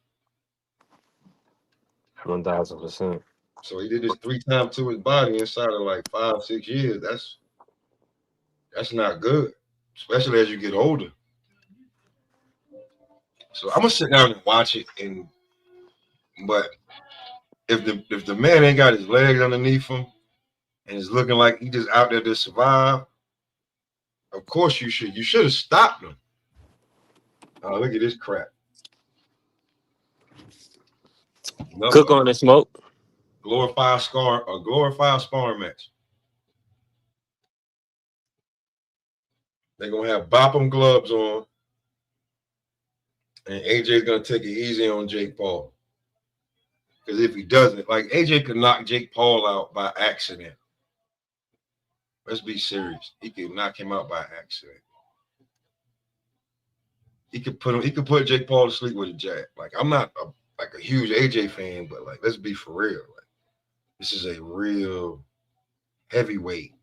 1000%. So he did this 3 times to his body inside of like 5-6 years. That's not good, especially as you get older. So I'm gonna sit down and watch it. But if the man ain't got his legs underneath him and is looking like he just out there to survive, of course you should have stopped him. Oh, look at this crap. Cook on the smoke. Glorified sparring match. They're gonna have Bopham gloves on, and AJ's gonna take it easy on Jake Paul. Because if he doesn't, like AJ could knock Jake Paul out by accident. Let's be serious. He could knock him out by accident. He could put Jake Paul to sleep with a jab. Like I'm not a huge AJ fan, but like let's be for real. Like this is a real heavyweight,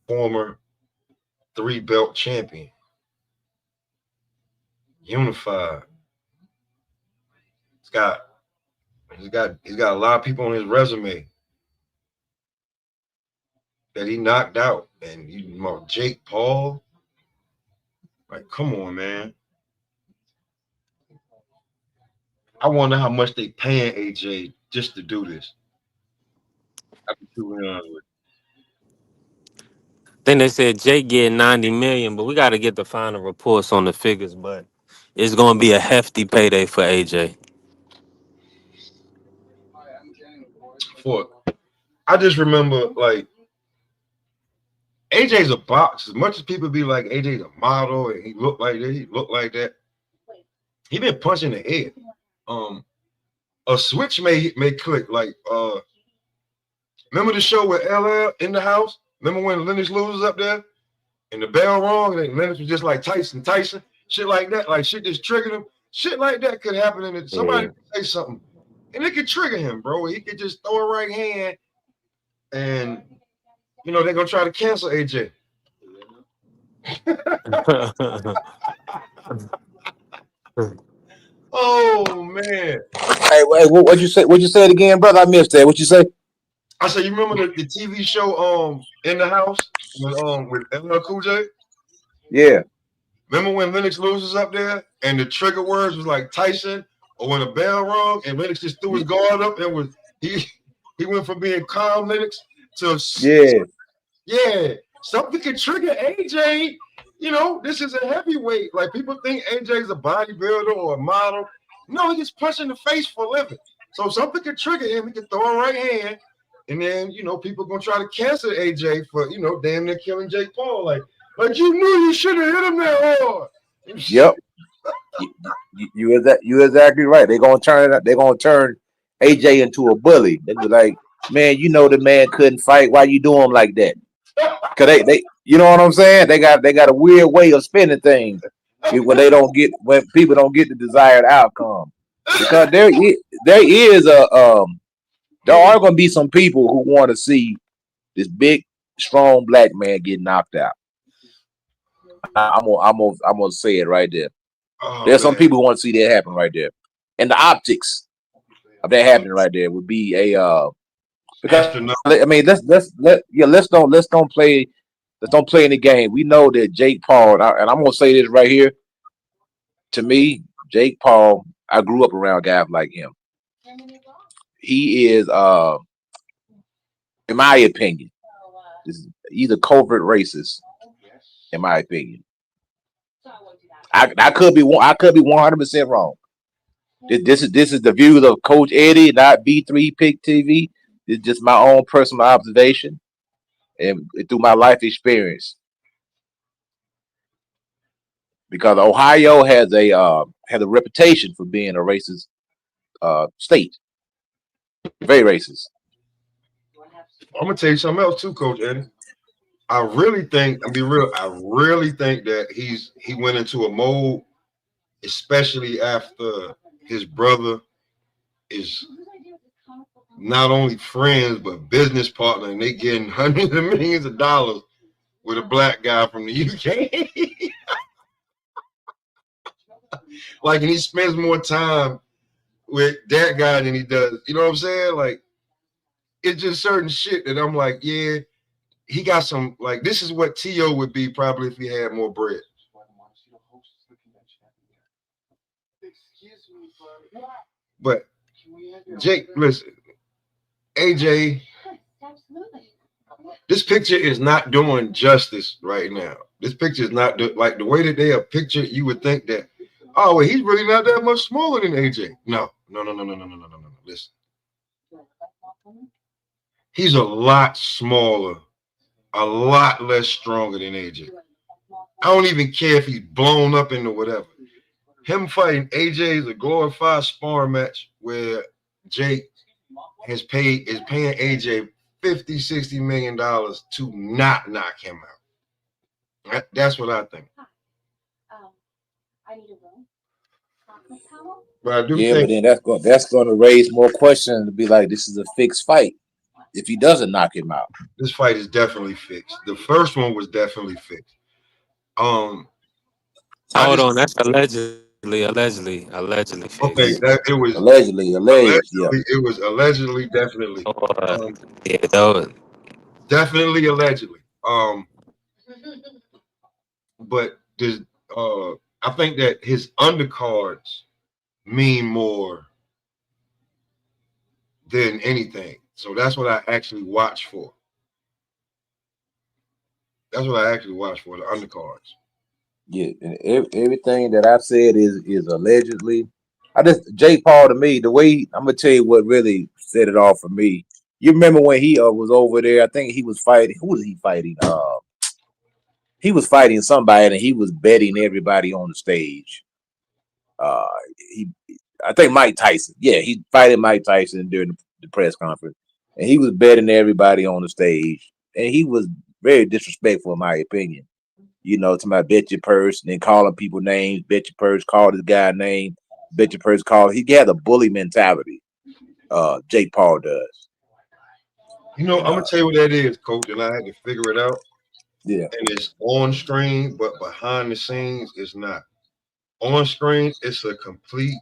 former 3-belt champion, unified. He's got a lot of people on his resume that he knocked out, and Jake Paul. Like, come on, man. I wonder how much they paying AJ just to do this. I'd be too honest with you. Then they said Jake getting 90 million, but we got to get the final reports on the figures. But it's going to be a hefty payday for AJ. I just remember like AJ's a box. As much as people be like AJ's a model and he looked like that, he been punching the head. A switch may click. Like remember the show with LL in the house? Remember when Lennox loses up there and the bell rung and Lennox was just like Tyson, shit like that, like shit just triggered him. Shit like that could happen, and somebody could say something, and it could trigger him, bro. He could just throw a right hand, and they're gonna try to cancel AJ. Oh man! Hey, what'd you say? What'd you say it again, brother? I missed that. What you say? I said, you remember the TV show In the House with LL Cool J? Yeah. Remember when Lennox loses up there and the trigger words was like Tyson, or when a bell rung and Lennox just threw his guard up and he went from being calm Lennox to yeah. Something could trigger AJ. This is a heavyweight. Like people think AJ's a bodybuilder or a model. No, he gets punched in the face for a living. So something could trigger him. He could throw a right hand. And then, people gonna try to cancel AJ for, damn near killing Jake Paul. Like you knew you should have hit him that hard. Yep. You exactly right. They're gonna turn AJ into a bully. They be like, man, the man couldn't fight. Why you do him like that? Cause they you know what I'm saying? They got a weird way of spinning things when people don't get the desired outcome. Because there are going to be some people who want to see this big, strong black man get knocked out. I'm gonna say it right there. There's some people who want to see that happen right there, and the optics of that happening right there would be a because I mean let's don't play any game. We know that Jake Paul, and I'm gonna say this right here. To me, Jake Paul, I grew up around guys like him. He is, in my opinion, he's a covert racist. In my opinion, I could be 100% wrong. This is the views of Coach Eddie, not B3 Pick TV. It's just my own personal observation and through my life experience. Because Ohio has a reputation for being a racist state. Very racist. I'm gonna tell you something else too, Coach Eddie. I really think, I'll be real, I really think that he went into a mode, especially after his brother is not only friends but business partner, and they getting hundreds of millions of dollars with a black guy from the UK. Like, and he spends more time with that guy than he does. You know what I'm saying? Like, it's just certain shit that I'm like, yeah, he got some, like, this is what T.O. would be probably if he had more bread. But Jake, listen, AJ, this picture is not doing justice right now. This picture is not like the way that they are pictured. You would think that, oh, well, he's really not that much smaller than AJ. No. Listen, he's a lot smaller, a lot less stronger than AJ. I don't even care if he's blown up into whatever. Him fighting AJ is a glorified sparring match where Jake is paying AJ $50-60 million to not knock him out. That's what I think. But I do think, but then that's going to raise more questions to be like, this is a fixed fight if he doesn't knock him out. This fight is definitely fixed. The first one was definitely fixed. Hold on, that's allegedly fixed. Okay, it was allegedly, yeah. It was allegedly, definitely. Definitely allegedly. But there's I think that his undercards mean more than anything. So that's what I actually watch for. That's what I actually watch for, the undercards. Yeah, and everything that I've said is allegedly. Jake Paul, to me, the way I'm gonna tell you what really set it off for me. You remember when he was over there? I think he was fighting. Who was he fighting? He was fighting somebody, and he was betting everybody on the stage. I think Mike Tyson. Yeah, he fighting Mike Tyson during the press conference, and he was betting everybody on the stage, and he was very disrespectful, in my opinion. You know, to my bet your purse, and then calling people names, bet your purse, call this guy name, bet your purse, call. He had a bully mentality. Jake Paul does. You know, I'm gonna tell you what that is, Coach, and I had to figure it out. Yeah. And it's on screen, but behind the scenes, it's not. On screen, it's a complete.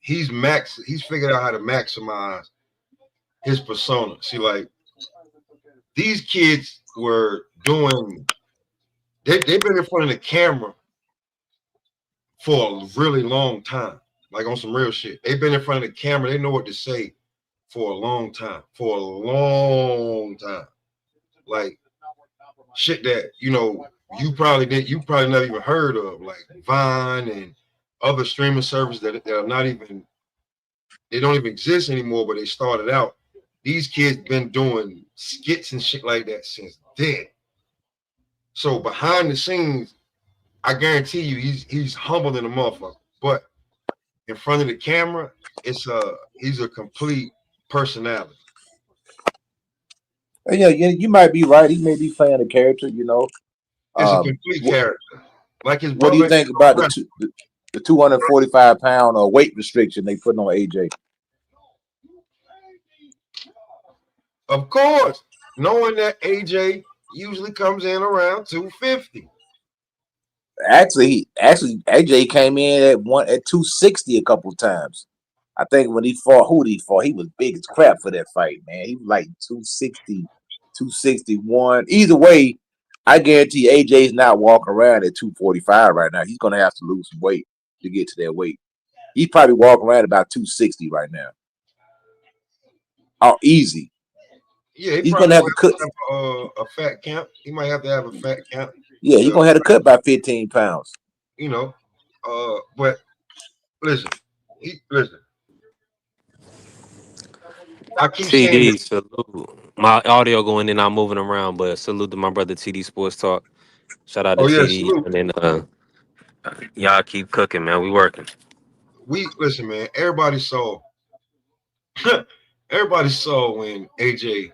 He's figured out how to maximize his persona. See, like, these kids were doing. They've been in front of the camera for a really long time, like on some real shit. They've been in front of the camera. They know what to say for a long time. Like shit that, you know, you probably never even heard of, like Vine and other streaming services that are not even, they don't even exist anymore, but they started out. These kids been doing skits and shit like that since then. So behind the scenes, I guarantee you, he's humble than a motherfucker. But in front of the camera, he's a complete personality. Yeah, you might be right. He may be playing a character, you know. It's a complete character. Like his what do you think about the 245-pound weight restriction they put on AJ? Of course, knowing that AJ usually comes in around 250. Actually, AJ came in at 260 a couple times. I think when he fought, he was big as crap for that fight, man. He was like 260, 261. Either way, I guarantee AJ's not walking around at 245 right now. He's going to have to lose some weight to get to that weight. He's probably walking around about 260 right now. Oh, easy. Yeah, he's going to have to cut a fat count. He might have to have a fat count. Yeah, he's going to have to cut by 15 pounds. You know, but listen. I keep TD, salute. My audio going in, I'm moving around, but salute to my brother TD Sports Talk. Shout out to TD. Salute. And then y'all keep cooking, man. We working. Listen, man. Everybody saw when AJ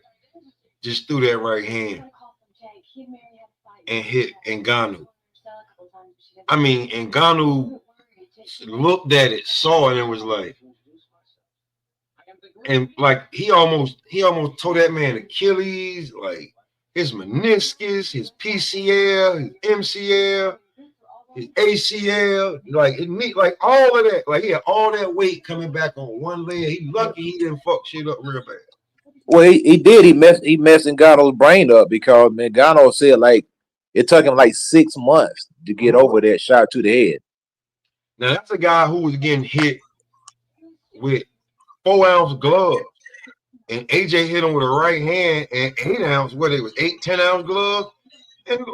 just threw that right hand and hit Ngannou. I mean, Ngannou looked at it, saw it, and was like, and like he almost tore that man Achilles, like his meniscus, his PCL, his MCL, his ACL, like it need like all of that. Like he had all that weight coming back on one leg. He lucky he didn't fuck shit up real bad. Well, he did. He messed Ngannou's brain up because Ngannou said like it took him like 6 months to get over that shot to the head. Now that's a guy who was getting hit with 4-ounce gloves, and AJ hit him with a right hand and 8-ounce. What it was 10-ounce gloves, and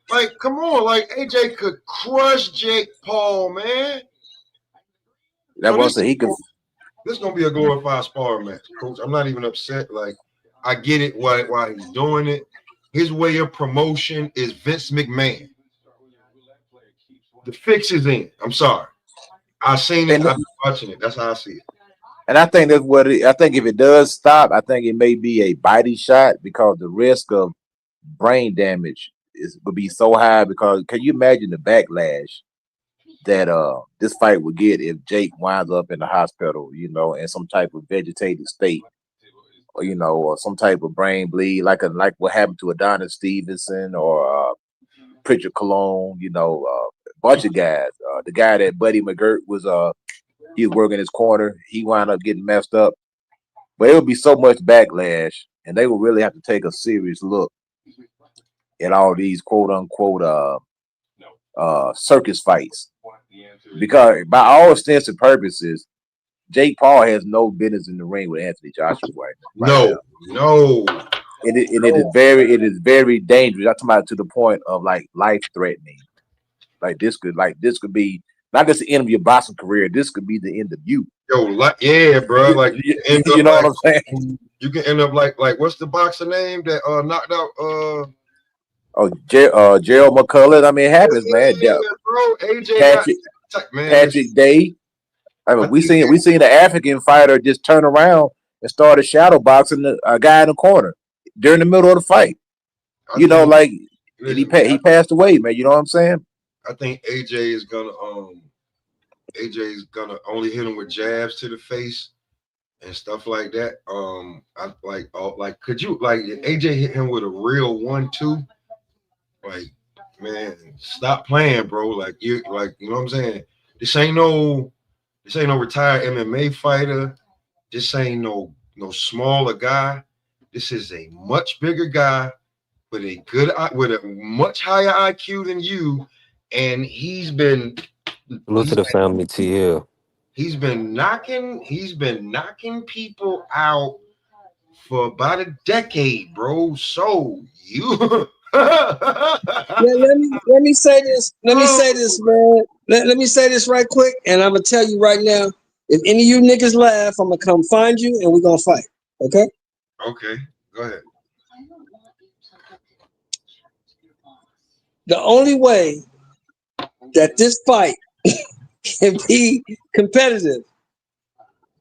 like come on, like AJ could crush Jake Paul, man. That was he could. This is gonna be a glorified sparring match, Coach. I'm not even upset. Like I get it why he's doing it. His way of promotion is Vince McMahon. The fix is in. I'm sorry. I seen it. I've been watching it. That's how I see it. And I think that's what I think if it does stop, I think it may be a body shot because the risk of brain damage would be so high. Because can you imagine the backlash that this fight would get if Jake winds up in the hospital, you know, in some type of vegetative state, or you know, or some type of brain bleed, like what happened to Adonis Stevenson or Pritchard Cologne, you know, a bunch of guys. The guy that Buddy McGirt was he was working his corner. He wound up getting messed up. But it would be so much backlash, and they would really have to take a serious look at all these quote unquote circus fights. Because by all intents and purposes, Jake Paul has no business in the ring with Anthony Joshua right now. No. It is very dangerous. I'm talking about to the point of like life threatening. Like this could be not just the end of your boxing career. This could be the end of you. Yeah, bro. Like you know what I'm saying? You can end up like what's the boxer name that knocked out Gerald McCullough. I mean, it happens, man. Yeah, bro. AJ Patrick Day. I mean, we seen the African fighter just turn around and started shadow boxing a guy in the corner during the middle of the fight. You know, like he passed away, man. You know what I'm saying? I think AJ is gonna only hit him with jabs to the face and stuff like that. Could you if AJ hit him with a real 1-2? Like, man, stop playing, bro. Like you know what I'm saying? This ain't no retired MMA fighter. This ain't no smaller guy. This is a much bigger guy with a much higher IQ than you, and he's been Look to the family TL. He's been knocking people out for about a decade, bro. So you let me say this. Let me say this, man. Let me say this right quick, and I'm gonna tell you right now. If any of you niggas laugh, I'm gonna come find you, and we're gonna fight. Okay? Okay. Go ahead. The only way that this fight can be competitive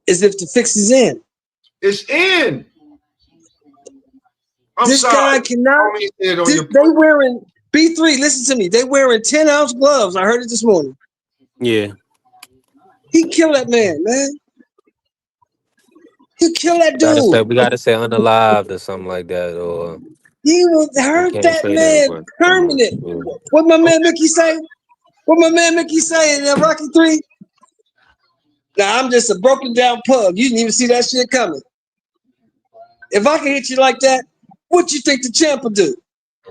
is if the fix is in. It's in. This guy cannot. They wearing B3. Listen to me. They wearing 10-ounce gloves. I heard it this morning. Yeah. He killed that man. He killed that dude. We gotta say unalived or something like that, or he would hurt that man permanent. What my man Mickey say? What my man Mickey say in Rocky 3? Now I'm just a broken down pug. You didn't even see that shit coming. If I can hit you like that, what you think the champ would do?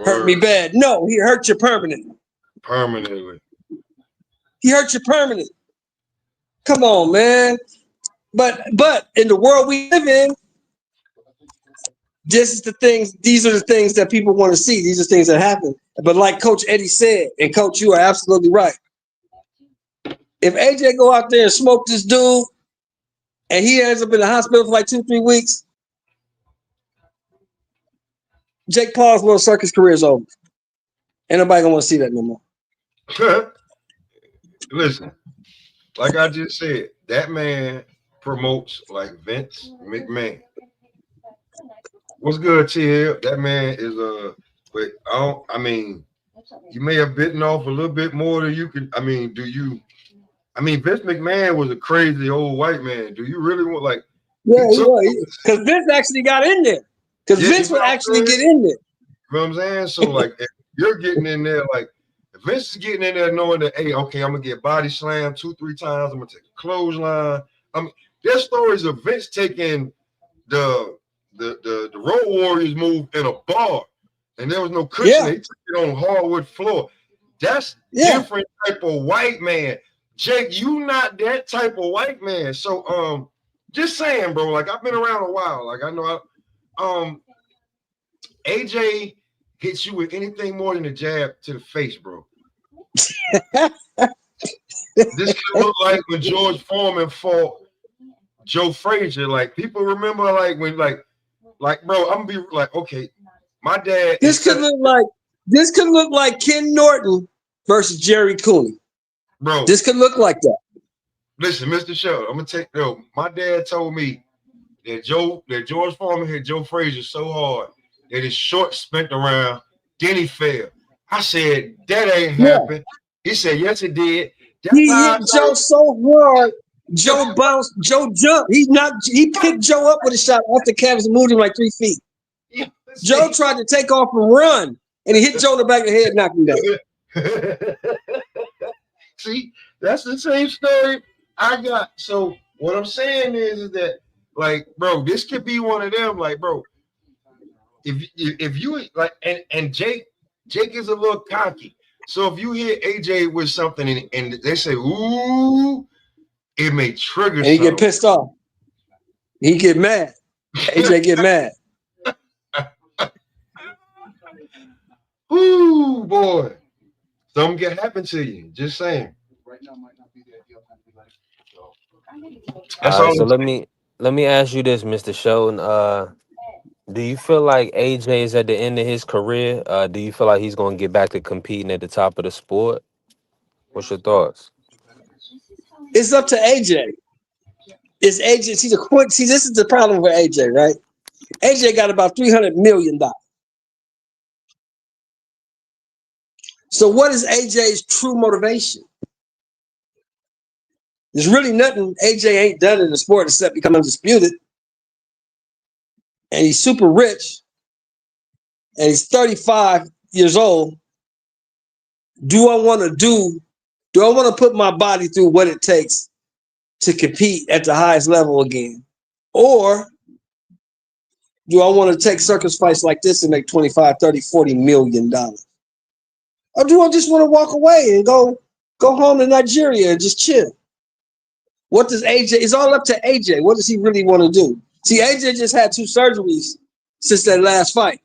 Hurt me bad. No, he hurt you permanent. Permanently. He hurt you permanent. Come on, man. But in the world we live in, these are the things that people want to see. These are things that happen. But like Coach Eddie said, and Coach, you are absolutely right. If AJ go out there and smoke this dude, and he ends up in the hospital for like 2-3 weeks, Jake Paul's little circus career is over. Ain't nobody gonna want to see that no more. Listen, like I just said, that man promotes like Vince McMahon. What's good, T? That man is but I mean, you may have bitten off a little bit more than you could. I mean, Vince McMahon was a crazy old white man. Do you really want like? Yeah, he was. Because Vince actually got in there. Because Vince would actually get in there. You know what I'm saying? So like, if you're getting in there, like if Vince is getting in there knowing that, hey, okay, I'm gonna get body slammed 2-3 times. I'm gonna take a clothesline. I mean, there's stories of Vince taking the Road Warriors move in a bar, and there was no cushion. Yeah. He took it on hardwood floor. That's different type of white man. Jake, you not that type of white man. So just saying, bro. Like I've been around a while. Like I know AJ hits you with anything more than a jab to the face, bro. This could look like when George Foreman fought Joe Frazier. Like people remember, like when, like, bro. I'm gonna be like, okay, my dad. This could look like Ken Norton versus Jerry Cooney, bro. This could look like that. Listen, Mr. Show, I'm gonna take. My dad told me that George Foreman hit Joe Frazier so hard that his shorts spent around. Then he fell. I said that ain't happened. He said yes, it did. He hit Joe so hard, Joe bounced, Joe jumped. He picked Joe up with a shot off the canvas and moved him like 3 feet. Yeah, Joe tried to take off and run, and he hit Joe in the back of the head, knocked him down. See, that's the same story I got. So what I'm saying is that, like, bro, this could be one of them. Like, bro, if you like, and Jake is a little cocky. So if you hit AJ with something and they say, ooh, it may trigger and he get pissed off. He get mad. AJ get mad. Ooh, boy. Something can happen to you. Just saying. All right, so let me ask you this, Mr. Shelton. Do you feel like AJ is at the end of his career? Do you feel like he's going to get back to competing at the top of the sport? What's your thoughts? It's up to AJ. It's AJ. See, this is the problem with AJ, right? AJ got about $300 million. So what is AJ's true motivation? There's really nothing AJ ain't done in the sport except become undisputed. And he's super rich. And he's 35 years old. Do I want to put my body through what it takes to compete at the highest level again? Or do I want to take circus fights like this and make 25, 30, 40 million dollars? Or do I just want to walk away and go home to Nigeria and just chill? What does AJ? It's all up to AJ. What does he really want to do? See, AJ just had 2 surgeries since that last fight.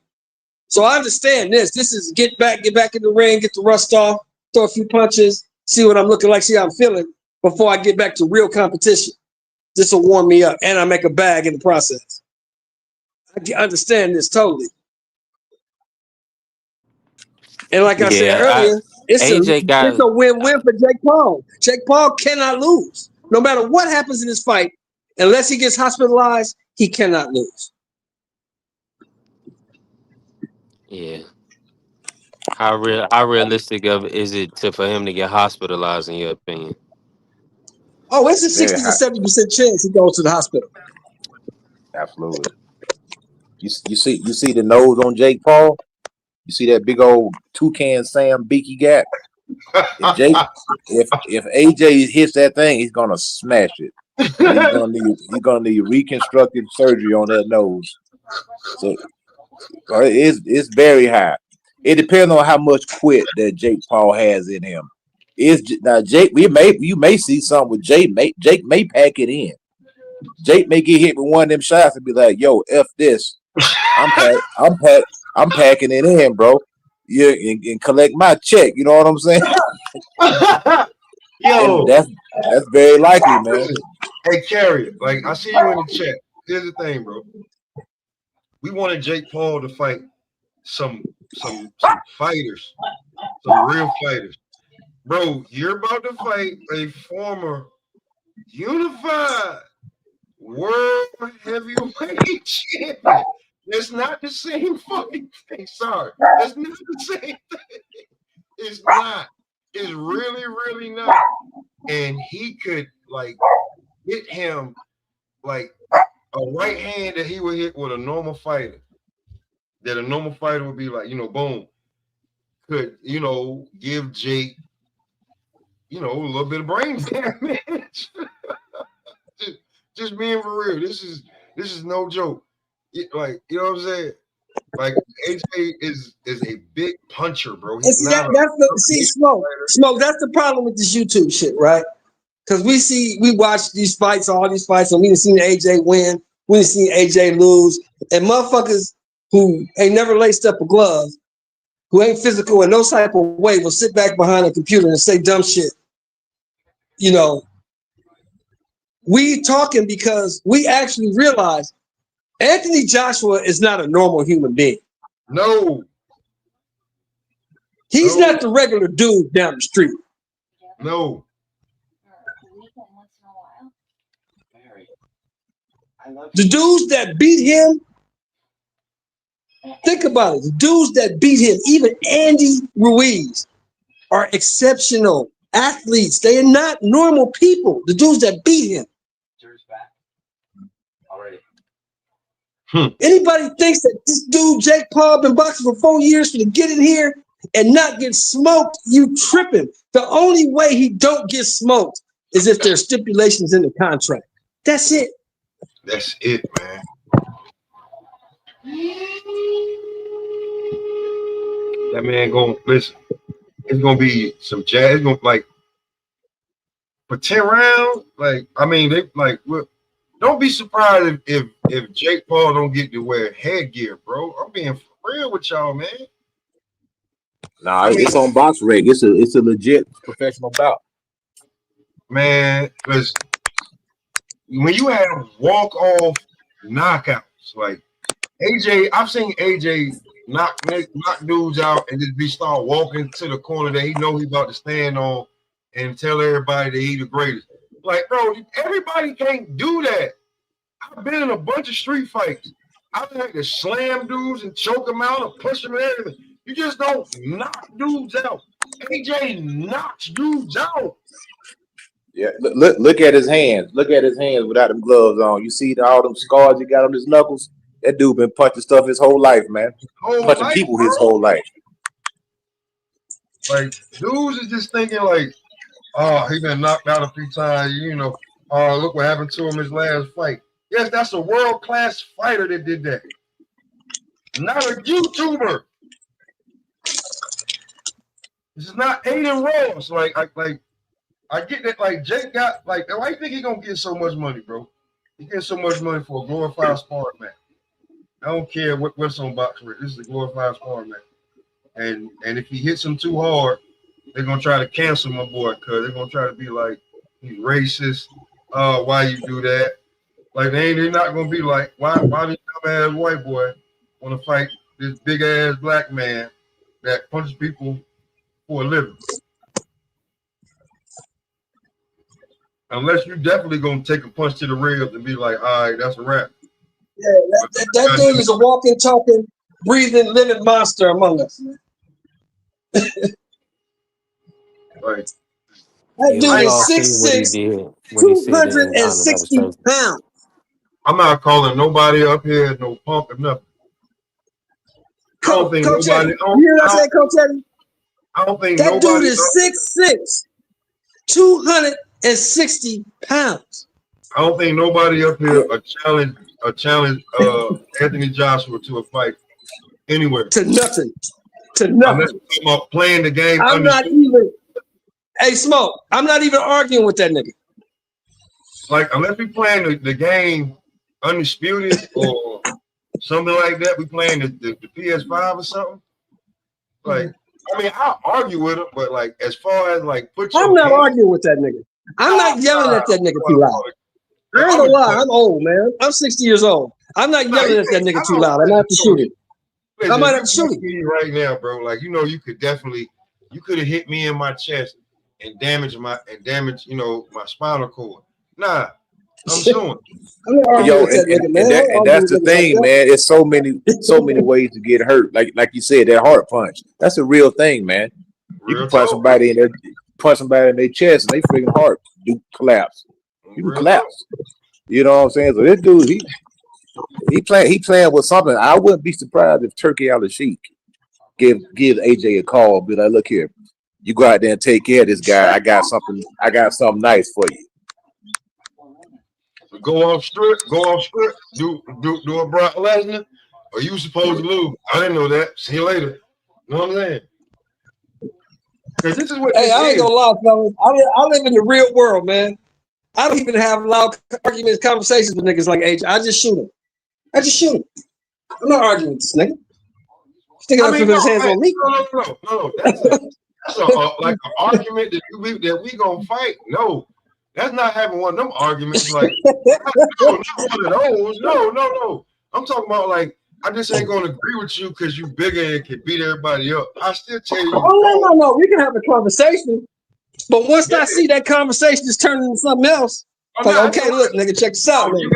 So I understand this. This is get back in the ring, get the rust off, throw a few punches, see what I'm looking like, see how I'm feeling before I get back to real competition. This will warm me up, and I make a bag in the process. I understand this totally. And like I said earlier, it's a win-win for Jake Paul. Jake Paul cannot lose. No matter what happens in this fight, unless he gets hospitalized, he cannot lose. Yeah. How realistic is it for him to get hospitalized, in your opinion? Oh, it's a 60 to 70% chance he goes to the hospital. Absolutely. You see the nose on Jake Paul? You see that big old toucan Sam beak he got? If AJ hits that thing, he's gonna smash it. He's gonna need reconstructive surgery on that nose. So it's very high. It depends on how much quit that Jake Paul has in him. Now Jake, you may see something with Jake. Jake may pack it in. Jake may get hit with one of them shots and be like, "Yo, F this. I'm packing it in, bro. Yeah, and collect my check." You know what I'm saying? Yo, that's very likely, man. Hey, Carrie, like I see you in the chat. Here's the thing, bro. We wanted Jake Paul to fight some fighters, some real fighters. Bro, you're about to fight a former unified world heavyweight champion. It's not the same fucking thing. Sorry. It's not the same thing. It's not. It's really, really not. And he could like hit him like a right hand that he would hit with a normal fighter. That a normal fighter would be like, boom. Could, give Jake, a little bit of brain damage. just being for real. This is no joke. Like, you know what I'm saying? Like AJ is a big puncher, bro. He's not Smoke. That's the problem with this YouTube shit, right? Because we watch these fights, all these fights, and we done seen AJ win, we done seen AJ lose, and motherfuckers who ain't never laced up a glove, who ain't physical in no type of way, will sit back behind a computer and say dumb shit. We talking because we actually realize Anthony Joshua is not a normal human being. No. He's not the regular dude down the street. No. The dudes that beat him, think about it. The dudes that beat him, even Andy Ruiz, are exceptional athletes. They are not normal people. The dudes that beat him. Anybody thinks that this dude, Jake Paul, been boxing for 4 years for to get in here and not get smoked, you tripping. The only way he don't get smoked is if there's stipulations in the contract. That's it. That's it, man. That man gonna listen. It's gonna be some jazz. It's gonna like for 10 rounds. Like, I mean, they like look. Don't be surprised if Jake Paul don't get to wear headgear, bro. I'm being for real with y'all, man. Nah, it's on box rig. It's a legit professional bout. Man, because when you have walk-off knockouts, like AJ, I've seen AJ knock dudes out and just start walking to the corner that he know he's about to stand on and tell everybody that he's the greatest. Like, bro, everybody can't do that. I've been in a bunch of street fights. I've had to slam dudes and choke them out and push them and everything. You just don't knock dudes out. AJ knocks dudes out. Yeah, look at his hands. Look at his hands without them gloves on. You see all them scars he got on his knuckles? That dude been punching stuff his whole life, man. Punching people his whole life. Like, dudes is just thinking like, oh, he been knocked out a few times, oh, look what happened to him his last fight. Yes, that's a world-class fighter that did that. Not a YouTuber. This is not Aiden Ross. I get that. Like Jake got like. I think he gonna get so much money, bro. He gets so much money for a glorified sparring match. I don't care what's on box rate. This is a glorified sparring match. And if he hits him too hard, they're gonna try to cancel my boy because they're gonna try to be like he's racist. Why you do that? Like they're not gonna be like why this dumb ass white boy want to fight this big ass black man that punches people for a living? Unless you definitely gonna take a punch to the ribs and be like, all right, that's a wrap. Yeah, that dude is a walking, talking, breathing, living monster among us. Right. That dude is 6'6", 260 pounds. I'm not calling nobody up here no pump or nothing. I don't think Coach nobody. Eddie, you hear what I said, Coach Eddie? I don't think that nobody. Dude is 6'6", 260 pounds. I don't think nobody up here challenge Anthony Joshua to a fight anywhere. To nothing. To nothing. Unless we're playing the game. I'm not even. Hey, Smoke. I'm not even arguing with that nigga. Like unless we playing the game undisputed or something like that, we playing the PS5 or something. Like, I mean, I'll argue with him, but like as far as like I'm not arguing with that nigga. I'm not yelling at that nigga too loud. I ain't gonna lie, I'm old, man. I'm 60 years old. I'm not yelling at that nigga too loud. I might have to shoot him. I might have to shoot him right now, bro. Like you could have hit me in my chest and damage my spinal cord. Nah, I'm suing. I'm not arguing Yo, with that nigga, man. and I'm that's the arguing with niggas thing, like man. It's so many ways to get hurt. Like you said, that heart punch. That's a real thing, man. You Real can punch talk. somebody in their chest, and they freaking heart do collapse. You can Real collapse. You know what I'm saying? So this dude, he playing with something. I wouldn't be surprised if Turkey Al-Sheikh give AJ a call, be like, look here, you go out there and take care of this guy. I got something nice for you. Go off script, do a Brock Lesnar, or you supposed to lose. I didn't know that. See you later. You know what I'm saying? Because this is what Hey, this I ain't is. gonna lie, fellas. I live in the real world, man. I don't even have loud arguments, conversations with niggas like AJ. I just shoot him. I'm not arguing with this nigga. Sticking up with his hands on me. No. That's like an argument that we gonna fight. No, that's not having one of them arguments. Like, no, not one of those. No. I'm talking about like I just ain't gonna agree with you because you bigger and can beat everybody up. I still tell you. Oh no. We can have a conversation, but once I see that conversation is turning into something else, like okay, look, nigga, check this out. You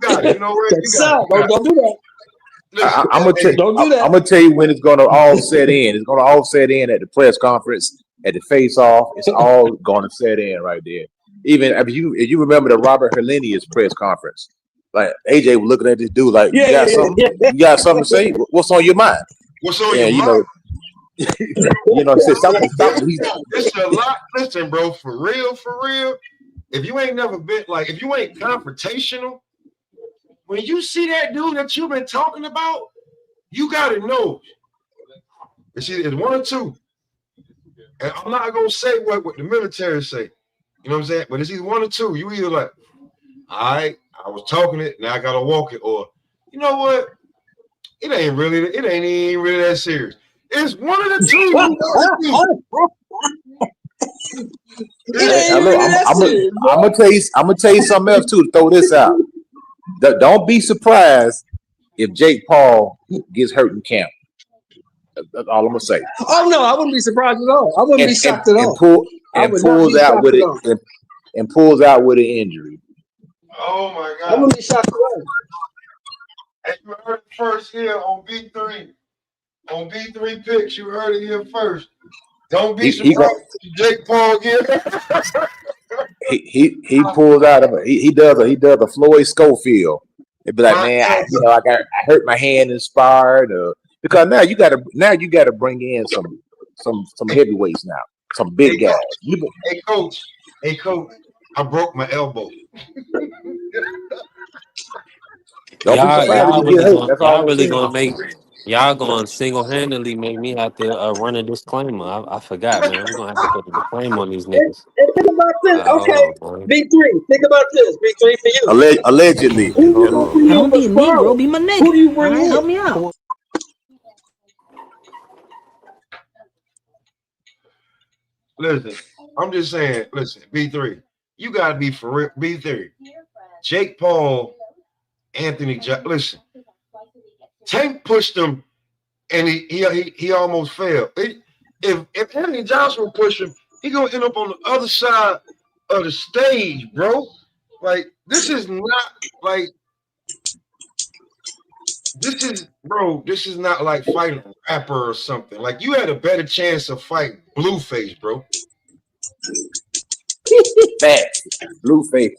got it. You know what? Check this out. Don't do that. I'm gonna tell you when it's gonna all set in. It's gonna all set in at the press conference, at the face-off. It's all gonna set in right there. Even if you remember the Robert Helenius press conference, like AJ was looking at this dude like, you got something to say? What's on your mind? What's on your mind? Stop. It's a lot. Listen, bro, for real. If you ain't never been like, if you ain't confrontational, when you see that dude that you've been talking about, you gotta know. It's one or two. And I'm not gonna say what the military say. You know what I'm saying? But it's either one or two. You either like, all right, I was talking it, now I gotta walk it, or you know what? It ain't even really that serious. It's one of the two. I'm gonna tell you something else too to throw this out. Don't be surprised if Jake Paul gets hurt in camp. That's all I'm gonna say. Oh no, I wouldn't be surprised at all. I wouldn't be shocked at all. Pulls out with an injury. Oh my God! I wouldn't be shocked at all. And you heard it first here on B3. On B3 picks, you heard it here first. Don't be surprised if Jake Paul get he pulls out of it. He does a Floyd Schofield. It'd be like, man, I hurt my hand in spar, because now you gotta bring in some heavyweights now, some big guys. Hey coach, I broke my elbow. Y'all gonna single-handedly make me have to run a disclaimer. I forgot, man. We're gonna have to put a disclaimer on these niggas. And think about this, okay? B3, think about this. B3 for you. Allegedly. Don't be me, bro. Be my nigga. Who do you bring in? Help me out. Listen, I'm just saying, B3, you gotta be for real. B3, Jake Paul, Anthony, listen, Tank pushed him and he almost fell. If Anthony Joshua pushed him, he gonna end up on the other side of the stage, bro. Like, this is not like fighting a rapper or something. Like, you had a better chance of fighting Blueface, bro. Facts. Blueface.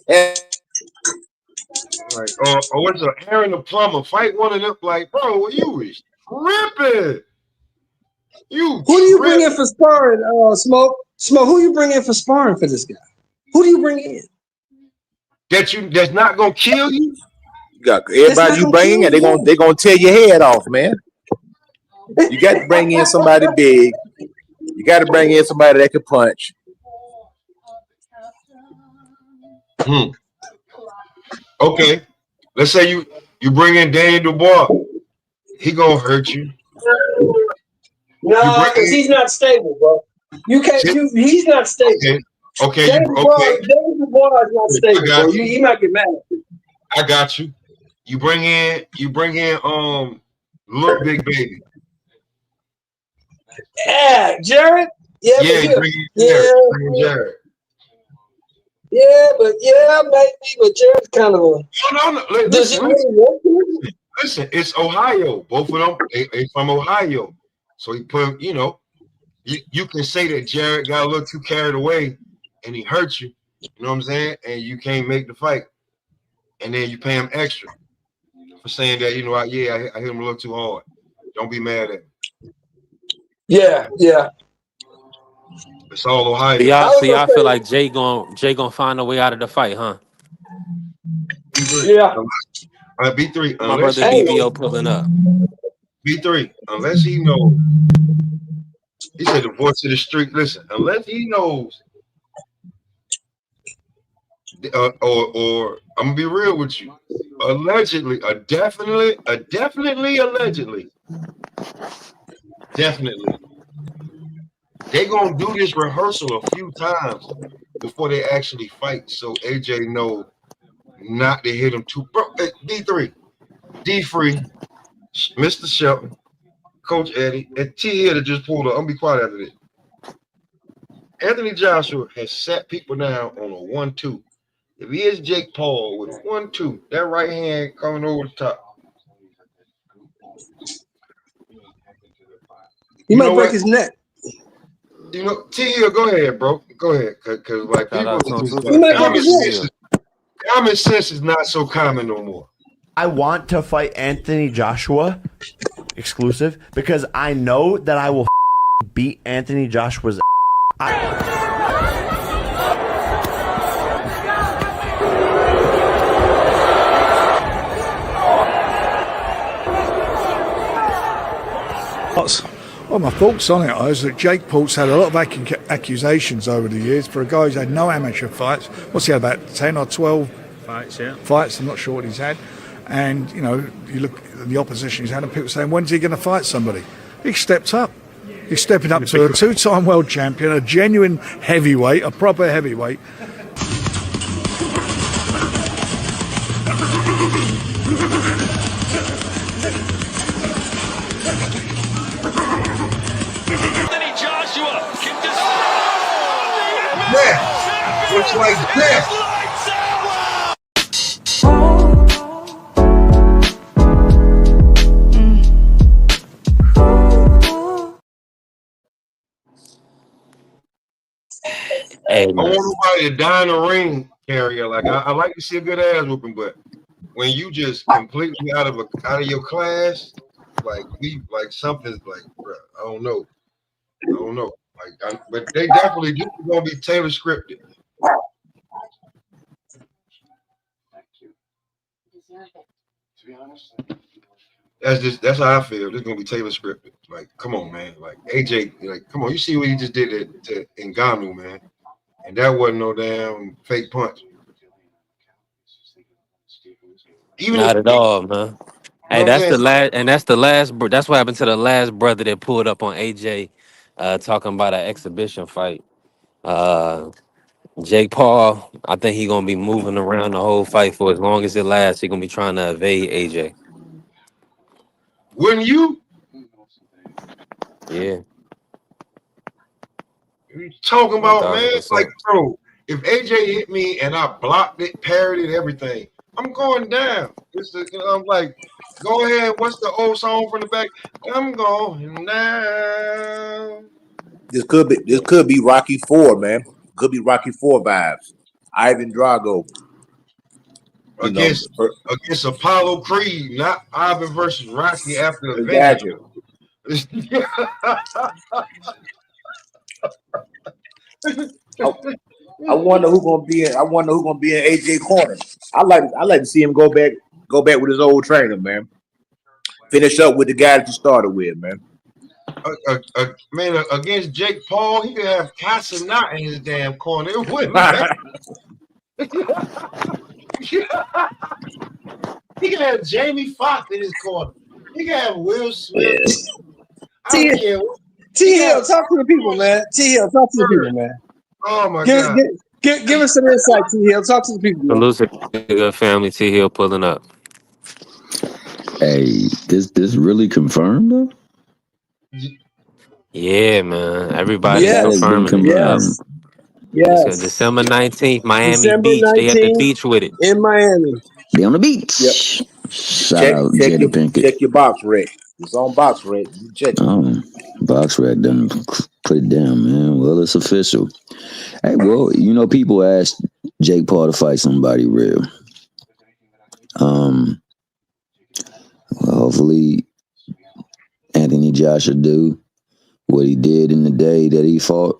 Like, or what's Aaron the Plumber? Fight one of them. Like, bro, you is tripping. Who do you bring in for sparring, Smoke? Smoke, who you bring in for sparring for this guy? Who do you bring in? That's not gonna kill you? You got everybody you bring in, they gonna tear your head off, man. You got to bring in somebody big. You got to bring in somebody that can punch. Okay, let's say you bring in Daniel Dubois. He gonna hurt you. No, because he's not stable, bro. You can't. He's not stable. Okay. Daniel Dubois is not stable, bro. He might get mad. I got you. You bring in Little Big Baby. Yeah, Jared. Yeah, Bring in Jared. Yeah, maybe, but Jared's kind of a. No. Does he Listen, really want to? listen. It's Ohio. Both of them, they from Ohio. So he put, you can say that Jared got a little too carried away and he hurt you. You know what I'm saying? And you can't make the fight. And then you pay him extra for saying that, I hit him a little too hard. Don't be mad at him. Yeah. It's all Ohio. So y'all feel like Jay gonna find a way out of the fight, huh? Yeah. B3. My brother BBO pulling up. B3. Unless he knows. He said the voice of the street. Listen, unless he knows, or I'm gonna be real with you. Allegedly, definitely, allegedly, they gonna do this rehearsal a few times before they actually fight, so AJ know not to hit him too. Bro, D3, D-Free, Mr. Shelton, Coach Eddie, and T Hill that just pulled up. I'm gonna be quiet after this. Anthony Joshua has sat people down on a 1-2. If he is Jake Paul with a 1-2, that right hand coming over the top. He might break his neck. T Hill, go ahead, bro. Go ahead, because like people, common sense is not so common no more. I want to fight Anthony Joshua exclusive because I know that I will beat Anthony Joshua's. Well, my thoughts on it is that Jake Paul's had a lot of accusations over the years for a guy who's had no amateur fights. What's he had, about 10 or 12 fights? I'm not sure what he's had. And, you look at the opposition he's had and people saying, when's he going to fight somebody? He stepped up. He's stepping up to a two-time world champion, a genuine heavyweight, a proper heavyweight. Looks like that. Hey, I want nobody to die in the ring, Carrier. Like I like to see a good ass whooping, but when you just completely out of your class, like something's like, bro, I don't know. But they definitely do gonna be Taylor scripted. That's how I feel. This is gonna be Taylor scripted. Like, come on, man. Like AJ, like, come on. You see what he just did to Ngannou, man. And that wasn't no damn fake punch. Not at all, man. Hey, that's the last, and that's the last. That's what happened to the last brother that pulled up on AJ, talking about an exhibition fight. Jake Paul, I think he gonna be moving around the whole fight for as long as it lasts. He gonna be trying to evade AJ. Wouldn't you? Yeah. You talking about, 1,000%. man? Like, bro, if AJ hit me and I blocked it, parried it, everything, I'm going down. I'm like, go ahead. What's the old song from the back? I'm going down. This could be Rocky IV, man. Could be Rocky IV vibes. Ivan Drago against Apollo Creed, not Ivan versus Rocky after the Badger. I wonder who's gonna be in AJ corner. I like to see him go back with his old trainer, man. Finish up with the guy that you started with, man. Man, against Jake Paul, he could have Casanat in his damn corner. It wouldn't matter. He could have Jamie Foxx in his corner. He could have Will Smith. T Hill, talk to the people, man. T Hill, talk to the people, man. Oh my God. Give us some insight, T Hill. Talk to the people. Salute to good family. T Hill pulling up. Hey, this really confirmed though? Yeah, man. Everybody's confirming. Yes. It's Yes. December 19th, Miami December Beach. They at the 19th beach with it. in Miami. Be on the beach. Yep. Shout out Jada Pinkett. Check your box rec. It's on box rec. You check it. Box Rec done put it down, man. Well, it's official. Hey, well, you know, people asked Jake Paul to fight somebody real. Well, hopefully Anthony Joshua do what he did in the day that he fought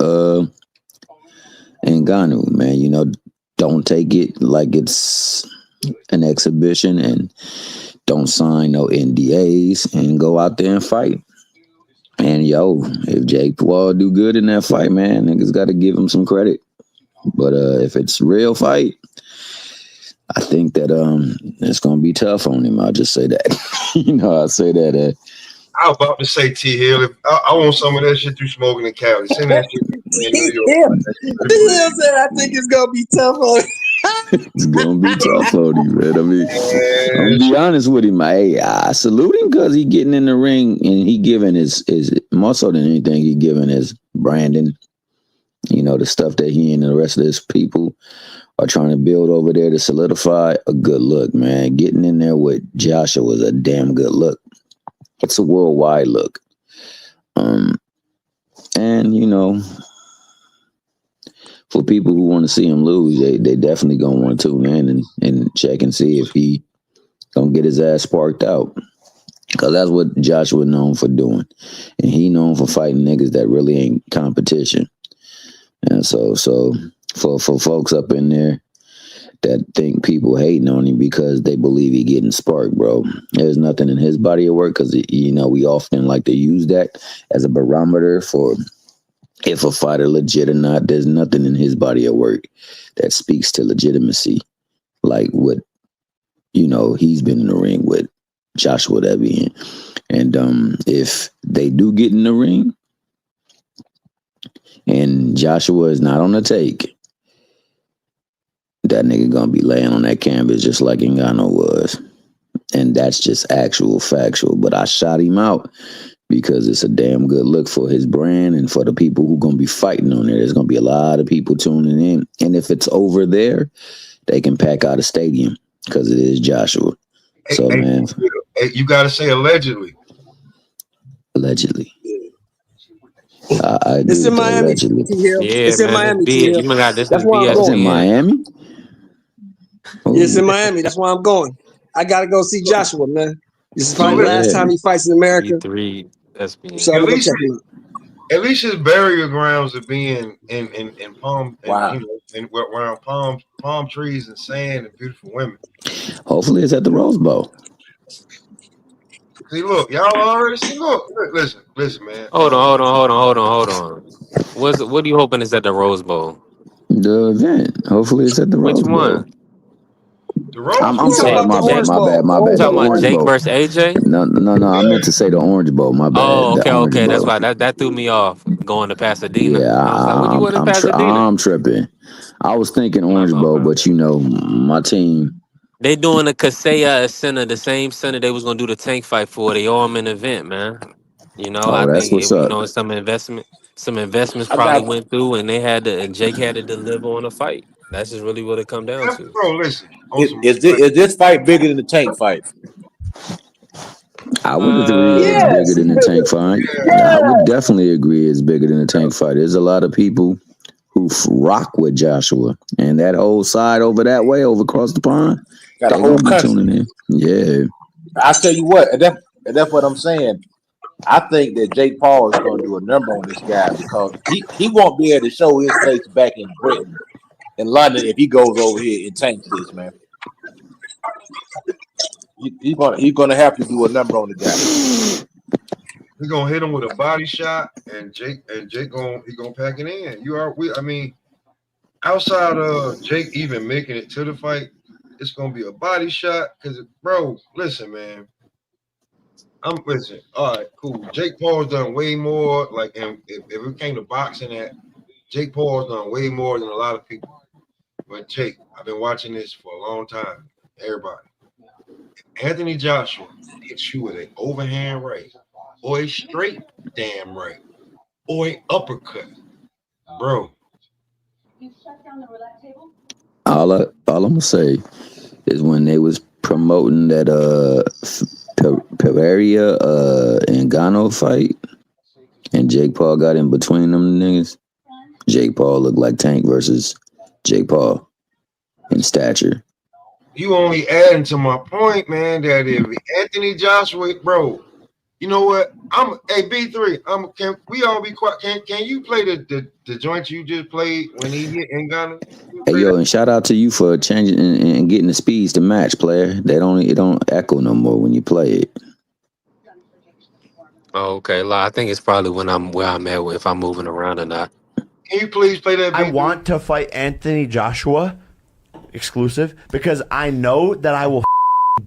Ngannou, man. You know, don't take it like it's an exhibition and don't sign no NDAs and go out there and fight. And yo, if Jake Paul do good in that fight, man, niggas got to give him some credit. But if it's a real fight, I think that it's gonna be tough on him. I'll just say that. You know, I'll say that. I was about to say T Hill. If I want some of that shit through Smoking and Cali. Send that shit to me in New York. T Hill said, "I think it's gonna be tough on him." It's gonna be tough on him, man. I mean, I'm gonna be honest with him. I salute him because he getting in the ring and he giving his more so than anything, he giving his branding. You know, the stuff that he and the rest of his people are trying to build over there to solidify a good look, man. Getting in there with Joshua was a damn good look. It's a worldwide look. And you know, for people who want to see him lose, they definitely gonna want to tune in and check and see if he gonna get his ass sparked out. Cause that's what Joshua known for doing. And he known for fighting niggas that really ain't competition. And so for folks up in there that think people hating on him because they believe he getting sparked, bro, there's nothing in his body of work. Cause you know, we often like to use that as a barometer for if a fighter legit or not. There's nothing in his body of work that speaks to legitimacy like what, you know, he's been in the ring with Joshua that being. And if they do get in the ring and Joshua is not on the take, that nigga gonna be laying on that canvas just like Ngannou was. And that's just actual factual. But I shot him out because it's a damn good look for his brand and for the people who gonna be fighting on there. There's gonna be a lot of people tuning in. And if it's over there, they can pack out a stadium because it is Joshua. So, man. You gotta say allegedly. Allegedly. I It's in Miami. Allegedly. Yeah, it's in Miami. You got this. That's why I'm It's going. in Miami? It's in Miami. That's why I'm going. I gotta go see Joshua, man. This is probably the last time he fights in America. E3 SBN. So I'm gonna go check him out. At least his burial grounds are being in palm, Wow. you know, and around palm trees and sand and beautiful women. Hopefully it's at the Rose Bowl. See, look, y'all already see. Look, listen, man. Hold on. What are you hoping is at the Rose Bowl? The event. Hopefully it's at the Rose Bowl. Which one? The Rose I'm Bowl. sorry, my bad. You The talking about Orange Jake Bowl. versus AJ? No. I meant to say the Orange Bowl. My bad. Oh, The Orange okay. That's Bowl. why that threw me off going to Pasadena. Yeah, I was like, what you want in Pasadena? I'm tripping. I was thinking Orange Bowl, but you know, my team. They doing the Kaseya Center, the same center they was gonna do the tank fight for. They all in an event, man. You know, I That's think what's up. you know some investments probably went through, and and Jake had to deliver on the fight. That's just really what it come down to. Bro, listen. Is this fight bigger than the tank fight? I would agree it's bigger than the tank fight. I would definitely agree it's bigger than the tank fight. There's a lot of people who rock with Joshua, and that whole side over that way, over across the pond, Got a they whole gonna be country. tuning in. Yeah. I tell you what, and that's what I'm saying. I think that Jake Paul is going to do a number on this guy because he won't be able to show his face back in Britain, in London, if he goes over here and tanks this, man. He's gonna have to do a number on the guy. We're gonna hit him with a body shot, and Jake gonna pack it in. I mean, outside of Jake even making it to the fight, it's gonna be a body shot. Cause bro, listen, man. Listen. All right, cool. Jake Paul's done way more. Like, and if it came to boxing, Jake Paul's done way more than a lot of people. But Jake, I've been watching this for a long time. Everybody, Anthony Joshua hits you with an overhand right, or a straight damn right, or an uppercut, bro. All I'm gonna say is when they was promoting that Pereira and Gano fight, and Jake Paul got in between them niggas. Jake Paul looked like Tank versus Jake Paul in stature. You only adding to my point, man, that if Anthony Joshua, bro, you know what? B3. Can we all be quiet? Can you play the joint you just played when he hit Ngannou? Hey yo, and shout out to you for changing and getting the speeds to match, player. It don't echo no more when you play it. Oh, okay. I think it's probably where I'm at, if I'm moving around or not. Can you please play that? I want to fight Anthony Joshua exclusive because I know that I will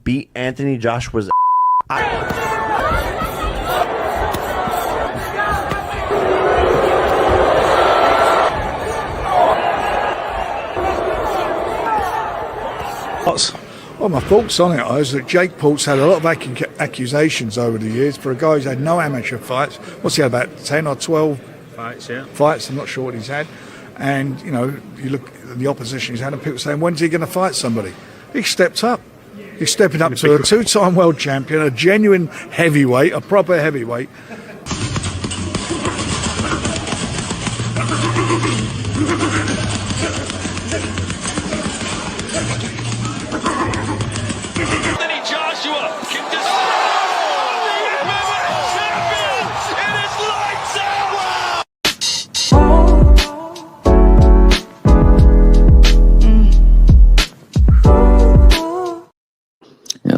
beat Anthony Joshua's. Well, my thoughts on it is that Jake Paul's had a lot of accusations over the years for a guy who's had no amateur fights. What's he had, about 10 or 12 fights? I'm not sure what he's had. And, you know, you look at the opposition he's had and people saying, when's he going to fight somebody? He stepped up. He's stepping up to a two-time world champion, a genuine heavyweight, a proper heavyweight.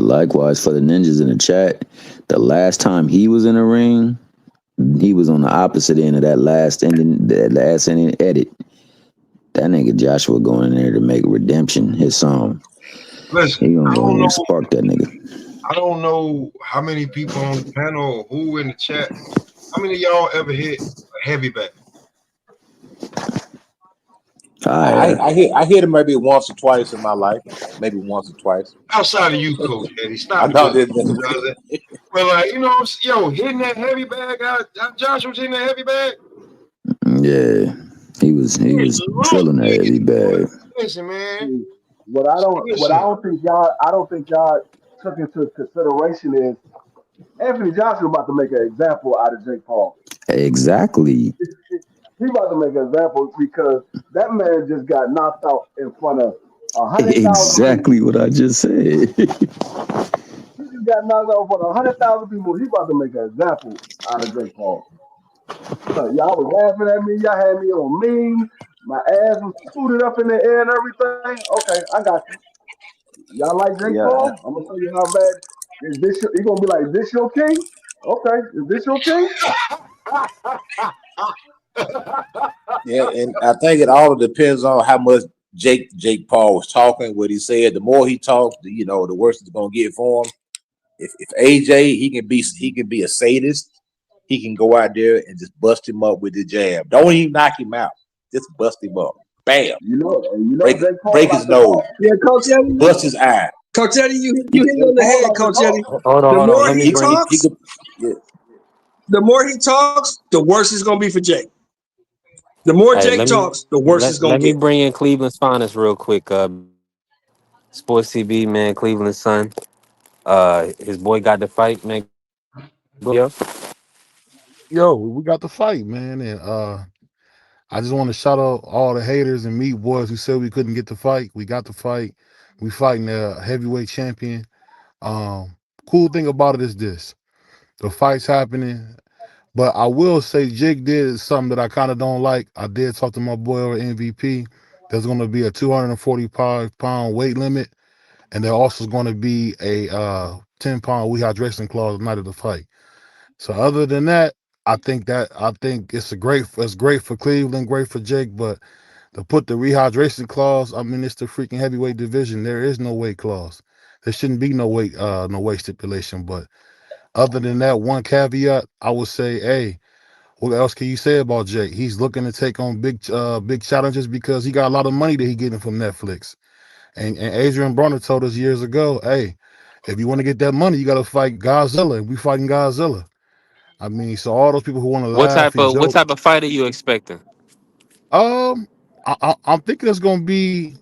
Likewise, for the ninjas in the chat, the last time he was in a ring, he was on the opposite end of that last ending edit. That nigga Joshua going in there to make Redemption his song. Listen, he gonna go in and spark that nigga. I don't know how many people on the panel, who in the chat, how many of y'all ever hit a heavy bag? I hit him maybe once or twice in my life, maybe once or twice. Outside of you, Coach Eddie, stop. Well, you know, hitting that heavy bag out. Josh was hitting that heavy bag. Yeah, he was drilling that heavy bag. Listen, man. What I don't think y'all took into consideration is Anthony Joshua about to make an example out of Jake Paul. Exactly. He about to make an example because that man just got knocked out in front of 100,000. Exactly what I just said. He just got knocked out in front of 100,000 people. He about to make an example out of Jake Paul. So y'all was laughing at me. Y'all had me on memes. My ass was scooted up in the air and everything. Okay, I got you. Y'all like Jake Paul? I'm gonna tell you how bad is this. He gonna be like, "Is this your king?" Okay, is this your king? Yeah, and I think it all depends on how much Jake Paul was talking. What he said, the more he talked, the worse it's gonna get for him. If AJ, he can be a sadist. He can go out there and just bust him up with the jab. Don't even knock him out. Just bust him up. Bam. Break his nose. Yeah, Coach Eddie. Bust his eye. Coach Eddie, you hit on the head, Coach Eddie. Hold on. The more he talks, the worse it's gonna be for Jake. The more Jake talks, the worse it's gonna get. Let me bring in Cleveland's finest real quick. Sports CB, man, Cleveland's son. His boy got the fight, man. Yo, we got the fight, man, and I just want to shout out all the haters and meat boys who said we couldn't get the fight. We got the fight. We fighting a heavyweight champion. Cool thing about it is this: the fight's happening. But I will say Jake did something that I kind of don't like. I did talk to my boy over MVP. There's going to be a 245-pound weight limit, and there also is going to be a 10-pound rehydration clause the night of the fight. So other than that, I think it's great for Cleveland, great for Jake. But to put the rehydration clause, I mean, it's the freaking heavyweight division. There is no weight clause. There shouldn't be no weight stipulation. But other than that, one caveat, I would say, hey, what else can you say about Jake? He's looking to take on big challenges because he got a lot of money that he's getting from Netflix. And Adrian Bronner told us years ago, hey, if you want to get that money, you got to fight Godzilla. And we fighting Godzilla. I mean, so all those people who want to what type of fight are you expecting? I'm thinking it's gonna be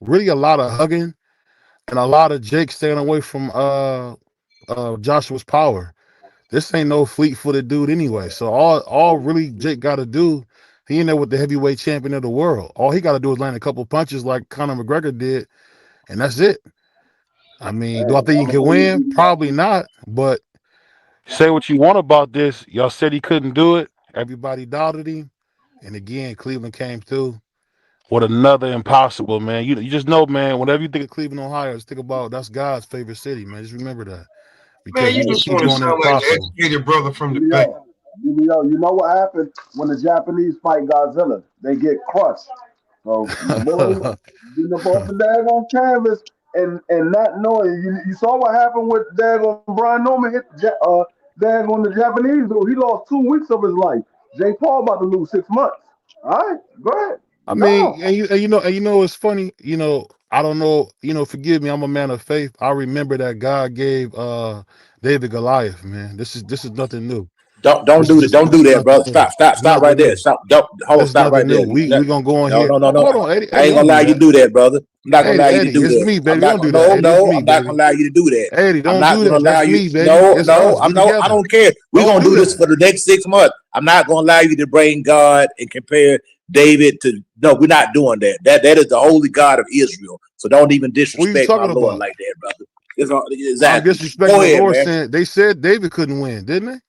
really a lot of hugging and a lot of Jake staying away from Joshua's power. This ain't no fleet-footed dude anyway. So all really Jake got to do, he in there with the heavyweight champion of the world. All he got to do is land a couple punches like Conor McGregor did, and that's it. I mean, do I think he can win? Probably not. But say what you want about this. Y'all said he couldn't do it. Everybody doubted him, and again, Cleveland came through with another impossible, man. You just know, man. Whenever you think of Cleveland, Ohio, just think about that's God's favorite city, man. Just remember that. Because Man, you he just keep want to doing the sound like an impossible. educated brother from the Bay. You know what happened when the Japanese fight Godzilla? They get crushed. So my boy, beating up off the daggone canvas and not knowing. You saw what happened with daggone Brian Norman hit daggone the Japanese dude. He lost 2 weeks of his life. Jake Paul about to lose 6 months. All right, go ahead. I mean, and you know, it's funny. You know, I don't know. You know, forgive me. I'm a man of faith. I remember that God gave David Goliath. Man, this is nothing new. Don't This do is that. Don't do that, brother. Stop. It's Stop right nothing there. new. Stop. Don't hold. It's Stop right nothing there. new. We gonna go on here. No. Hold on, Eddie. I Eddie, ain't don't gonna allow do you to that. do that, brother. I'm not gonna allow you to Eddie, do it's that. me, I'm baby. not Don't do gonna. that. No, Eddie, it's no. me, I'm not baby. gonna allow you to do that. Eddie, I'm don't not do gonna that. allow That's you. me, baby. No, It's no. us. We I together. don't care. We're Don't gonna do do this that. for the next 6 months. I'm not gonna allow you to bring God and compare David to. No, we're not doing that. That is the holy God of Israel. So don't even What are you disrespect my talking Lord about? like that, brother. It's I'm exactly. disrespecting Go the ahead, Lord, man. saying they said David couldn't win, didn't they?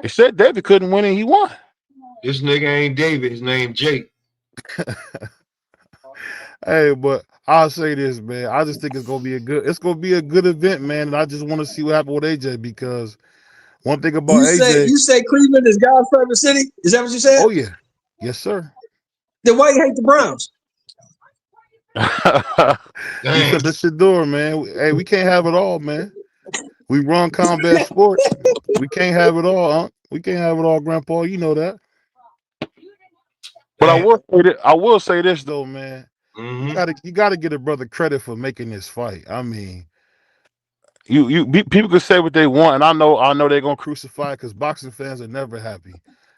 They said David couldn't win and he won. This nigga ain't David. His name Jake. Hey, but I'll say this, man. I just think it's gonna be a good event, man. And I just want to see what happened with AJ because one thing about AJ, You say Cleveland is God's favorite city? Is that what you said? oh yeah, yes sir. Then why you hate the Browns? Because it's Shador, man. Hey, we can't have it all, man. We run combat sports. We can't have it all, huh? We can't have it all, Grandpa. You know that. But I will say this though, man. You gotta get a brother credit for making this fight. I mean, people can say what they want, and I know they're gonna crucify because boxing fans are never happy.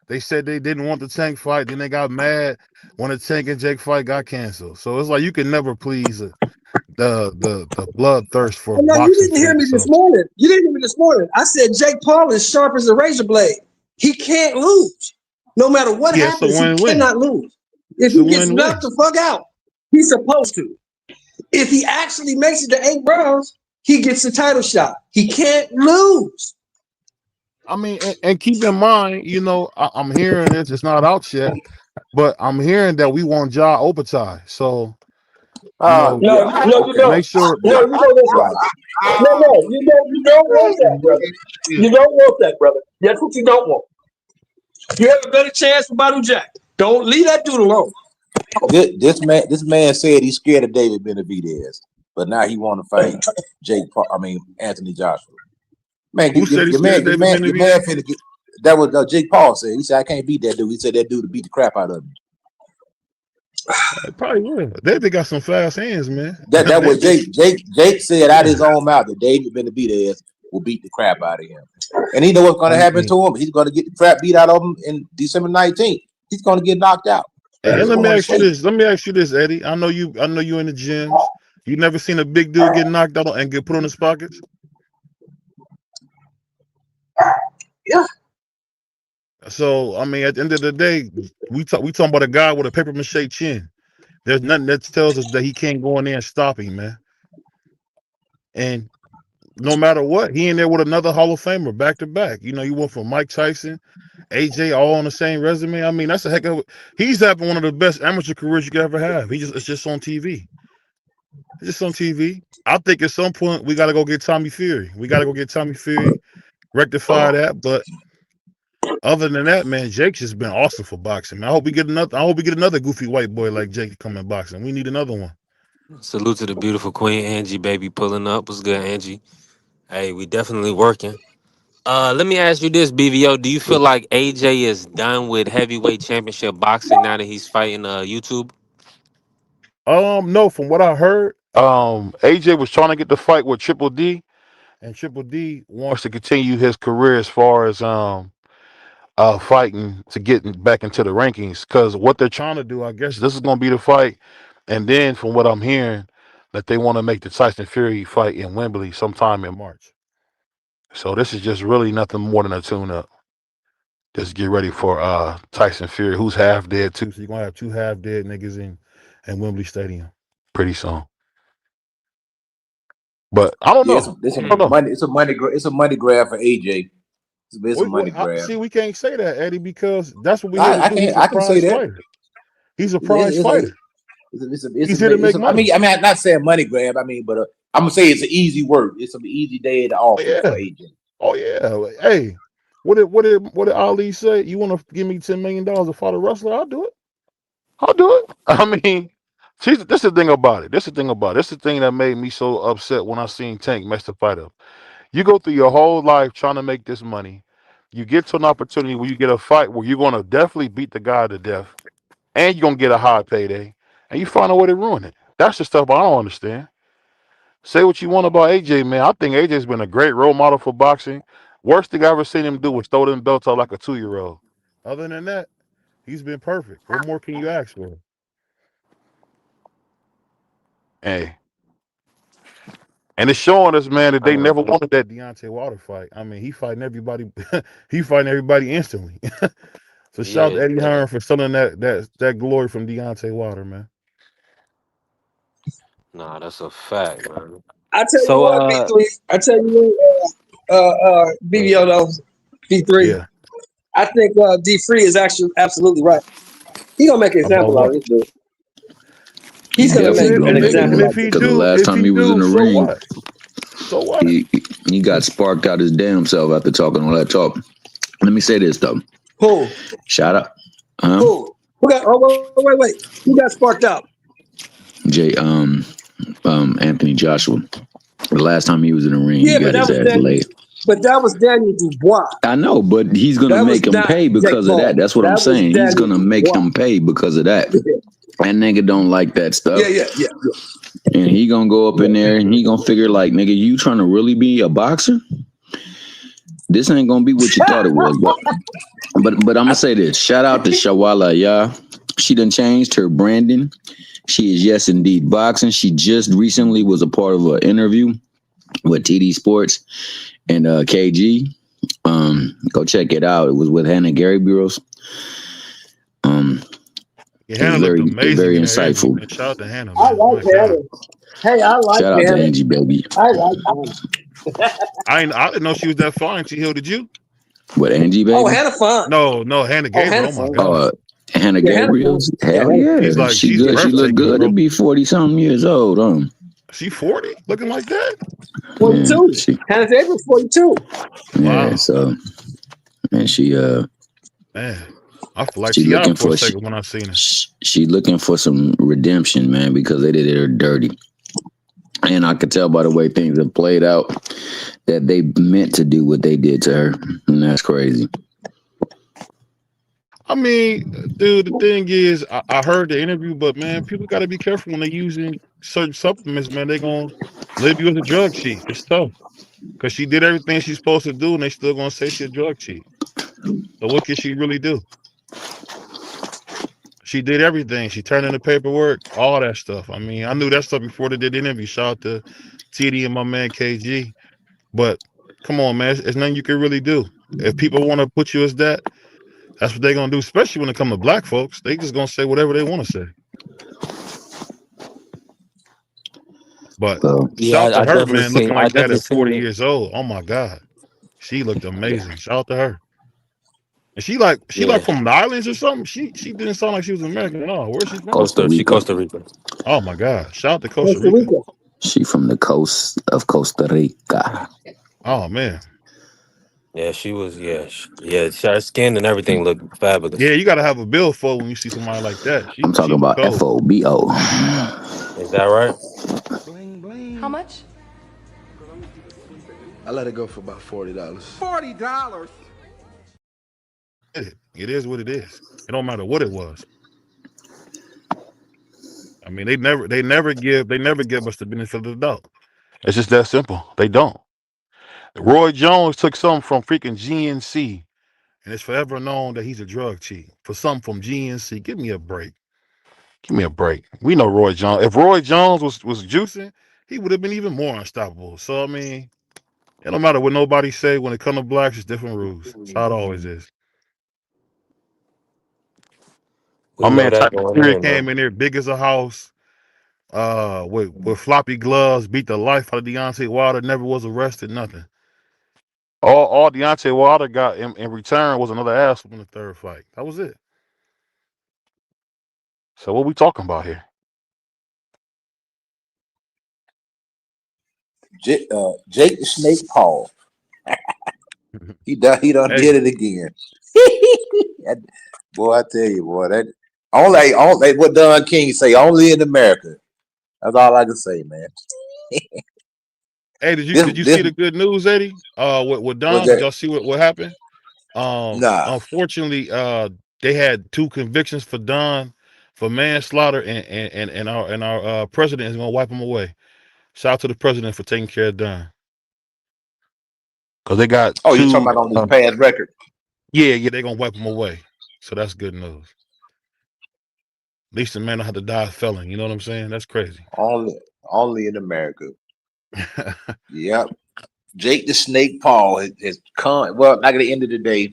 They said they didn't want the Tank fight, then they got mad when the Tank and Jake fight got canceled. So it's like you can never please the bloodthirst for No, you boxing didn't hear me fans. this So morning. You didn't hear me this morning. I said Jake Paul is sharp as a razor blade. He can't lose. No matter what yeah, it's a happens, he win-win. cannot lose. If It's a he gets win-win. knocked the fuck out, he's supposed to. If he actually makes it to 8 rounds, he gets the title shot. He can't lose. I mean, and keep in mind, you know, I'm hearing this. It's not out yet, but I'm hearing that we want Ja Opatai. So, you know, No, you don't. make sure. No, you know that's right. No, you don't want that, brother. You don't want that, brother. That's what you don't want. You have a better chance for Badu Jack. Don't leave that dude alone. This man said he's scared of David Benavidez, but now he want to fight Anthony Joshua. Man, Who said he's scared of David Benavidez? finna get. That was Jake Paul said. He said I can't beat that dude. He said that dude to beat the crap out of him. Probably will. David got some fast hands, man. That was Jake said out his own mouth that David Benavidez will beat the crap out of him, and he know what's going to happen to him. He's going to get the crap beat out of him in December 19th. He's going to get knocked out. And let me ask you this, Eddie. I know you in the gyms. You never seen a big dude get knocked out and get put on his pockets? Yeah. So I mean, at the end of the day, we talking about a guy with a paper mache chin. There's nothing that tells us that he can't go in there and stop him, man. And no matter what, he in there with another Hall of Famer back to back. You know, you went from Mike Tyson, AJ, all on the same resume. I mean, that's a heck of. He's having one of the best amateur careers you could ever have. It's just on TV. It's just on TV. I think at some point we got to go get Tommy Fury. Rectify that. But other than that, man, Jake's just been awesome for boxing. Man. I hope we get another goofy white boy like Jake to come in boxing. We need another one. Salute to the beautiful queen, Angie, baby, pulling up. What's good, Angie? Hey, we definitely working. Let me ask you this, BVO. Do you feel like AJ is done with heavyweight championship boxing now that he's fighting YouTube? No, from what I heard, AJ was trying to get the fight with Triple D, and Triple D wants to continue his career as far as fighting to get back into the rankings. Because what they're trying to do, I guess, this is going to be the fight. And then, from what I'm hearing, that they want to make the Tyson Fury fight in Wembley sometime in March. So this is just really nothing more than a tune-up. Just get ready for Tyson Fury, who's half dead too. So you're gonna have 2 half dead niggas in Wembley Stadium pretty soon. But I don't Yeah, know. I don't know. it's a money grab for AJ. It's a money grab. See, we can't say that, Eddie, because that's what we I here to do. He's can a I can say prize that. fighter. He's a prize It's fighter. He's here to make I money. mean, I'm not saying money grab. I mean, but I'm gonna say it's an easy work. It's an easy day at the office Yeah. for AJ. Oh yeah. Hey, what did Ali say? You want to give me $10 million to fight a wrestler? I'll do it. I'll do it. I mean, this is the thing about it. This is the thing that made me so upset when I seen Tank mess the fight up. You go through your whole life trying to make this money. You get to an opportunity where you get a fight where you're gonna definitely beat the guy to death, and you're gonna get a high payday, and you find a way to ruin it. That's the stuff I don't understand. Say what you want about AJ, man. I think AJ's been a great role model for boxing. Worst thing I ever seen him do was throw them belts out like a 2-year-old. Other than that, he's been perfect. What more can you ask for? Hey. And it's showing us, man, that they never wanted that Deontay Wilder fight. I mean, he fighting everybody. He fighting everybody instantly. So shout out to Eddie Hearn for selling that glory from Deontay Wilder, man. Nah, that's a fact, man. I tell you what, B3. I tell you what, BBO though, B3. Yeah. I think D3 is actually absolutely right. He gonna make an example out of this dude. He's gonna make an example. Because the last time he was in the ring, so what? He got sparked out his damn self after talking all that talk. Let me say this though. Who? Shout out. Who? Who got? Oh, wait. Who got sparked out? Anthony Joshua. The last time he was in the ring, Yeah, he got his ass laid. But that was Daniel Dubois. I know, but he's gonna make him pay because of that. That's what I'm saying. He's gonna make him pay because of that. That nigga don't like that stuff. Yeah. And he gonna go up in there and he gonna figure like, nigga, you trying to really be a boxer? This ain't gonna be what you thought it was. But I'm gonna say this. Shout out to Shawala Ya. She done changed her branding. She is Yes Indeed Boxing. She just recently was a part of an interview with TD Sports and KG. Go check it out. It was with Hannah Gary Bureaus. Hannah very, looked amazing. very insightful. Shout out to Hannah. I like Hannah. Hey, I like Shout out Hannah. to Angie, baby. I like Hannah. I didn't know she was that fine. She did you? What, Angie, baby? Oh, Hannah fine. No, Hannah Gabriel. Hannah Oh my god. Hannah Gabriel. Hell yeah. She's like, She she's good. She look breathtaking, good bro. to be 40-something years old. She 40? Looking like that? 42. Hannah Gabriel 42. Yeah, Wow. so and she Man, I feel like she she looking out for a for second when I seen her. she looking for some redemption, man, because they did her dirty. And I could tell by the way things have played out that they meant to do what they did to her. And that's crazy. I mean, dude, the thing is, I heard the interview, but man, people got to be careful when they're using certain supplements, man. They're going to label you as a drug cheat. It's tough. Because she did everything she's supposed to do, and they still going to say she's a drug cheat. So what can she really do? She did everything. She turned in the paperwork, all that stuff. I mean, I knew that stuff before they did the interview. Shout out to TD and my man KG. But come on, man, it's nothing you can really do. If people want to put you as that, that's what they're going to do, especially when it comes to black folks. They just going to say whatever they want to say. But shout out to her, man, looking like that at 40 years old. Oh, my God. She looked amazing. Shout out to her. And she like from the islands or something? She didn't sound like she was American at all. Where's she from? Costa Rica. Oh, my God. Shout out to Costa Rica. She from the coast of Costa Rica. Oh, man. Yeah, she was. Yeah, her skin and everything looked fabulous. Yeah, you got to have a bill for when you see somebody like that. I'm talking about FOBO. Is that right? How much? I let it go for about $40. $40. It is what it is. It don't matter what it was. I mean, they never give us the benefit of the doubt. It's just that simple. They don't. Roy Jones took something from freaking GNC and it's forever known that he's a drug cheat for something from GNC. Give me a break. Give me a break. We know Roy Jones. If Roy Jones was juicing, he would have been even more unstoppable. So I mean, it don't matter what nobody say. When it comes to blacks, it's different rules. That's how it always is. We My know man that Tyson going Fury in, came man. in there big as a house, with floppy gloves, beat the life out of Deontay Wilder, never was arrested, nothing. All Deontay Wilder got in return was another ass in the third fight. That was it. So what we talking about here? Jake the Snake Paul. He done Hey, did it again. Boy, I tell you, boy, that only what Don King say, only in America. That's all I can say, man. hey, did you This see the good news, Eddie? With was Dom, did that y'all see what happened? nah. Unfortunately, they had 2 convictions for Don for manslaughter, and our president is gonna wipe him away. Shout out to the president for taking care of Don, because they got Oh, you talking 2. about on this past record? Yeah, they're gonna wipe him away. So that's good news. At least the man don't have to die a felon. You know what I'm saying? That's crazy. Only in America. Yep. Jake the Snake Paul has come. Well, like at the end of the day,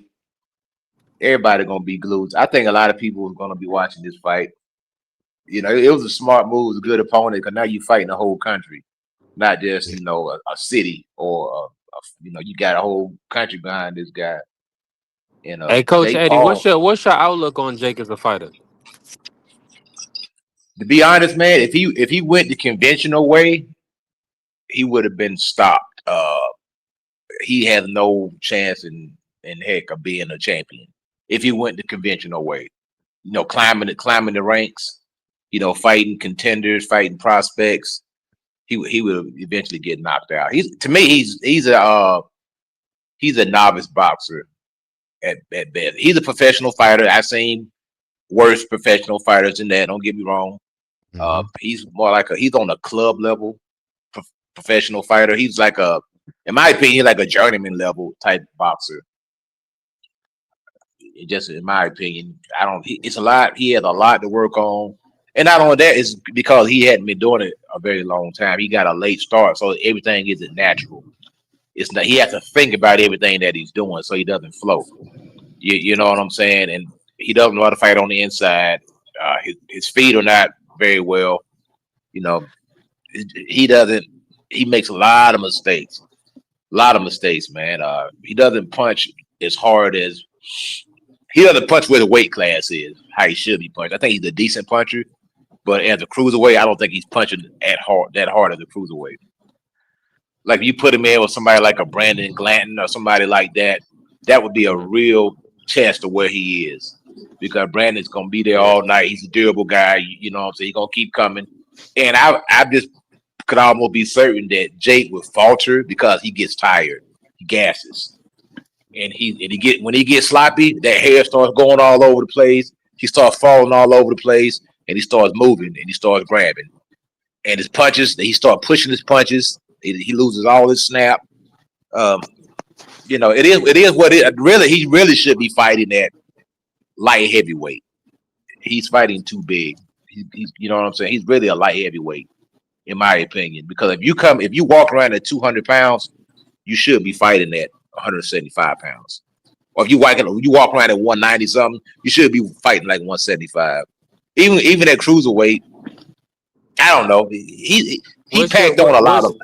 everybody gonna be glued. I think a lot of people are gonna be watching this fight. You know, it was a smart move, it was a good opponent, because now you're fighting the whole country, not just a city or you got a whole country behind this guy. Hey, Coach Jake Eddie, Paul. what's your outlook on Jake as a fighter? To be honest, man, if he went the conventional way, he would have been stopped. He has no chance in heck of being a champion if he went the conventional way. Climbing the ranks, fighting contenders, fighting prospects. He would eventually get knocked out. He's a novice boxer at best. He's a professional fighter. I've seen worse professional fighters than that. Don't get me wrong. He's more like he's on a club level professional fighter. He's like in my opinion, like a journeyman level type boxer. Just in my opinion, it's a lot. He has a lot to work on, and not only that, it's because he hadn't been doing it a very long time. He got a late start, so everything isn't natural. It's not. He has to think about everything that he's doing, so he doesn't flow. You know what I'm saying? And he doesn't know how to fight on the inside. His feet are not very well. He doesn't. He makes a lot of mistakes. Man. He doesn't punch as hard as. He doesn't punch where the weight class is, how he should be punched. I think he's a decent puncher, but as a cruiserweight, I don't think he's punching that hard as a cruiserweight. Like if you put him in with somebody like a Brandon Glanton or somebody like that, that would be a real test of where he is. Because Brandon's gonna be there all night. He's a durable guy, you know what I'm saying? He's gonna keep coming. And I just could almost be certain that Jake would falter because he gets tired. He gasses. And when he gets sloppy, that hair starts going all over the place. He starts falling all over the place, and he starts moving and he starts grabbing. And his punches, he starts pushing his punches. He loses all his snap. It is what it really. He really should be fighting at light heavyweight. He's fighting too big. He's you know what I'm saying. He's really a light heavyweight, in my opinion. Because if you walk around at 200 pounds, you should be fighting at 175 pounds. Or if you walk around at 190 something, you should be fighting like 175. Even at cruiserweight, I don't know. He packed on a lot of.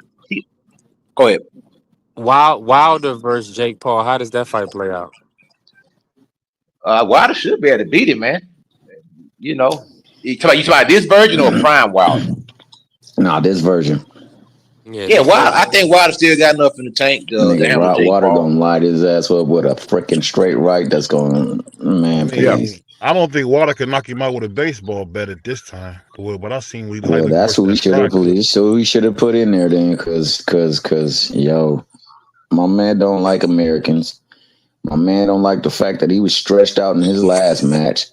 Go ahead. Wilder versus Jake Paul. How does that fight play out? Wilder should be able to beat him, man. You talk about this version or Prime Wilder? Nah, this version. Yeah, I think Wilder still got enough in the tank to handle Jake Wilder Paul. gonna light his ass up with a freaking straight right. That's going, man. Please. I don't think Wilder could knock him out with a baseball bat at this time. But I seen we. Well, that's who we should have put. So we should have put in there then, cause yo, my man don't like Americans. My man don't like the fact that he was stretched out in his last match.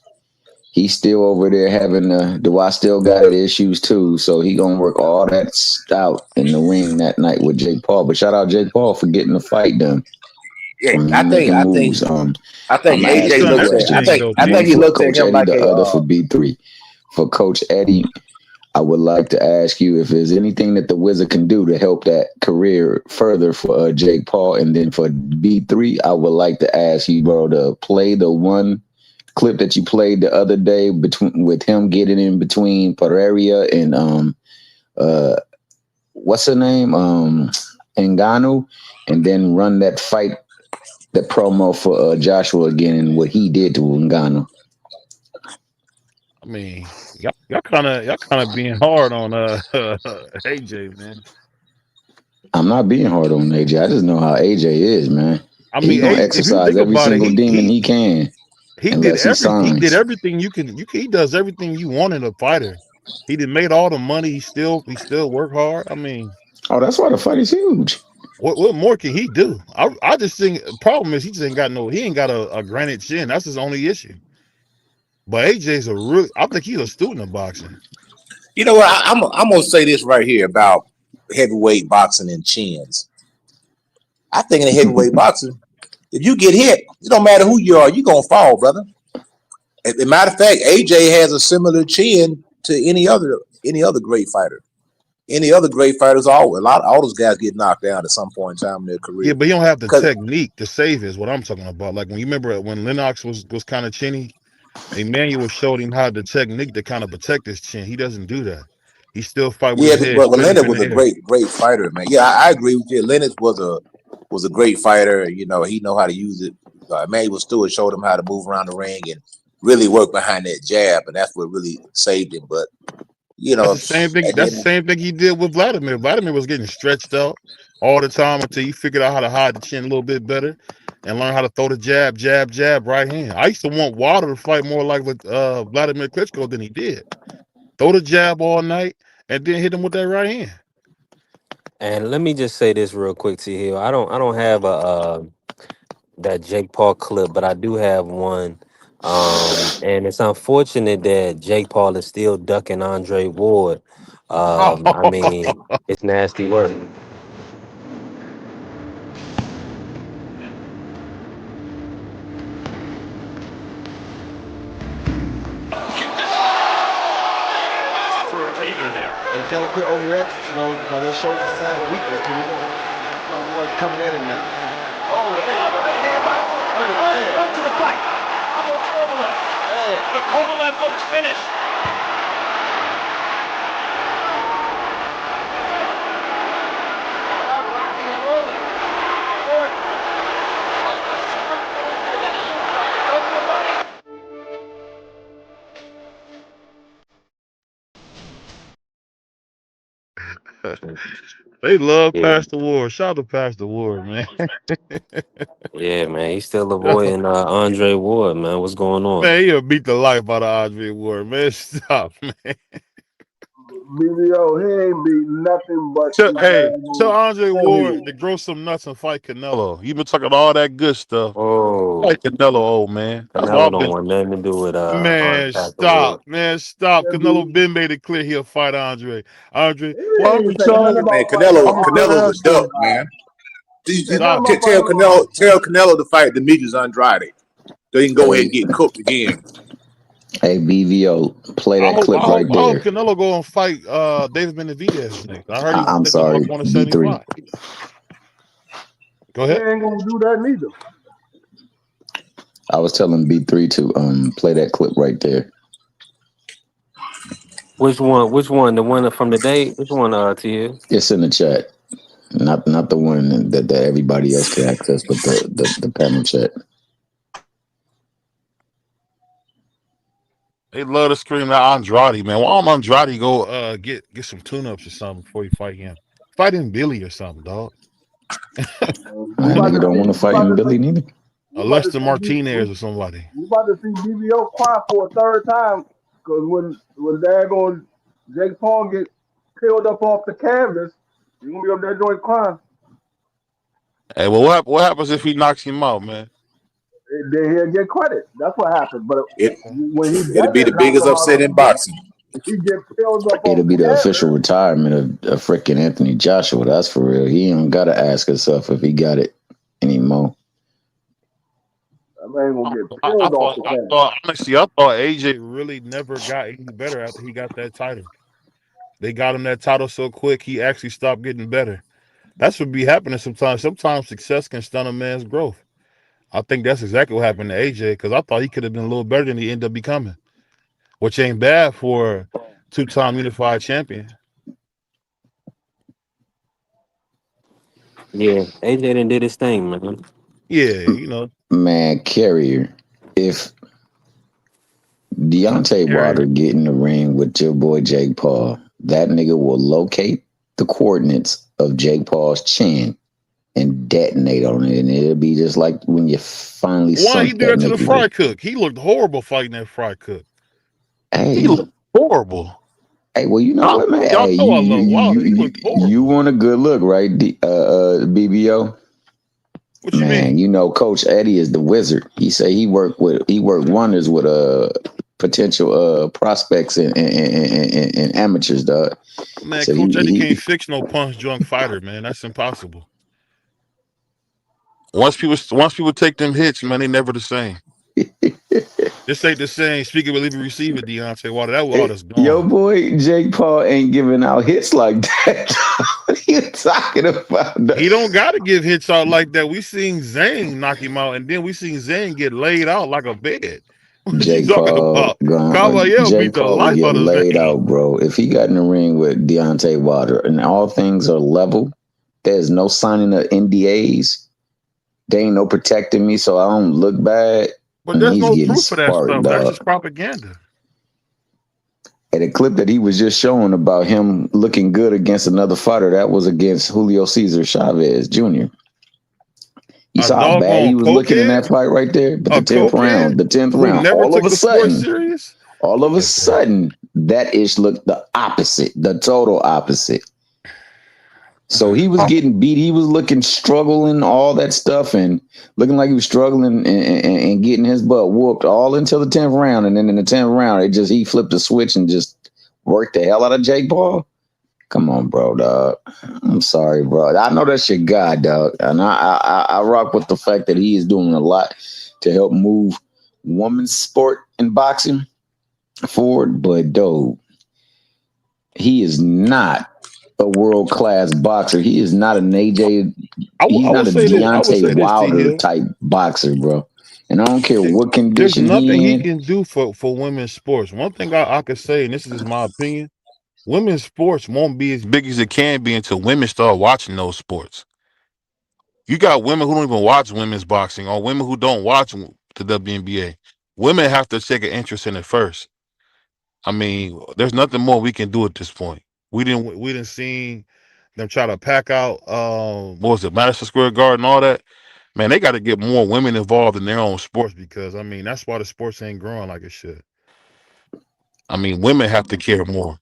He's still over there having do I still got it issues too. So he gonna work all that out in the ring that night with Jake Paul. But shout out Jake Paul for getting the fight done. Yeah, from I him think making I moves. think I'm I think gonna ask AJ you a looks at question. I One think he for looked at Coach him Eddie, like the a other for B3. For Coach Eddie, I would like to ask you if there's anything that the Wizard can do to help that career further for Jake Paul. And then for B3, I would like to ask you, bro, to play the one clip that you played the other day with him getting in between Pereira and what's her name? Ngannou, and then run that fight, the promo for Joshua again and what he did to Ngannou. I mean, y'all kind of being hard on AJ, man. I'm not being hard on AJ. I just know how AJ is, man. I He's mean, gonna if you exercise think every about it, single demon he can, he did unless he signs. everything you can. He does everything you want in a fighter. He did made all the money. He still work hard. I mean, oh, that's why the fight is huge. What more can he do? I just think the problem is he ain't got a granite chin. That's his only issue. But AJ's I think he's a student of boxing. You know what? I'm gonna say this right here about heavyweight boxing and chins. I think in heavyweight boxing, if you get hit, it don't matter who you are, you're gonna fall, brother. As a matter of fact, AJ has a similar chin to any other great fighter. Any other great fighters, all those guys get knocked down at some point in time in their career. Yeah, but you don't have the technique to save is what I'm talking about. Like when you remember when Lennox was kind of chinny, Emmanuel showed him how the technique to kind of protect his chin. He doesn't do that. He still fight with his head. But Leonard was a great fighter, man. Yeah, I agree with you. Leonard was a great fighter. You know, he know how to use it. Emmanuel Stewart showed him how to move around the ring and really work behind that jab, and that's what really saved him. But you know, that's the same thing he did with Vladimir. Vladimir was getting stretched out all the time until he figured out how to hide the chin a little bit better and learn how to throw the jab, right hand. I used to want Wilder to fight more like with Vladimir Klitschko than he did. Throw the jab all night and then hit him with that right hand. And let me just say this real quick, T Hill. I don't have that Jake Paul clip, but I do have one. And it's unfortunate that Jake Paul is still ducking Andre Ward. I mean, it's nasty work. And don't quit overreact, because it shows a sign of weakness. Coming in and now. Up to the fight. The Kovalev looks finished. They love Pastor Ward. Shout out to Pastor Ward, man. Yeah, man. He's still avoiding Andre Ward, man. What's going on? Man, he'll beat the life out of Andre Ward, man. Stop, man. BBO, he ain't beat nothing but. Tell Andre Ward to grow some nuts and fight Canelo. You been talking all that good stuff. Oh, fight Canelo, old man. Canelo don't want nothing to do with man. Stop. Canelo been made it clear he'll fight Andre. Andre, well, man, Canelo's a duck, man. Tell Canelo to fight Demetrius Andrade, so he can go ahead and get cooked again. Hey, BVO, play that clip right there. I hope Canelo go and fight David Benavidez next. I heard I'm sorry, B3. Go ahead. He ain't gonna do that neither. I was telling B3 to play that clip right there. Which one? The one from the day? Which one, T? It's in the chat. Not the one that everybody else can access, but the panel chat. They love to scream at Andrade, man. Why don't Andrade go get some tune-ups or something before you fight him? Fight him Billy or something, dog. Nigga don't want to fight him Billy neither. Lester Martinez or somebody. You about to see BBO cry for a third time, because when daggone Jake Paul get peeled up off the canvas, you're gonna be up there joint crying. Hey, well, what happens if he knocks him out, man? Then he'll get credit. That's what happens. But when it'll be the biggest upset in boxing. He get peeled up. It'll be the official retirement of freaking Anthony Joshua. That's for real. He don't gotta ask himself if he got it anymore. man gonna get I peeled off thought, the I camera. thought, honestly, I thought AJ really never got any better after he got that title. They got him that title so quick, he actually stopped getting better. That's what be happening sometimes. Sometimes success can stunt a man's growth. I think that's exactly what happened to AJ because I thought he could have been a little better than he ended up becoming, which ain't bad for two-time unified champion. Yeah, AJ done did his thing, man. Yeah, you know. Man, Carrier, if Deontay Wilder get in the ring with your boy Jake Paul, that nigga will locate the coordinates of Jake Paul's chin and detonate on it, and it'll be just like when you finally Why he sunk did that that to the nigga. fry cook? He looked horrible fighting that fry cook. Hey, he looked horrible. Hey, well, you know what, man? Y'all Hey, know I love Wilder. He looked horrible. you want a good look, right, BBO? What you mean? You know, Coach Eddie is the wizard. He say he worked wonders with potential prospects and amateurs, dog. Man, So Coach Eddie can't fix no punch drunk fighter, man. That's impossible. Once people take them hits, man, they never the same. This ain't the same. Speaking, believe, receive it, Deontay Wilder. That Wilder's gone. Yo, boy, Jake Paul ain't giving out hits like that. What are you talking about? He don't got to give hits out like that. We seen Zayn knock him out, and then we seen Zayn get laid out like a bed. Jake Paul beat the life get out of laid Zayn. out, bro. If he got in the ring with Deontay Wilder and all things are level, there's no signing of NDAs. There ain't no protecting me, so I don't look bad. But there's no proof for that stuff. That's just propaganda. And the clip that he was just showing about him looking good against another fighter, that was against Julio Cesar Chavez Jr. You saw how bad he was looking in that fight right there? But the 10th round, all of a sudden, that ish looked the opposite, the total opposite. So he was getting beat. He was looking, struggling, all that stuff, and looking like he was struggling and getting his butt whooped all until the 10th round. And then in the 10th round, he flipped the switch and just worked the hell out of Jake Paul. Come on, bro, dog. I'm sorry, bro. I know that's your guy, dog. And I rock with the fact that he is doing a lot to help move women's sport in boxing forward. But, dude, he is not a world-class boxer. He is not an AJ. He's not a Deontay Wilder type boxer, bro. And I don't care what condition There's nothing he he can do for women's sports. One thing I could say, and this is my opinion, women's sports won't be as big as it can be until women start watching those sports. You got women who don't even watch women's boxing or women who don't watch the WNBA. Women have to take an interest in it first. I mean, there's nothing more we can do at this point. We didn't see them try to pack out what was it, Madison Square Garden, all that. Man, they got to get more women involved in their own sports because I mean that's why the sports ain't growing like it should. I mean, women have to care more.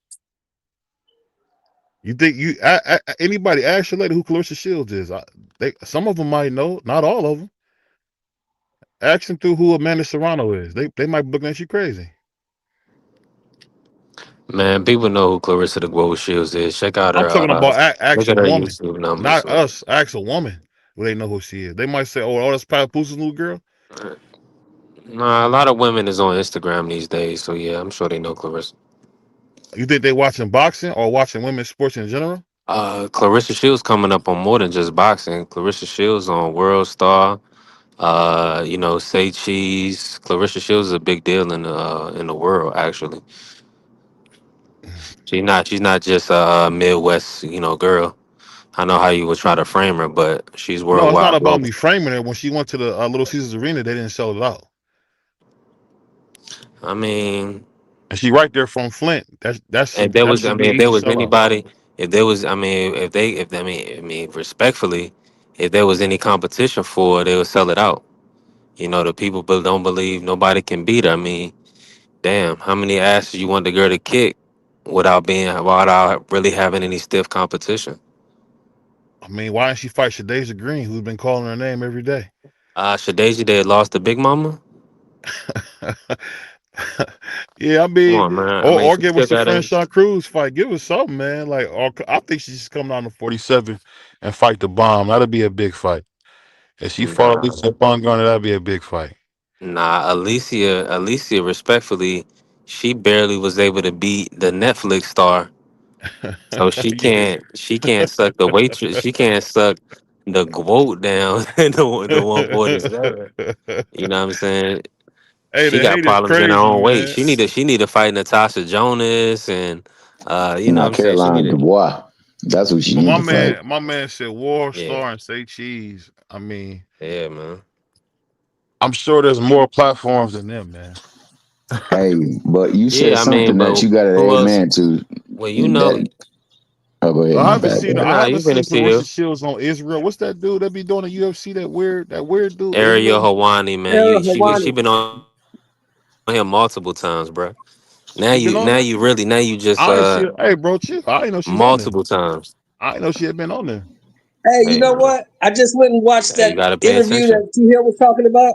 You think anybody ask your lady who Clarissa Shields is? Some of them might know, not all of them. Ask them through who Amanda Serrano is. They might be looking at you crazy. Man, people know who Clarissa the Global Shields is. Check out her. I'm talking about ask a woman, YouTube numbers, not us. Ask a woman who they know who she is. They might say, "Oh, that's Papooses' little girl." Nah, a lot of women is on Instagram these days, so yeah, I'm sure they know Clarissa. You think they watching boxing or watching women's sports in general? Clarissa Shields coming up on more than just boxing. Clarissa Shields on World Star. Say Cheese. Clarissa Shields is a big deal in the world, actually. She's not just a Midwest, girl. I know how you would try to frame her, but she's worldwide. No, it's not about global. me framing her. When she went to the Little Caesars Arena, they didn't sell it out. I mean, and she right there from Flint. If there was anybody, respectfully, if there was any competition for it, they would sell it out. The people don't believe nobody can beat her. I mean, damn, how many asses you want the girl to kick without really having any stiff competition? I mean, why didn't she fight Shadasia Green, who's been calling her name every day? Shadasia, they lost to Big Mama. Yeah, I mean, Come on, man. or give us a French Sean Cruz fight. Give us something, man. Like, I think she should come down to 47 and fight the bomb. That'd be a big fight. If she fought Lisa Bumgarner, that'd be a big fight. Nah, Alicia, respectfully, she barely was able to beat the Netflix star. So Yeah. she can't suck the waitress. She can't suck the quote down the 147. You know what I'm saying? Hey, She the got hate is problems in her crazy, own weight. man. She need to fight Natasha Jonas and you know what Now I'm saying? She Caroline needed Dubois, that's who she But need to fight. my man said War yeah, Star and say cheese. I mean, yeah, man. I'm sure there's more platforms than them, man. Hey, but you said Yeah, I mean, something that but you got an who else? amen to. Well, you know, That oh, go ahead, I my haven't bad, seen bro. I nah, haven't you finna seen see Clarissa this. Shields on Israel. What's that dude that be doing the UFC? That weird dude, Ariel Israel. Hawani, man. Errol She Hawani. been on him multiple times, bro. She been on there. Now you just I ain't see her. Hey, bro, chill. I didn't know she was on there. multiple times. I didn't know she had been on there. Hey, you Hey, know man, what? I just went and watched hey, you that gotta pay interview attention. that T Hill was talking about.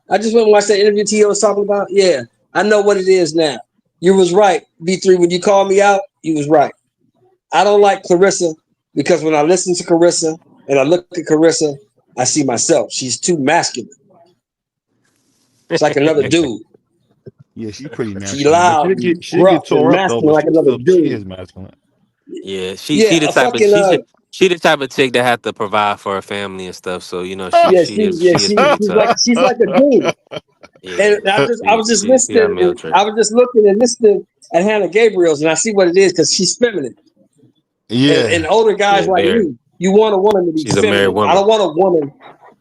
I just went and watched that interview T Hill was talking about. Yeah, I know what it is now. You was right, B3. When you called me out, you was right. I don't like Clarissa because when I listen to Clarissa and I look at Clarissa, I see myself. She's too masculine. It's like another dude. Yeah, she's pretty She masculine, but loud, and she'll get gruff, and tore up though. masculine But like another she dude. is masculine. Yeah, she Yeah, the a type of fucking she the type of chick that have to provide for her family and stuff. So you know she's she is like a dude. yeah, And I was just she got listening, male and trait. I was just looking and listening at Hannah Gabriel's, and I see what it is because she's feminine. And Yeah, older guys Yeah, like very. me, you want a woman to be She's a married feminine. I woman. don't want a woman.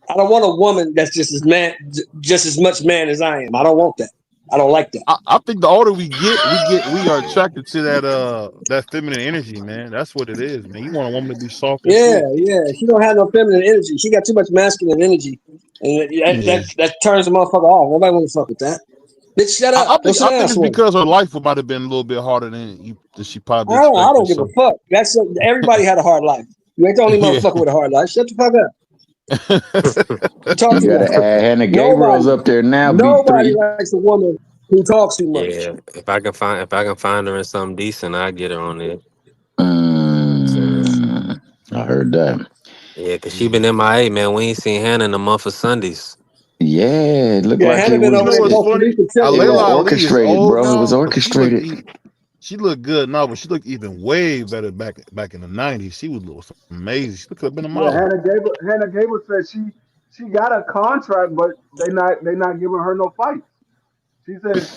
I don't want a woman that's just as much man as I am. I don't want that. I don't like that. I think the older we are attracted to that feminine energy, man. That's what it is, man. You want a woman to be soft and Yeah, sweet. yeah. She don't have no feminine energy. She got too much masculine energy, and Yeah. that turns the motherfucker off. Nobody want to fuck with that. Bitch, shut I up. Go sit I down think it's somewhere. because her life might have been a little bit harder than she probably I expected. don't give a So fuck. Everybody had a hard life. You ain't the only yeah. motherfucker with a hard life. Shut the fuck up. You talk You too got to much. add Hannah Gabriel's Nobody, up there now. nobody B3. likes a woman who talks too much. Yeah, if I can find her in something decent, I get her on there. I heard that. Yeah, cause she been MIA, man. We ain't seen Hannah in a month of Sundays. Yeah, it looked Yeah, like Hannah it been was. You over know there in what's Costa funny? Rica chilling. It was Layla Ali is orchestrated, old bro. It was now, but orchestrated. she looked good now, but she looked even way better back in the '90s. She was amazing. She could have been a Yeah, model. Hannah Gable said she got a contract, but they not giving her no fights. She said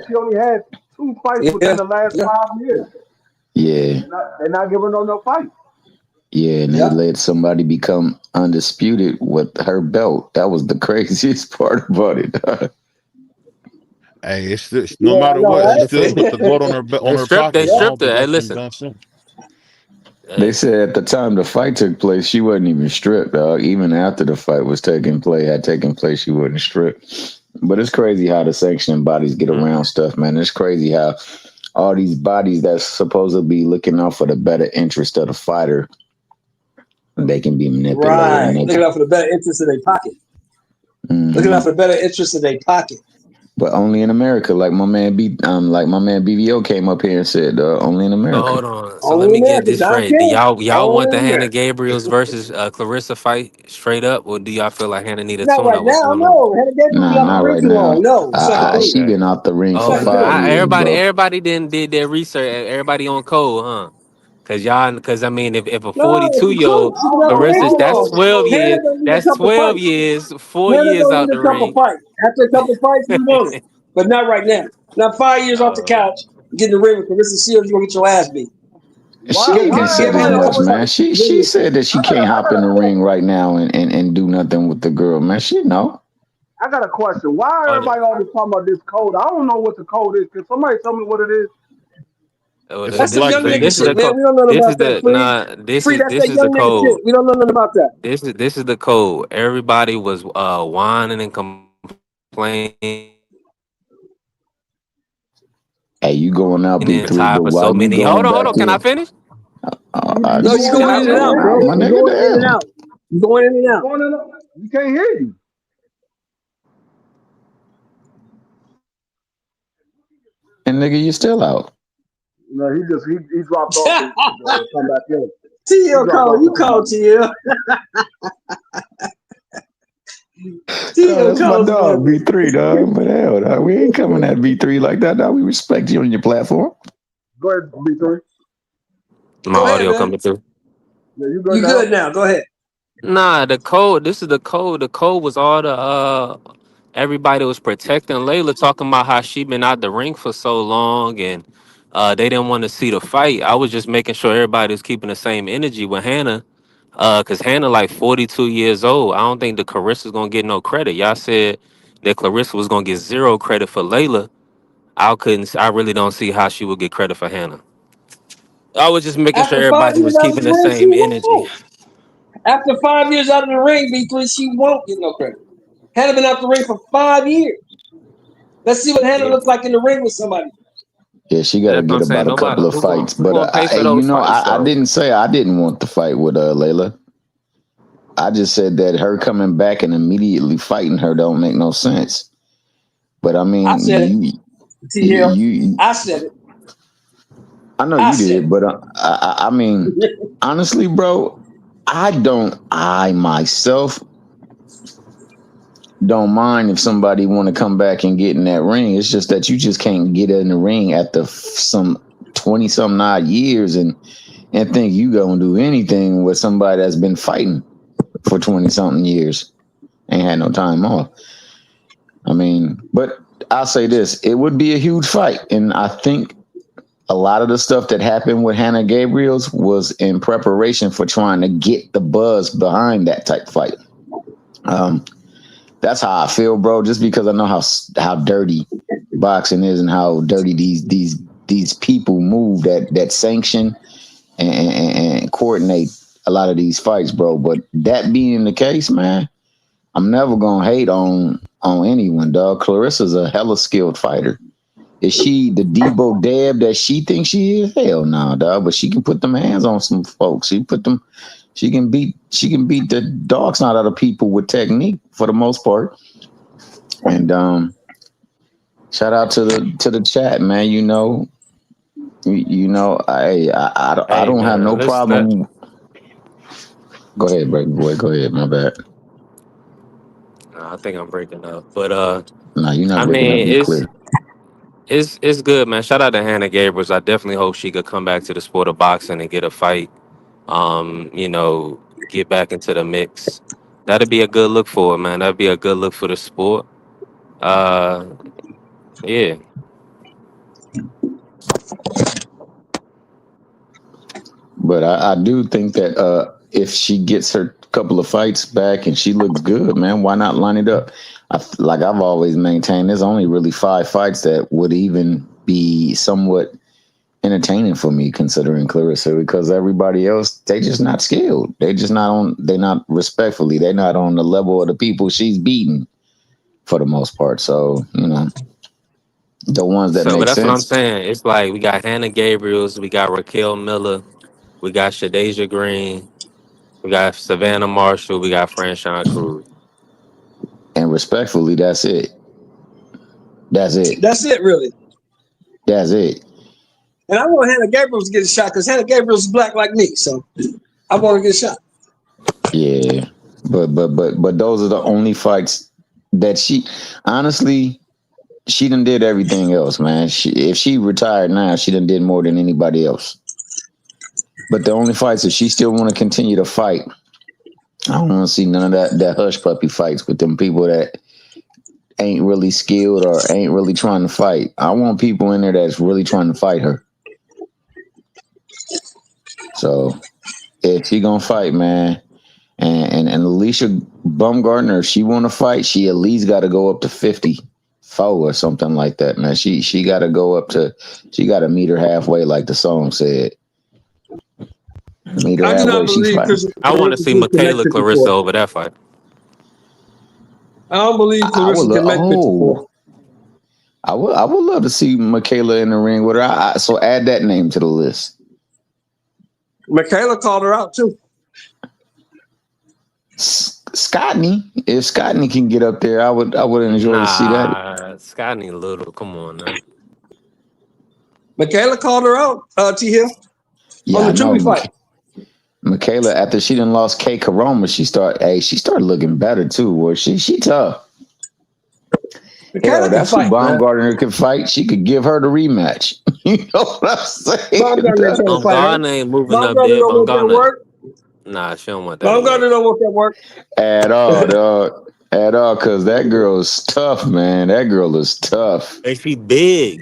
she only had 2 fights within Yeah, the last yeah, 5 years. Yeah, They're not giving her no fights. yeah, and they yeah. let somebody become undisputed with her belt. That was the craziest part about it. Hey, no Yeah, I matter know, what, Yeah, she right? still put the gold on they her stripped pocket, and I don't her. think Hey, that's been listen. done since. They Hey, said at the time the fight took place, she wasn't even stripped, dog. Even after the fight had taken place, she wasn't stripped. But it's crazy how the sanctioning bodies get around stuff, man. It's crazy how all these bodies that's supposed to be looking out for the better interest of the fighter, they can be manipulated Right. and they Looking can. out for the better interest of their pocket. Looking out Mhm. for the better interest of their pocket. But only in America, like my man BVO came up here and said, only in so America. hold on. So let Only me get America, this Don straight. Do King. y'all want Only the Hannah America. Gabriel's versus Clarissa fight straight up, or do y'all feel like Hannah need a Not tune right up? What's now, going on? no. Hannah Gabriel been Nah, out the not ring right too long. now. No, it's not the thing. She Okay. been out the ring for It's not Oh, the thing. 5 years, bro. everybody didn't did their research. Everybody on code, huh? Cause I mean, if a No, 42 year true. old She been out the ring Clarissa, too that's long. 12 years. Hannah don't need a That's couple 12 fights. years. 4 Hannah years don't out need the a couple ring. fights. After a couple fights, move on. But not right now. Not 5 years off the Uh, couch, get in the ring with Carissa Shields, you're gonna get your ass beat. She Why even Give said as Hannah everybody much, over always? man. She to said that she can't hop in the ring right now and do nothing with the girl, man. She know. I got a question. Why oh, everybody always talking about this code? I don't know what the code is. Can somebody tell me what it is? It's a That's some black young so nigga baby this is shit, the man. drip. code. We don't know nothing This is about that, the Free. nah. Free, that's This that is the young nigga code. shit. We don't know nothing about that. This is the code. Everybody was whining and complaining Hey, you going out and B3, tired but for while so you many. Hold going on, hold back on. Can I in, finish? No, you Can going I in and finish? out, nah, bro. my You nigga, going in and damn. out. You going in and out. You can't hear you. And nigga, you still out. No, he dropped off to come back in. He TL dropped call. off You to come call back in. TL. TL dog, that's my dog, B3, dog. But hell, dog, we ain't coming at B3 like that, dog. We respect you on your platform. Go ahead, B3. My Go ahead, audio man. coming through. Yeah, you good You now? good now? Go ahead. Nah, the code. This is the code. The code was all the everybody was protecting Layla, talking about how she been out the ring for so long and they didn't want to see the fight. I was just making sure everybody was keeping the same energy with Hannah. Cause Hannah like 42 years old. I don't think the Clarissa's gonna get no credit. Y'all said that Clarissa was gonna get zero credit for Layla. I really don't see how she would get credit for Hannah. I was just making sure After 5 everybody years was out of keeping the the ring, she same energy. won't. After 5 years out of the ring, B3, she won't get no credit. Hannah been out the ring for 5 years. Let's see what Hannah Yeah, looks like in the ring with somebody. Yeah, she got to that's what get I'm saying. about a Nobody couple of fights. who But gonna pay for you those know, fights I though. didn't say I didn't want the fight with Layla. I just said that her coming back and immediately fighting her don't make no sense. But I I mean, said it. T-Hill. I said it. I know I you said did, it. but I mean, honestly, bro, I myself don't mind if somebody want to come back and get in that ring. It's just that you just can't get in the ring after some 20 something odd years and think you gonna do anything with somebody that's been fighting for 20 something years, ain't had no time off. I mean, but I'll say this, it would be a huge fight. And I think a lot of the stuff that happened with Hannah Gabriels was in preparation for trying to get the buzz behind that type fight. That's how I feel, bro. Just because I know how dirty boxing is and how dirty these people move that sanction and coordinate a lot of these fights, bro. But that being the case, man, I'm never gonna hate on anyone, dog. Clarissa's a hella skilled fighter. Is she the Debo Deb that she thinks she is? Hell no, dog. But she can put them hands on some folks. She can beat the dog snot out of people with technique for the most part. And shout out to the chat, man. You know, I don't have no problem. Go ahead, boy. Go ahead. My bad. I think I'm breaking up, but No, you're not I breaking up. mean, You clear. it's good, man. Shout out to Hannah Gabriels. I definitely hope she could come back to the sport of boxing and get a fight. You know, get back into the mix. That'd be a good look for it, man. That'd be a good look for the sport. Yeah. But I do think that if she gets her couple of fights back and she looks good, man, why not line it up? Like I've always maintained, there's only really 5 fights that would even be somewhat entertaining for me, considering Clarissa, because everybody else, they just not skilled. They're not respectfully, they're not on the level of the people she's beating for the most part. So, you know, the ones that So, but make that's what I'm sense. saying. It's like we got Hannah Gabriels, we got Raquel Miller, we got Shadeja Green, we got Savannah Marshall, we got Franchon Cruz. And respectfully, that's it. That's it, really. That's it. And I want Hannah Gabriels to get a shot because Hannah Gabriels is black like me, so I want to get a shot. Yeah, but those are the only fights that she done did everything else, man. If she retired now, she done did more than anybody else. But the only fights, if she still want to continue to fight, I don't want to see none of that hush puppy fights with them people that ain't really skilled or ain't really trying to fight. I want people in there that's really trying to fight her. So if she gonna fight, man, and Alicia Baumgartner, if she want to fight, she at least got to go up to 54 or something like that, man. She got to go up to, she got to meet her halfway, like the song said. Meet her halfway. I want to see Michaela Clarissa over that fight. I don't believe Clarissa can make 54. I would love to see Michaela in the ring with her. So add that name to the list. Michaela called her out too. Scottney, if Scottney can get up there, I would enjoy to see that. Scottney little, come on now. Michaela called her out, T-Hill. Yeah, on the I know. Julie fight. Michaela, after she done lost Kay Karoma, she started looking better too. Where she tough. Hell, that's who Baumgartner could fight. She could give her the rematch. You know what I'm saying? Baumgartner ain't moving up Baumgartner there. don't want that Baumgartner. work. Nah, she don't want that. Baumgartner don't want that work. At all, dog. At all, because that girl is tough, man. That girl is tough. And she big.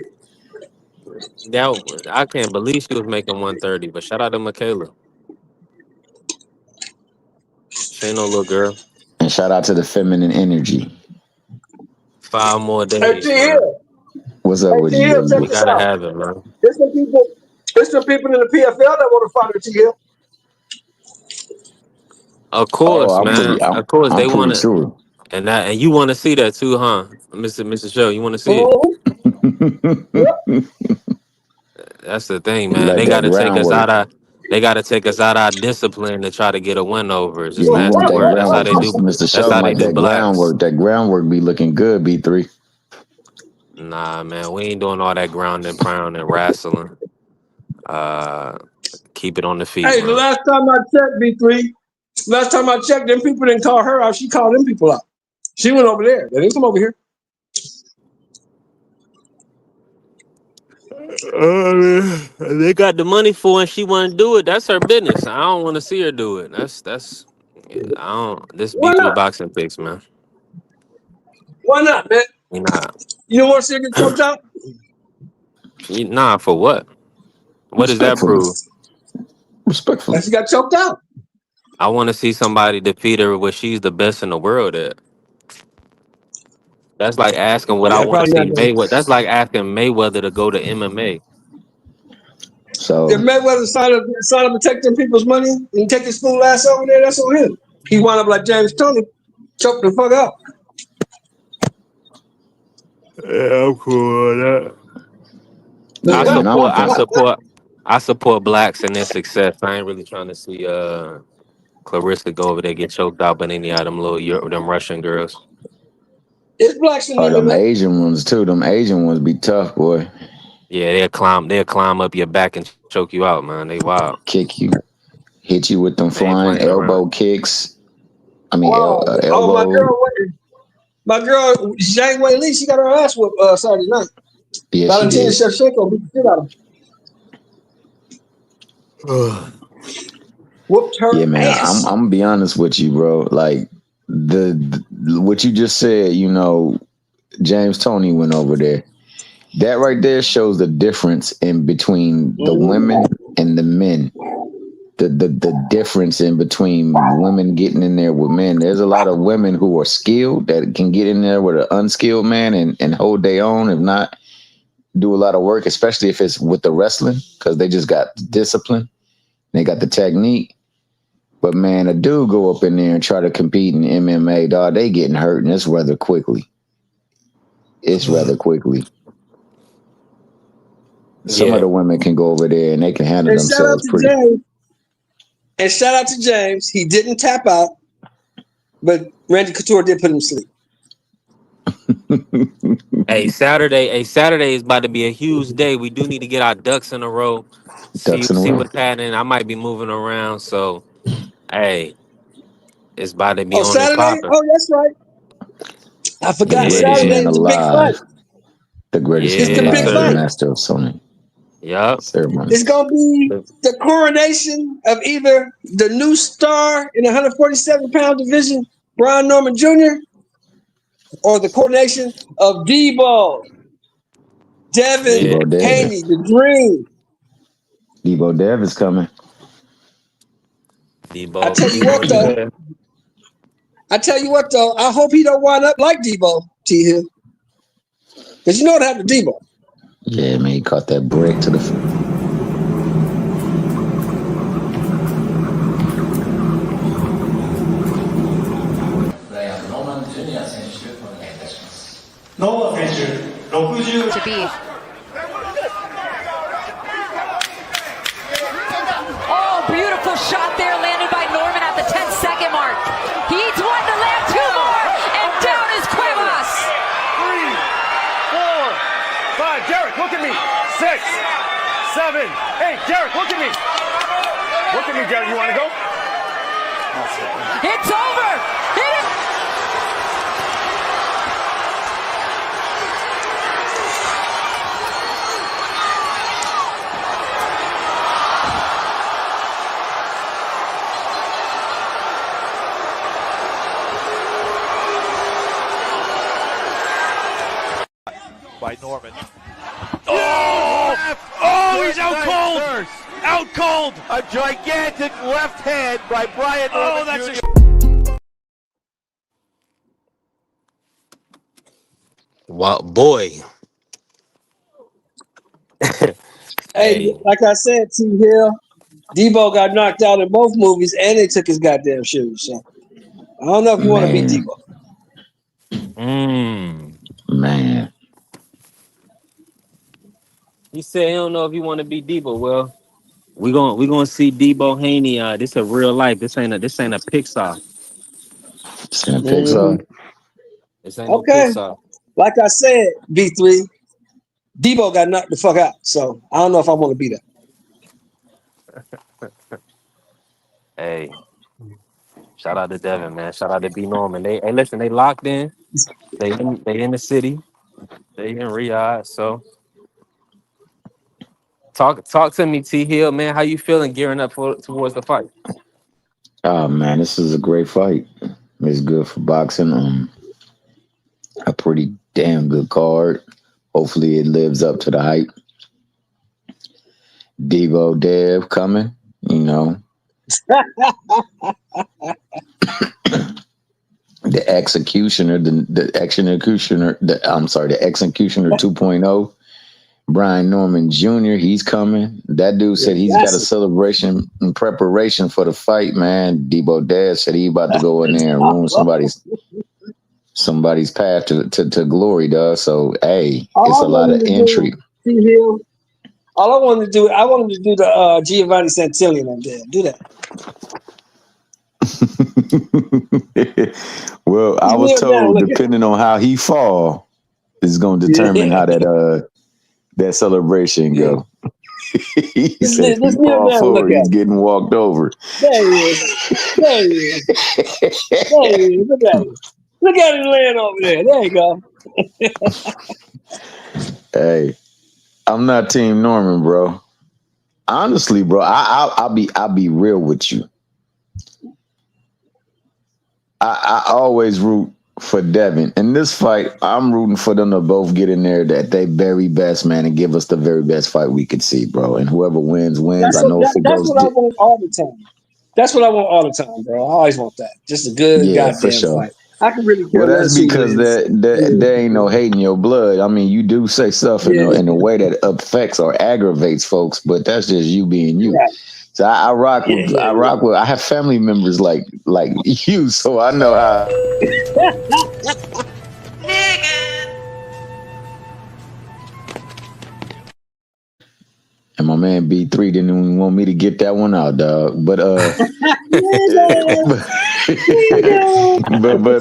I can't believe she was making 130. But shout out to Michaela. She ain't no little girl. And shout out to the feminine energy. 5 more Hey, days. T. Man. Hill. What's up with T. Hill, you? check We this gotta out. have it, man. There's some people in the PFL that want to fight with T. Hill. Of course, I'm man. pretty, I'm, Of course, I'm they want pretty to, sure. and you want to see that too, huh, Mr. Show? You want to see it? Oh, yep. That's the thing, man. Like They that got to take us groundwork. out of. They got to take us out of our discipline to try to get a win over. It's Yeah, just you want nasty that word. That's how groundwork, they do. Mr. That's Sheldon, how they like do that blacks. groundwork. That groundwork be looking good, B3. Nah, man, we ain't doing all that ground and pound and wrestling. Keep it on the feet, Hey, the man. last time I checked, B3, them people didn't call her out. She called them people out. She went over there. They didn't come over here. They got the money for it and she want to do it. That's her business. I don't want to see her do it. That's. I don't. This Why B3 not? boxing picks, man. Why not, man? We not. You don't want to see her get choked out? Nah, for what? What does that Respectfully. prove? Respectfully. And she got choked out. I want to see somebody defeat her where she's the best in the world at. That's like asking what I Yeah, want to probably see not. Then. Mayweather. That's like asking Mayweather to go to MMA. So If Mayweather signed up to take them people's money and take his fool ass over there, that's on him. He wound up like James Toney, choked the fuck out. Yeah, I'm cool with that. Yeah, I support blacks and their success. I ain't really trying to see Clarissa go over there get choked out by any of them them Russian girls. It's blacks in them MMA. Asian ones too. Them Asian ones be tough, boy. Yeah, they'll climb up your back and choke you out, man. They wild. Kick you, hit you with them They ain't flying playing elbow around. kicks. I mean, elbow. My girl, Zhang Wei Li, she got her ass whooped Saturday night. Yeah, Valentina she did. Shevchenko beat the shit out of her. Whooped her Yeah, man. ass. I'm gonna be honest with you, bro. Like the what you just said. You know, James Toney went over there. That right there shows the difference in between the women and the men. The difference in between women getting in there with men. There's a lot of women who are skilled that can get in there with an unskilled man and hold their own, if not do a lot of work, especially if it's with the wrestling, because they just got discipline. They got the technique. But man, a dude go up in there and try to compete in MMA, dog, they getting hurt, and it's rather quickly. Some of the women can go over there and they can handle themselves pretty. And shout out to James. He didn't tap out, but Randy Couture did put him to sleep. Hey, Saturday is about to be a huge day. We do need to get our ducks in a row. See what's happening. I might be moving around, so hey, it's about to be on and Saturday? popping. Oh, that's right. I forgot. The Saturday man is the big alive. fight. The greatest It's man the big alive, fight. the master of Sony. Yep. Ceremony. It's gonna be the coronation of either the new star in the 147-pound division, Brian Norman Jr., or the coronation of Debo, Devin Haney, the Dream. Debo Dev is coming. Debo. I tell you what though, I hope he don't wind up like Debo, T Hill. Because you know what happened to Debo. Yeah, man, he caught that break to the. To be. Oh, beautiful shot there landed by Norman at the 10-second mark. He needs one to land two more, and down is Cuevas. 3, 4, 5. Derek, look at me. 6, 7, 8. Derek, look at me. Look at me, Derek. You want to go? It's over. It is. Oh, he's out cold. Out cold. A gigantic left hand by Brian Norman that's Jr. Wow, boy. Hey, like I said, T Hill, Debo got knocked out in both movies, and they took his goddamn shoes. So I don't know if you want to beat Man, Debo. man. He said he don't know if you want to be Debo. Well, we gonna see Debo Haney. This a real life. This ain't a Pixar. It's in Pixar. This ain't no Okay, Pixar. like I said, B3, Debo got knocked the fuck out. So I don't know if I want to beat him. Hey, shout out to Devin, man. Shout out to B Norman. Hey, listen, they locked in. They in the city. They in Riyadh. So talk to me, T Hill, man. How you feeling gearing up towards the fight? Oh man, this is a great fight. It's good for boxing. A pretty damn good card. Hopefully it lives up to the hype. Debo Dev coming, you know. The executioner 2.0. Brian Norman Jr., he's coming. That dude said he's got a celebration in preparation for the fight, man. Debo Dev said he about to go in there and ruin somebody's path to glory, dog. So hey, it's a lot of intrigue. All I wanted to do, I wanted to do the Giovanni Santilli on there. Do that. Well, I was told depending on how he fall is going to determine how that celebration go. He said if he fall forward, he's getting walked over. There he is. There he is. There he is. Look at him. Look at him laying over there. There you go. Hey, I'm not Team Norman, bro. Honestly, bro, I'll be real with you. I always root for Devin. In this fight, I'm rooting for them to both get in there at their very best, man, and give us the very best fight we could see, bro. And whoever wins. That's I know what I want all the time. That's what I want all the time, bro. I always want that. Just a good goddamn fight. I can really care Well, that's because there ain't no hate in your blood. I mean, you do say stuff in a way that affects or aggravates folks, but that's just you being you. Right. So I rock with I have family members like you, so I know how. And my man B3 didn't even want me to get that one out, dog. But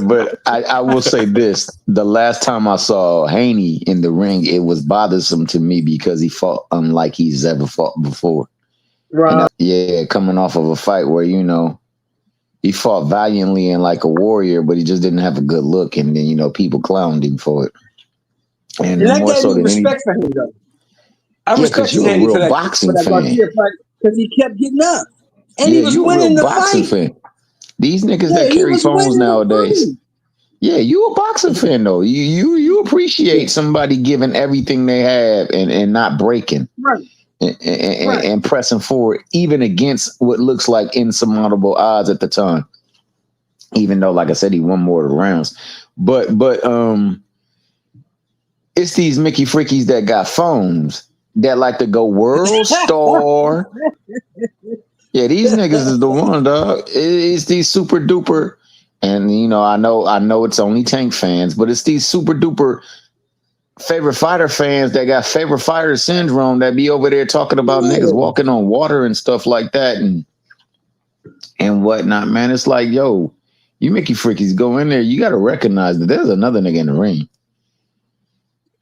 but I will say this: the last time I saw Haney in the ring, it was bothersome to me because he fought unlike he's ever fought before. Right. And coming off of a fight where he fought valiantly and like a warrior, but he just didn't have a good look, and then people clowned him for it. And I more so than respect for him, though. I respect you're a real boxing fan. Because he kept getting up. And he was winning the fight. Fan. These niggas that carry phones nowadays. Yeah, you a boxing fan though. You appreciate somebody giving everything they have and not breaking. Right. And pressing forward, even against what looks like insurmountable odds at the time. Even though, like I said, he won more of the rounds. But it's these Mickey Frickies that got phones that like to go World Star. Yeah, these niggas is the one, dog. It's these super duper, and I know it's only Tank fans, but it's these super duper favorite fighter fans that got favorite fighter syndrome that be over there talking about niggas walking on water and stuff like that and whatnot, man. It's like, yo, you Mickey Frickies go in there, you got to recognize that there's another nigga in the ring.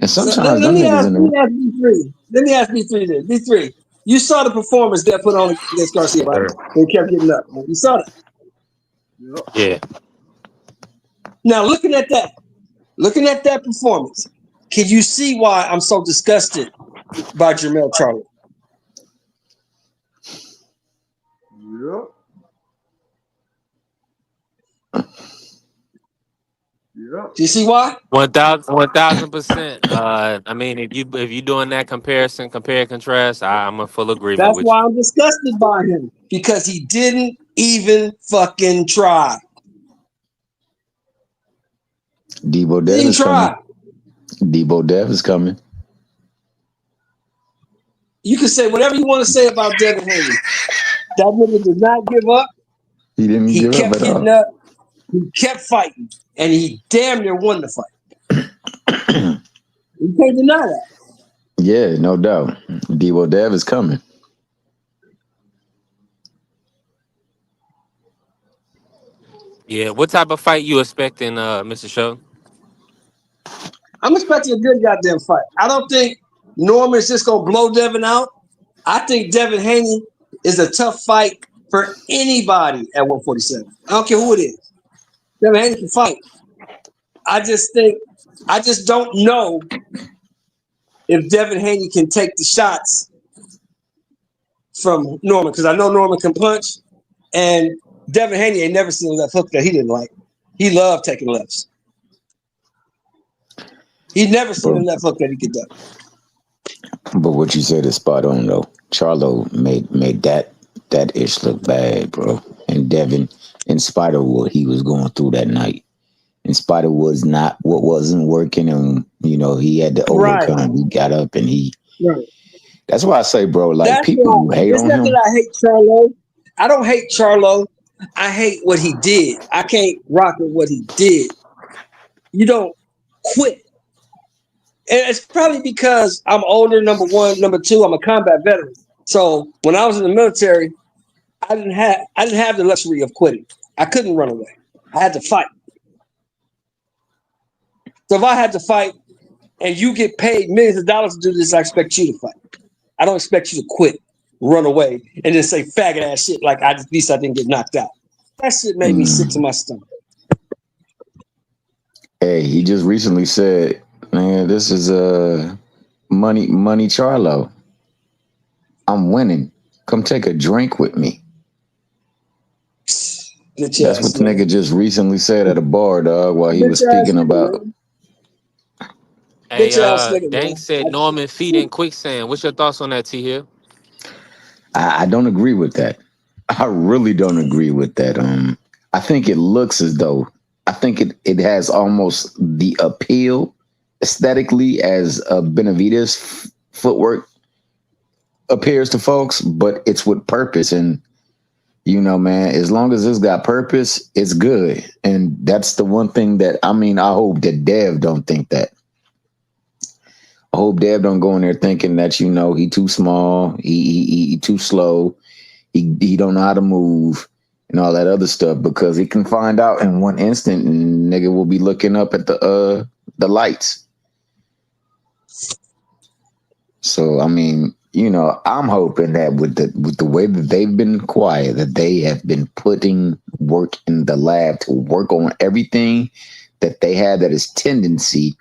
And sometimes let me ask B3 then. B3, you saw the performance that put on against Garcia, right? They kept getting up. You saw that. Yeah. Now looking at that performance, can you see why I'm so disgusted by Jermell Charlo? Yeah. Do you see why? 1000%. I mean, if you doing that comparison, compare and contrast, I'm in full agreement That's with why you. I'm disgusted by him because he didn't even fucking try. Debo He Dev didn't is coming. try. Debo Dev is coming. You can say whatever you want to say about Devin Haney. That nigga did not give up. He didn't He give up kept at getting all. up. He kept fighting, and he damn near won the fight. You can't deny that. Yeah, no doubt. Debo Dev is coming. Yeah, what type of fight you expecting, Mr. Show? I'm expecting a good goddamn fight. I don't think Norman's just gonna blow Devin out. I think Devin Haney is a tough fight for anybody at 147. I don't care who it is. Devin Haney can fight. I just don't know if Devin Haney can take the shots from Norman, because I know Norman can punch, and Devin Haney ain't never seen a left hook that he didn't like. He loved taking lefts. He'd never seen a left hook that he could do. But what you said is spot on, though. Charlo made that ish look bad, bro. And Devin, in spite of what he was going through that night, in spite of what wasn't working, and he had to overcome. Right. He got up and he. Right. That's why I say, bro. Like, that's people hate on him. I hate Charlo. I don't hate Charlo. I hate what he did. I can't rock with what he did. You don't quit. And it's probably because I'm older, number one. Number two, I'm a combat veteran. So when I was in the military, I didn't have the luxury of quitting. I couldn't run away. I had to fight. So if I had to fight and you get paid millions of dollars to do this, I expect you to fight. I don't expect you to quit, run away, and then say faggot ass shit like at least I didn't get knocked out. That shit made me sick to my stomach. Hey, he just recently said, man, this is money Charlo. I'm winning. Come take a drink with me. That's what the nigga just recently said at a bar, dog, while he was speaking about. Hey, Dank said Norman feet in quicksand. What's your thoughts on that, T Hill? I don't agree with that. I really don't agree with that. I think it looks as though, I think it has almost the appeal aesthetically as Benavidez footwork appears to folks, but it's with purpose. And, man, as long as it's got purpose, it's good. And that's the one thing that, I hope that Dev don't think that. I hope Dev don't go in there thinking that, he too small, he too slow, he don't know how to move and all that other stuff, because he can find out in one instant and nigga will be looking up at the lights. So, I'm hoping that with the way that they've been quiet, that they have been putting work in the lab to work on everything that they have that is tendency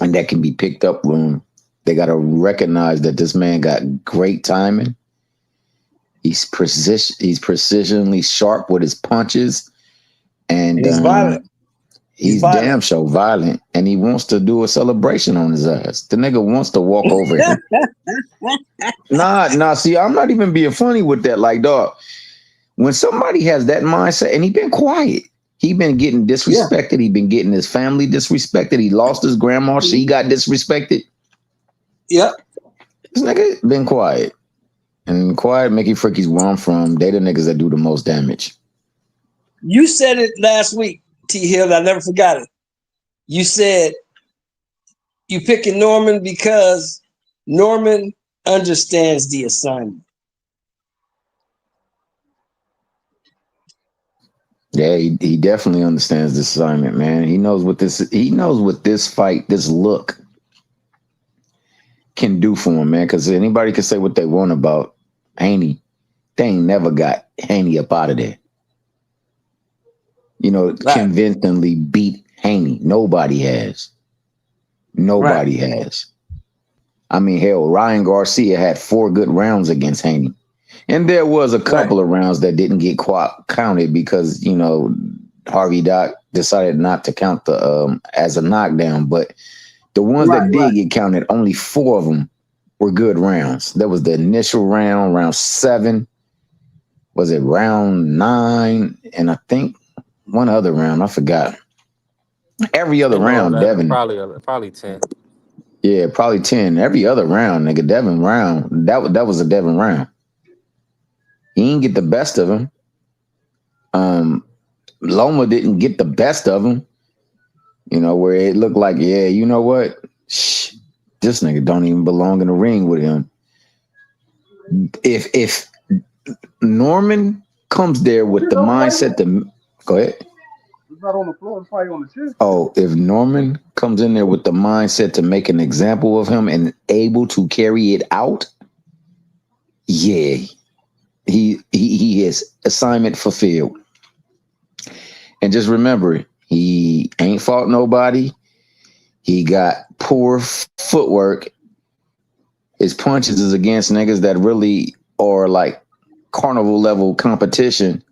and that can be picked up when they got to recognize that this man got great timing. He's precisionally sharp with his punches, and he's violent. He's damn sure violent, and he wants to do a celebration on his ass. The nigga wants to walk over him. Nah. See, I'm not even being funny with that. Like, dog, when somebody has that mindset, and he been quiet. He been getting disrespected. Yeah. He been getting his family disrespected. He lost his grandma. She got disrespected. Yep. This nigga been quiet. And quiet Mickey Frickies where I'm from, they the niggas that do the most damage. You said it last week, T Hill. I never forgot it. You said you picking Norman because Norman understands the assignment. Yeah, he definitely understands this assignment, man. He knows what this fight, this look can do for him, man. Because anybody can say what they want about Haney. They ain't never got Haney up out of there. Right. Convincingly beat Haney. Nobody has. Nobody has. Hell, Ryan Garcia had 4 good rounds against Haney. And there was a couple of rounds that didn't get counted because, Harvey Dock decided not to count the as a knockdown, but the ones that did get counted, only 4 of them were good rounds. That was the initial round, round 7. Was it round 9? And I think one other round, I forgot. Every other round, Devin. Probably 10. Yeah, probably 10. Every other round, nigga, Devin round. That was a Devin round. He didn't get the best of him. Loma didn't get the best of him. You know, where it looked like, yeah, you know what? Shh, this nigga don't even belong in the ring with him. If Norman comes there with the mindset to go ahead. He's not on the floor, he's probably on the chair. Oh, if Norman comes in there with the mindset to make an example of him and able to carry it out, yeah, he is assignment fulfilled. And just remember, he ain't fought nobody. He got poor footwork. His punches is against niggas that really are like carnival level competition.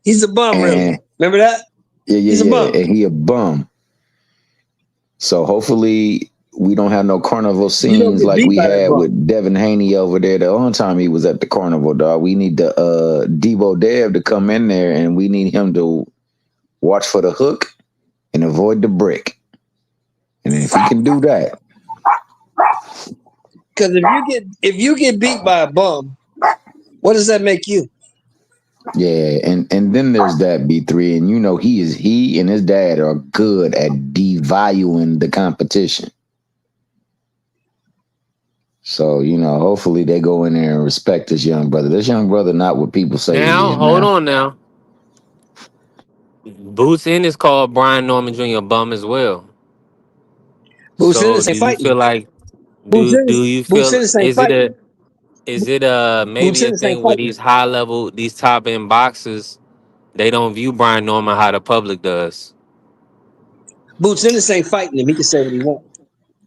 He's a bum, really. Remember that? Yeah, He's a bum. And he a bum. So hopefully we don't have no carnival scenes like we had with Devin Haney over there the only time he was at the carnival, dog. We need the Debo Dev to come in there, and we need him to watch for the hook and avoid the brick. And if he can do that. Because if you get beat by a bum, what does that make you? Yeah, and then there's that B3, and you know he and his dad are good at devaluing the competition. So, you know, hopefully they go in there and respect this young brother. This young brother, not what people say. Now, hold on now. Boots Ennis called Brian Norman Jr. a bum as well. Boots So Ennis ain't do you fighting. feel like do you feel is it maybe a thing where these high level, these top end boxers, they don't view Brian Norman how the public does? Boots Ennis ain't fighting him. He can say what he wants.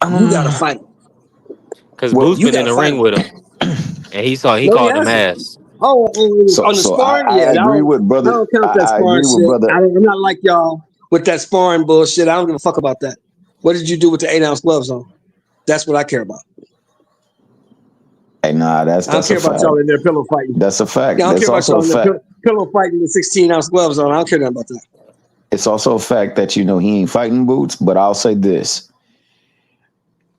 You gotta fight him. Because Boots been in the ring with him, and he called him ass. Oh, on the sparring, I agree with brother. I don't count that sparring shit. I'm not like y'all with that sparring bullshit. I don't give a fuck about that. What did you do with the 8-ounce gloves on? That's what I care about. Hey, nah, that's I don't care about y'all in there pillow fighting. That's a fact. Yeah, I don't That's care about also y'all a in fact. there pillow fighting with 16-ounce gloves on. I don't care nothing about that. It's also a fact that, you know, he ain't fighting Boots, but I'll say this.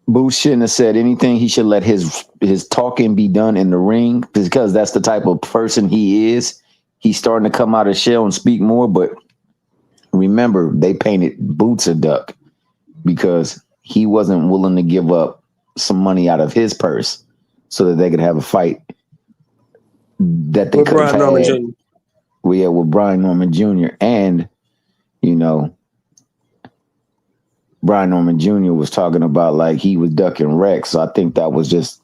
Boots shouldn't have said anything. He should let his talking be done in the ring, because that's the type of person he is. He's starting to come out of shell and speak more, but remember, they painted Boots a duck because he wasn't willing to give up some money out of his purse so that they could have a fight that they could have had. With Brian Norman Jr. And, you know, Brian Norman Jr. was talking about like he was ducking Rex. So I think that was just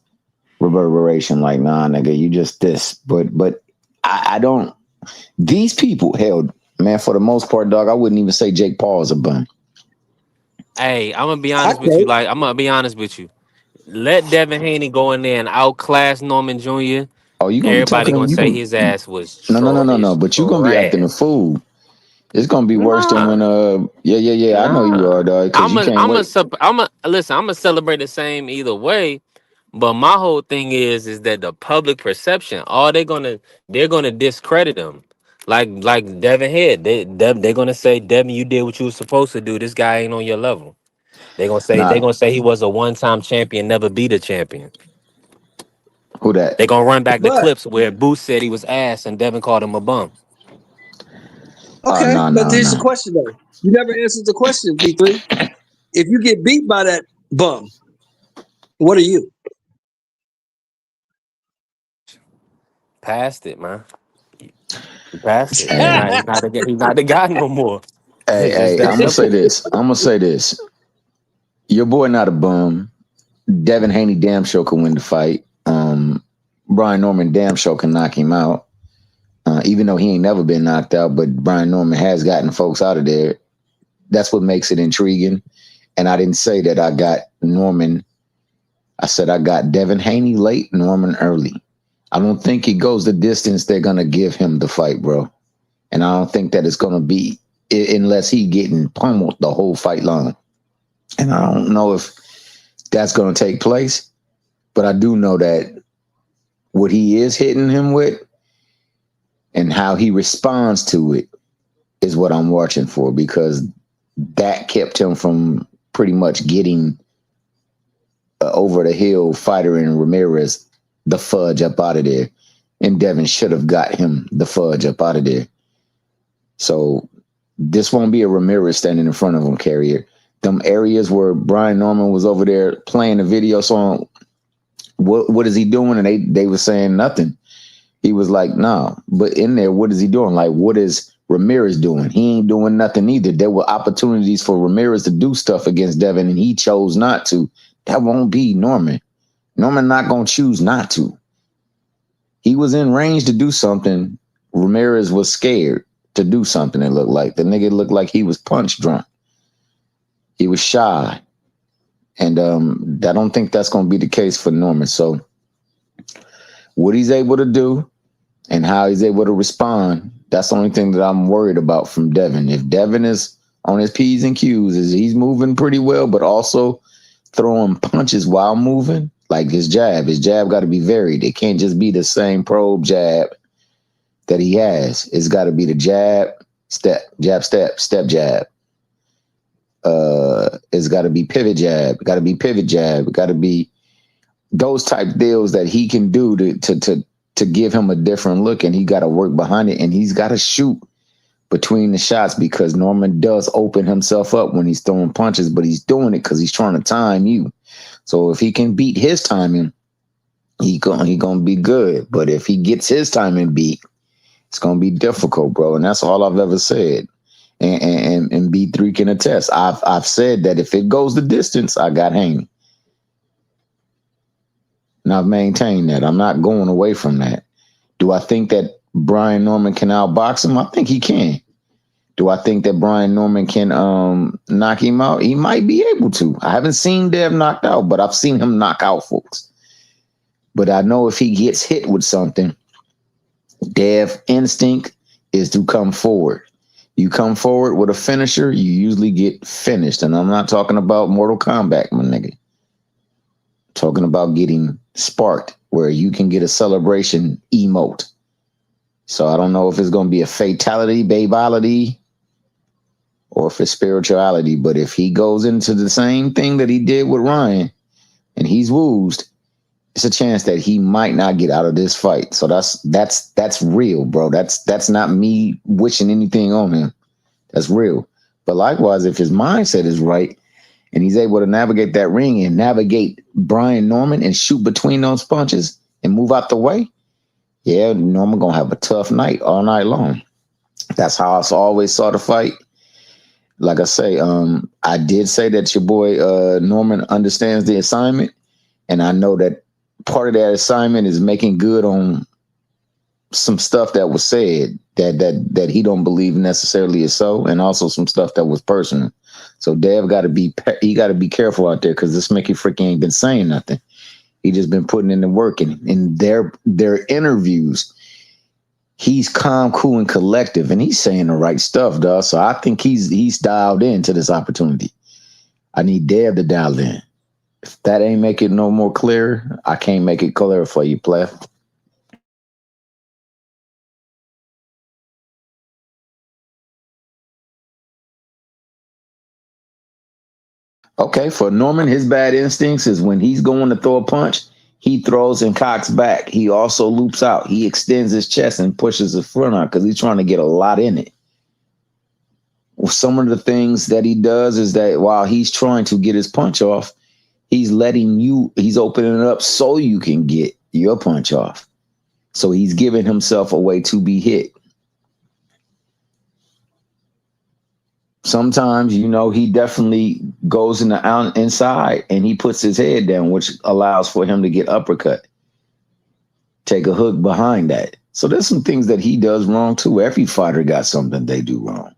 reverberation. Like, nah, nigga, you just this. But I don't. These people, hell, man, for the most part, dog, I wouldn't even say Jake Paul is a bum. Hey, I'm gonna be honest with you. Like, I'm gonna be honest with you. Let Devin Haney go in there and outclass Norman Jr. Oh, you gonna Everybody be talking? gonna say his ass was No. But you gonna be acting a fool. It's gonna be worse than when yeah. I know you are, dog. Because you can't wait. I'm gonna celebrate the same either way. But my whole thing is that the public perception, they're gonna discredit him. Like Devin Head, they're gonna say, Devin, you did what you were supposed to do. This guy ain't on your level. They're gonna say he was a one-time champion, never beat a champion. Who that? They're gonna run back the clips where Boots said he was ass and Devin called him a bum. Okay, but here's the question though. You never answered the question, B3. If you get beat by that bum, what are you? Past it, man. He passed it. He's not the guy no more. Hey, I'm gonna say this. Your boy not a bum. Devin Haney damn sure can win the fight. Brian Norman damn sure can knock him out. Even though he ain't never been knocked out, but Brian Norman has gotten folks out of there. That's what makes it intriguing. And I didn't say that I got Norman. I said I got Devin Haney late, Norman early. I don't think he goes the distance they're going to give him the fight, bro. And I don't think that it's going to be unless he getting pummeled the whole fight long. And I don't know if that's going to take place, but I do know that what he is hitting him with and how he responds to it is what I'm watching for, because that kept him from pretty much getting over the hill fighter in Ramirez the fudge up out of there. And Devin should have got him the fudge up out of there. So this won't be a Ramirez standing in front of him, Carrier. Them areas where Brian Norman was over there playing the video song, what is he doing? And they were saying nothing. He was like, no. But in there, what is he doing? Like, what is Ramirez doing? He ain't doing nothing either. There were opportunities for Ramirez to do stuff against Devin, and he chose not to. That won't be Norman. Norman not going to choose not to. He was in range to do something. Ramirez was scared to do something, it looked like. The nigga looked like he was punch drunk. He was shy. And I don't think that's going to be the case for Norman. So what he's able to do and how he's able to respond, that's the only thing that I'm worried about from Devin. If Devin is on his P's and Q's, is he's moving pretty well, but also throwing punches while moving, like his jab got to be varied. It can't just be the same probe jab that he has. It's got to be the jab, step, jab, step, jab. It's got to be pivot jab. Got to be pivot jab. Got to be those type deals that he can do to give him a different look, and he got to work behind it, and he's got to shoot between the shots, because Norman does open himself up when he's throwing punches, but he's doing it because he's trying to time you. So if he can beat his timing, he gonna be good. But if he gets his timing beat, it's gonna be difficult, bro. And that's all I've ever said. And B3 can attest. I've said that if it goes the distance, I got Haney. And I've maintained that. I'm not going away from that. Do I think that Brian Norman can outbox him? I think he can. Do I think that Brian Norman can knock him out? He might be able to. I haven't seen Dev knocked out, but I've seen him knock out folks. But I know if he gets hit with something, Dev instinct is to come forward. You come forward with a finisher, you usually get finished. And I'm not talking about Mortal Kombat, my nigga. I'm talking about getting sparked, where you can get a celebration emote. So I don't know if it's going to be a fatality, babality, or if it's spirituality. But if he goes into the same thing that he did with Ryan and he's woozed, it's a chance that he might not get out of this fight. So that's real, bro. That's not me wishing anything on him. That's real. But likewise, if his mindset is right and he's able to navigate that ring and navigate Brian Norman and shoot between those punches and move out the way, yeah, Norman gonna have a tough night all night long. That's how I always saw the fight. Like I say, I did say that your boy Norman understands the assignment, and I know that part of that assignment is making good on some stuff that was said that he don't believe necessarily is so, and also some stuff that was personal. So Dev got to be careful out there, because this Mickey freaking ain't been saying nothing. He just been putting in the work, and in their interviews, he's calm, cool, and collective, and he's saying the right stuff, dog. So I think he's dialed into this opportunity. I need Dev to dial in. If that ain't make it no more clear, I can't make it clear for you, play. Okay, for Norman, his bad instincts is when he's going to throw a punch, he throws and cocks back. He also loops out. He extends his chest and pushes his front out because he's trying to get a lot in it. Well, some of the things that he does is that while he's trying to get his punch off, he's opening it up so you can get your punch off. So he's giving himself a way to be hit. Sometimes, he definitely goes in the inside and he puts his head down, which allows for him to get uppercut. Take a hook behind that. So there's some things that he does wrong too. Every fighter got something they do wrong.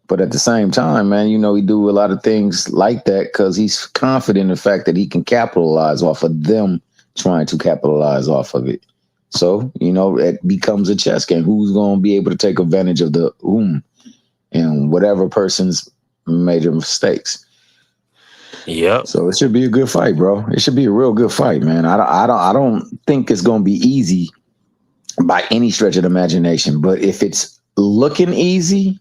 But at the same time, man, he do a lot of things like that because he's confident in the fact that he can capitalize off of them trying to capitalize off of it. So, it becomes a chess game. Who's going to be able to take advantage of the whom? and whatever person's major mistakes. Yep. So it should be a good fight, bro. It should be a real good fight, man. I don't think it's gonna be easy by any stretch of the imagination. But if it's looking easy,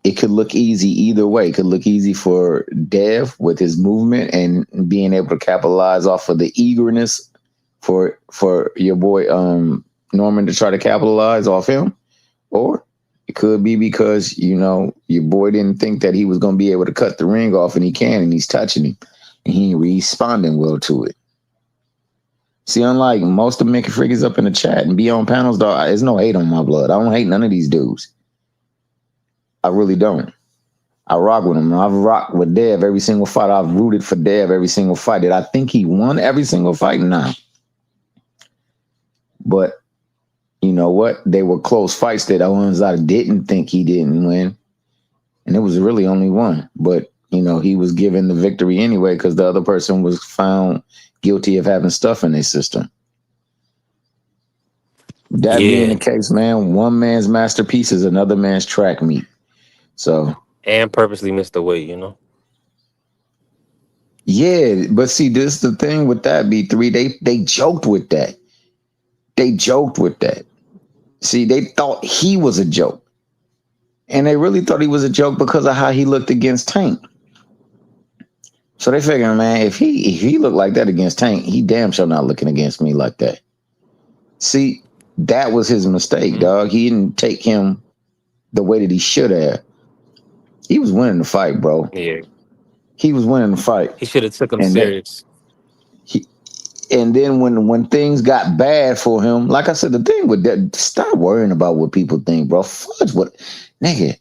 it could look easy either way. It could look easy for Dev with his movement and being able to capitalize off of the eagerness for your boy Norman to try to capitalize off him, or it could be because, you know, your boy didn't think that he was going to be able to cut the ring off, and he can, and he's touching him, and he ain't responding well to it. See, unlike most of Mickey Friggy's up in the chat and be on panels, dog, there's no hate on my blood. I don't hate none of these dudes. I really don't. I rock with him. I've rocked with Dev every single fight. I've rooted for Dev every single fight. Did I think he won every single fight? Nah. But you know what? They were close fights that the ones I didn't think he didn't win. And it was really only one. But, you know, he was given the victory anyway because the other person was found guilty of having stuff in their system. That being the case, man, one man's masterpiece is another man's track meet. So. And purposely missed the weight, you know? Yeah, but see, this is the thing with that, B3. They joked with that. They joked with that. See, they thought he was a joke. And they really thought he was a joke because of how he looked against Tank. So they figured, man, if he looked like that against Tank, he damn sure not looking against me like that. See, that was his mistake, dog. He didn't take him the way that he should have. He was winning the fight, bro. Yeah. He was winning the fight. He should have took him serious. And then when things got bad for him, like I said, the thing with that, stop worrying about what people think, bro. Fudge what, nigga,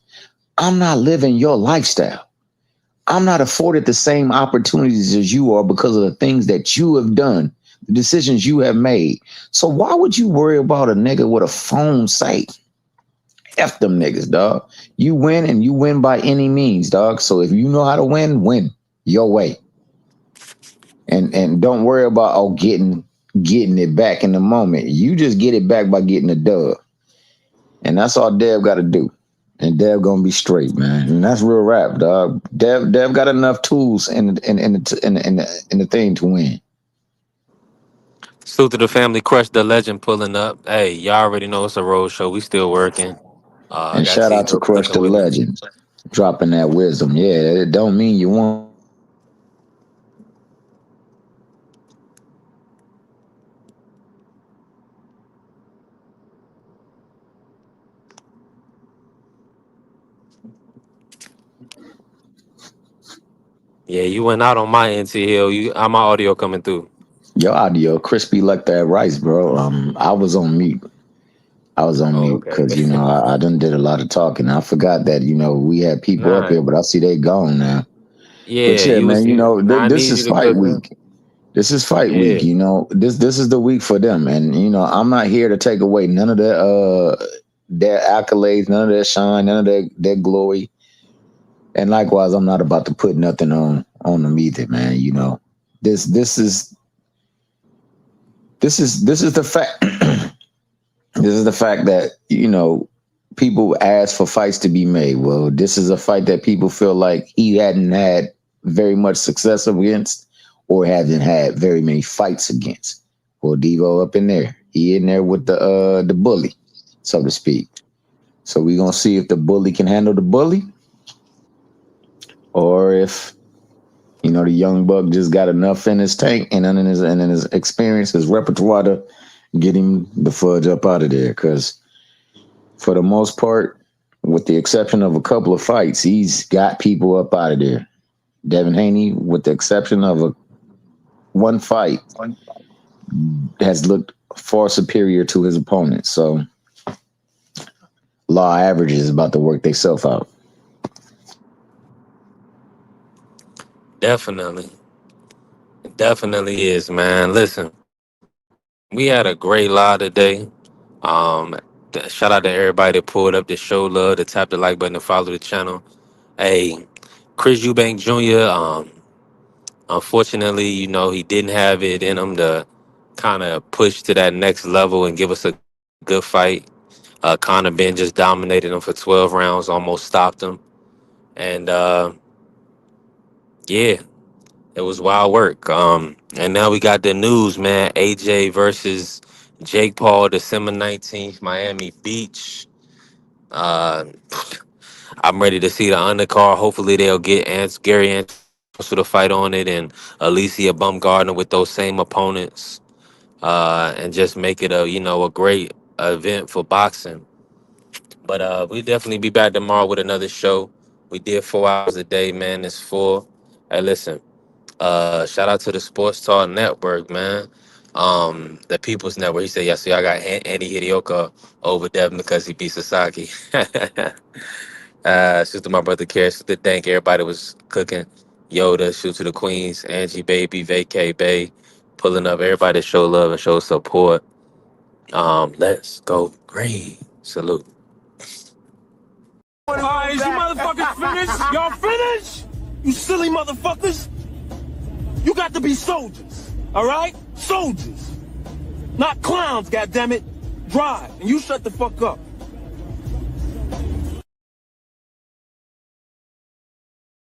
I'm not living your lifestyle. I'm not afforded the same opportunities as you are because of the things that you have done, the decisions you have made. So why would you worry about a nigga with a phone site? F them niggas, dog. You win, and you win by any means, dog. So if you know how to win, win your way. And don't worry about getting it back in the moment. You just get it back by getting a dub. And that's all Dev got to do. And Dev gonna be straight, man. And that's real rap, dog. Dev got enough tools in the thing to win. Salute to the family, Crush the Legend pulling up. Hey, y'all already know it's a road show. We still working. And shout out to Crush the Legend, dropping that wisdom. Yeah, it don't mean you won't. Yeah, you went out on my end, T-Hill. How my audio coming through? Your audio crispy like that rice, bro. I was on mute. Because, you know, I done did a lot of talking. I forgot that, you know, we had people up here, but I see they gone now. Yeah, but yeah, man, you know, this is fight week. This is fight week, you know. This is the week for them. And, you know, I'm not here to take away none of their accolades, none of their shine, none of their glory. And likewise, I'm not about to put nothing on them either, man. You know, this is the fact. This is the fact that, you know, people ask for fights to be made. Well, this is a fight that people feel like he hadn't had very much success against, or hasn't had very many fights against. Well, Devo up in there. He in there with the bully, so to speak. So we're gonna see if the bully can handle the bully, or if, you know, the young buck just got enough in his tank and in his experience, his repertoire to get him the fudge up out of there. Because for the most part, with the exception of a couple of fights, he's got people up out of there. Devin Haney, with the exception of one fight, has looked far superior to his opponent. So law averages is about to work themselves out. Definitely is, man. Listen, we had a great live today. Shout out to everybody that pulled up, that showed love, that tapped the like button, and follow the channel. Hey, Chris Eubank Jr. Unfortunately, you know, he didn't have it in him to kind of push to that next level and give us a good fight. Conor Ben just dominated him for 12 rounds, almost stopped him. And yeah, it was wild work. And now we got the news, man. AJ versus Jake Paul, December 19th, Miami Beach. Uh, I'm ready to see the undercard. Hopefully they'll get Gary Anderson for the fight on it and Alicia Baumgardner with those same opponents. And just make it a great event for boxing. But we'll definitely be back tomorrow with another show. We did 4 hours a day, man. It's full. Hey, listen. Shout out to the Sports Talk Network, man. The People's Network. He said, yeah, so I got Andy Hidioka over Devin because he beat Sasaki. Shoot to my brother Care. Shoot to thank everybody was cooking. Yoda, shoot to the Queens, Angie Baby, Vacay Bay, pulling up. Everybody show love and show support. Let's go green. Salute. All right, is you motherfuckers finished? Y'all finished? You silly motherfuckers. You got to be soldiers, all right? Soldiers. Not clowns, goddammit. Drive, and you shut the fuck up.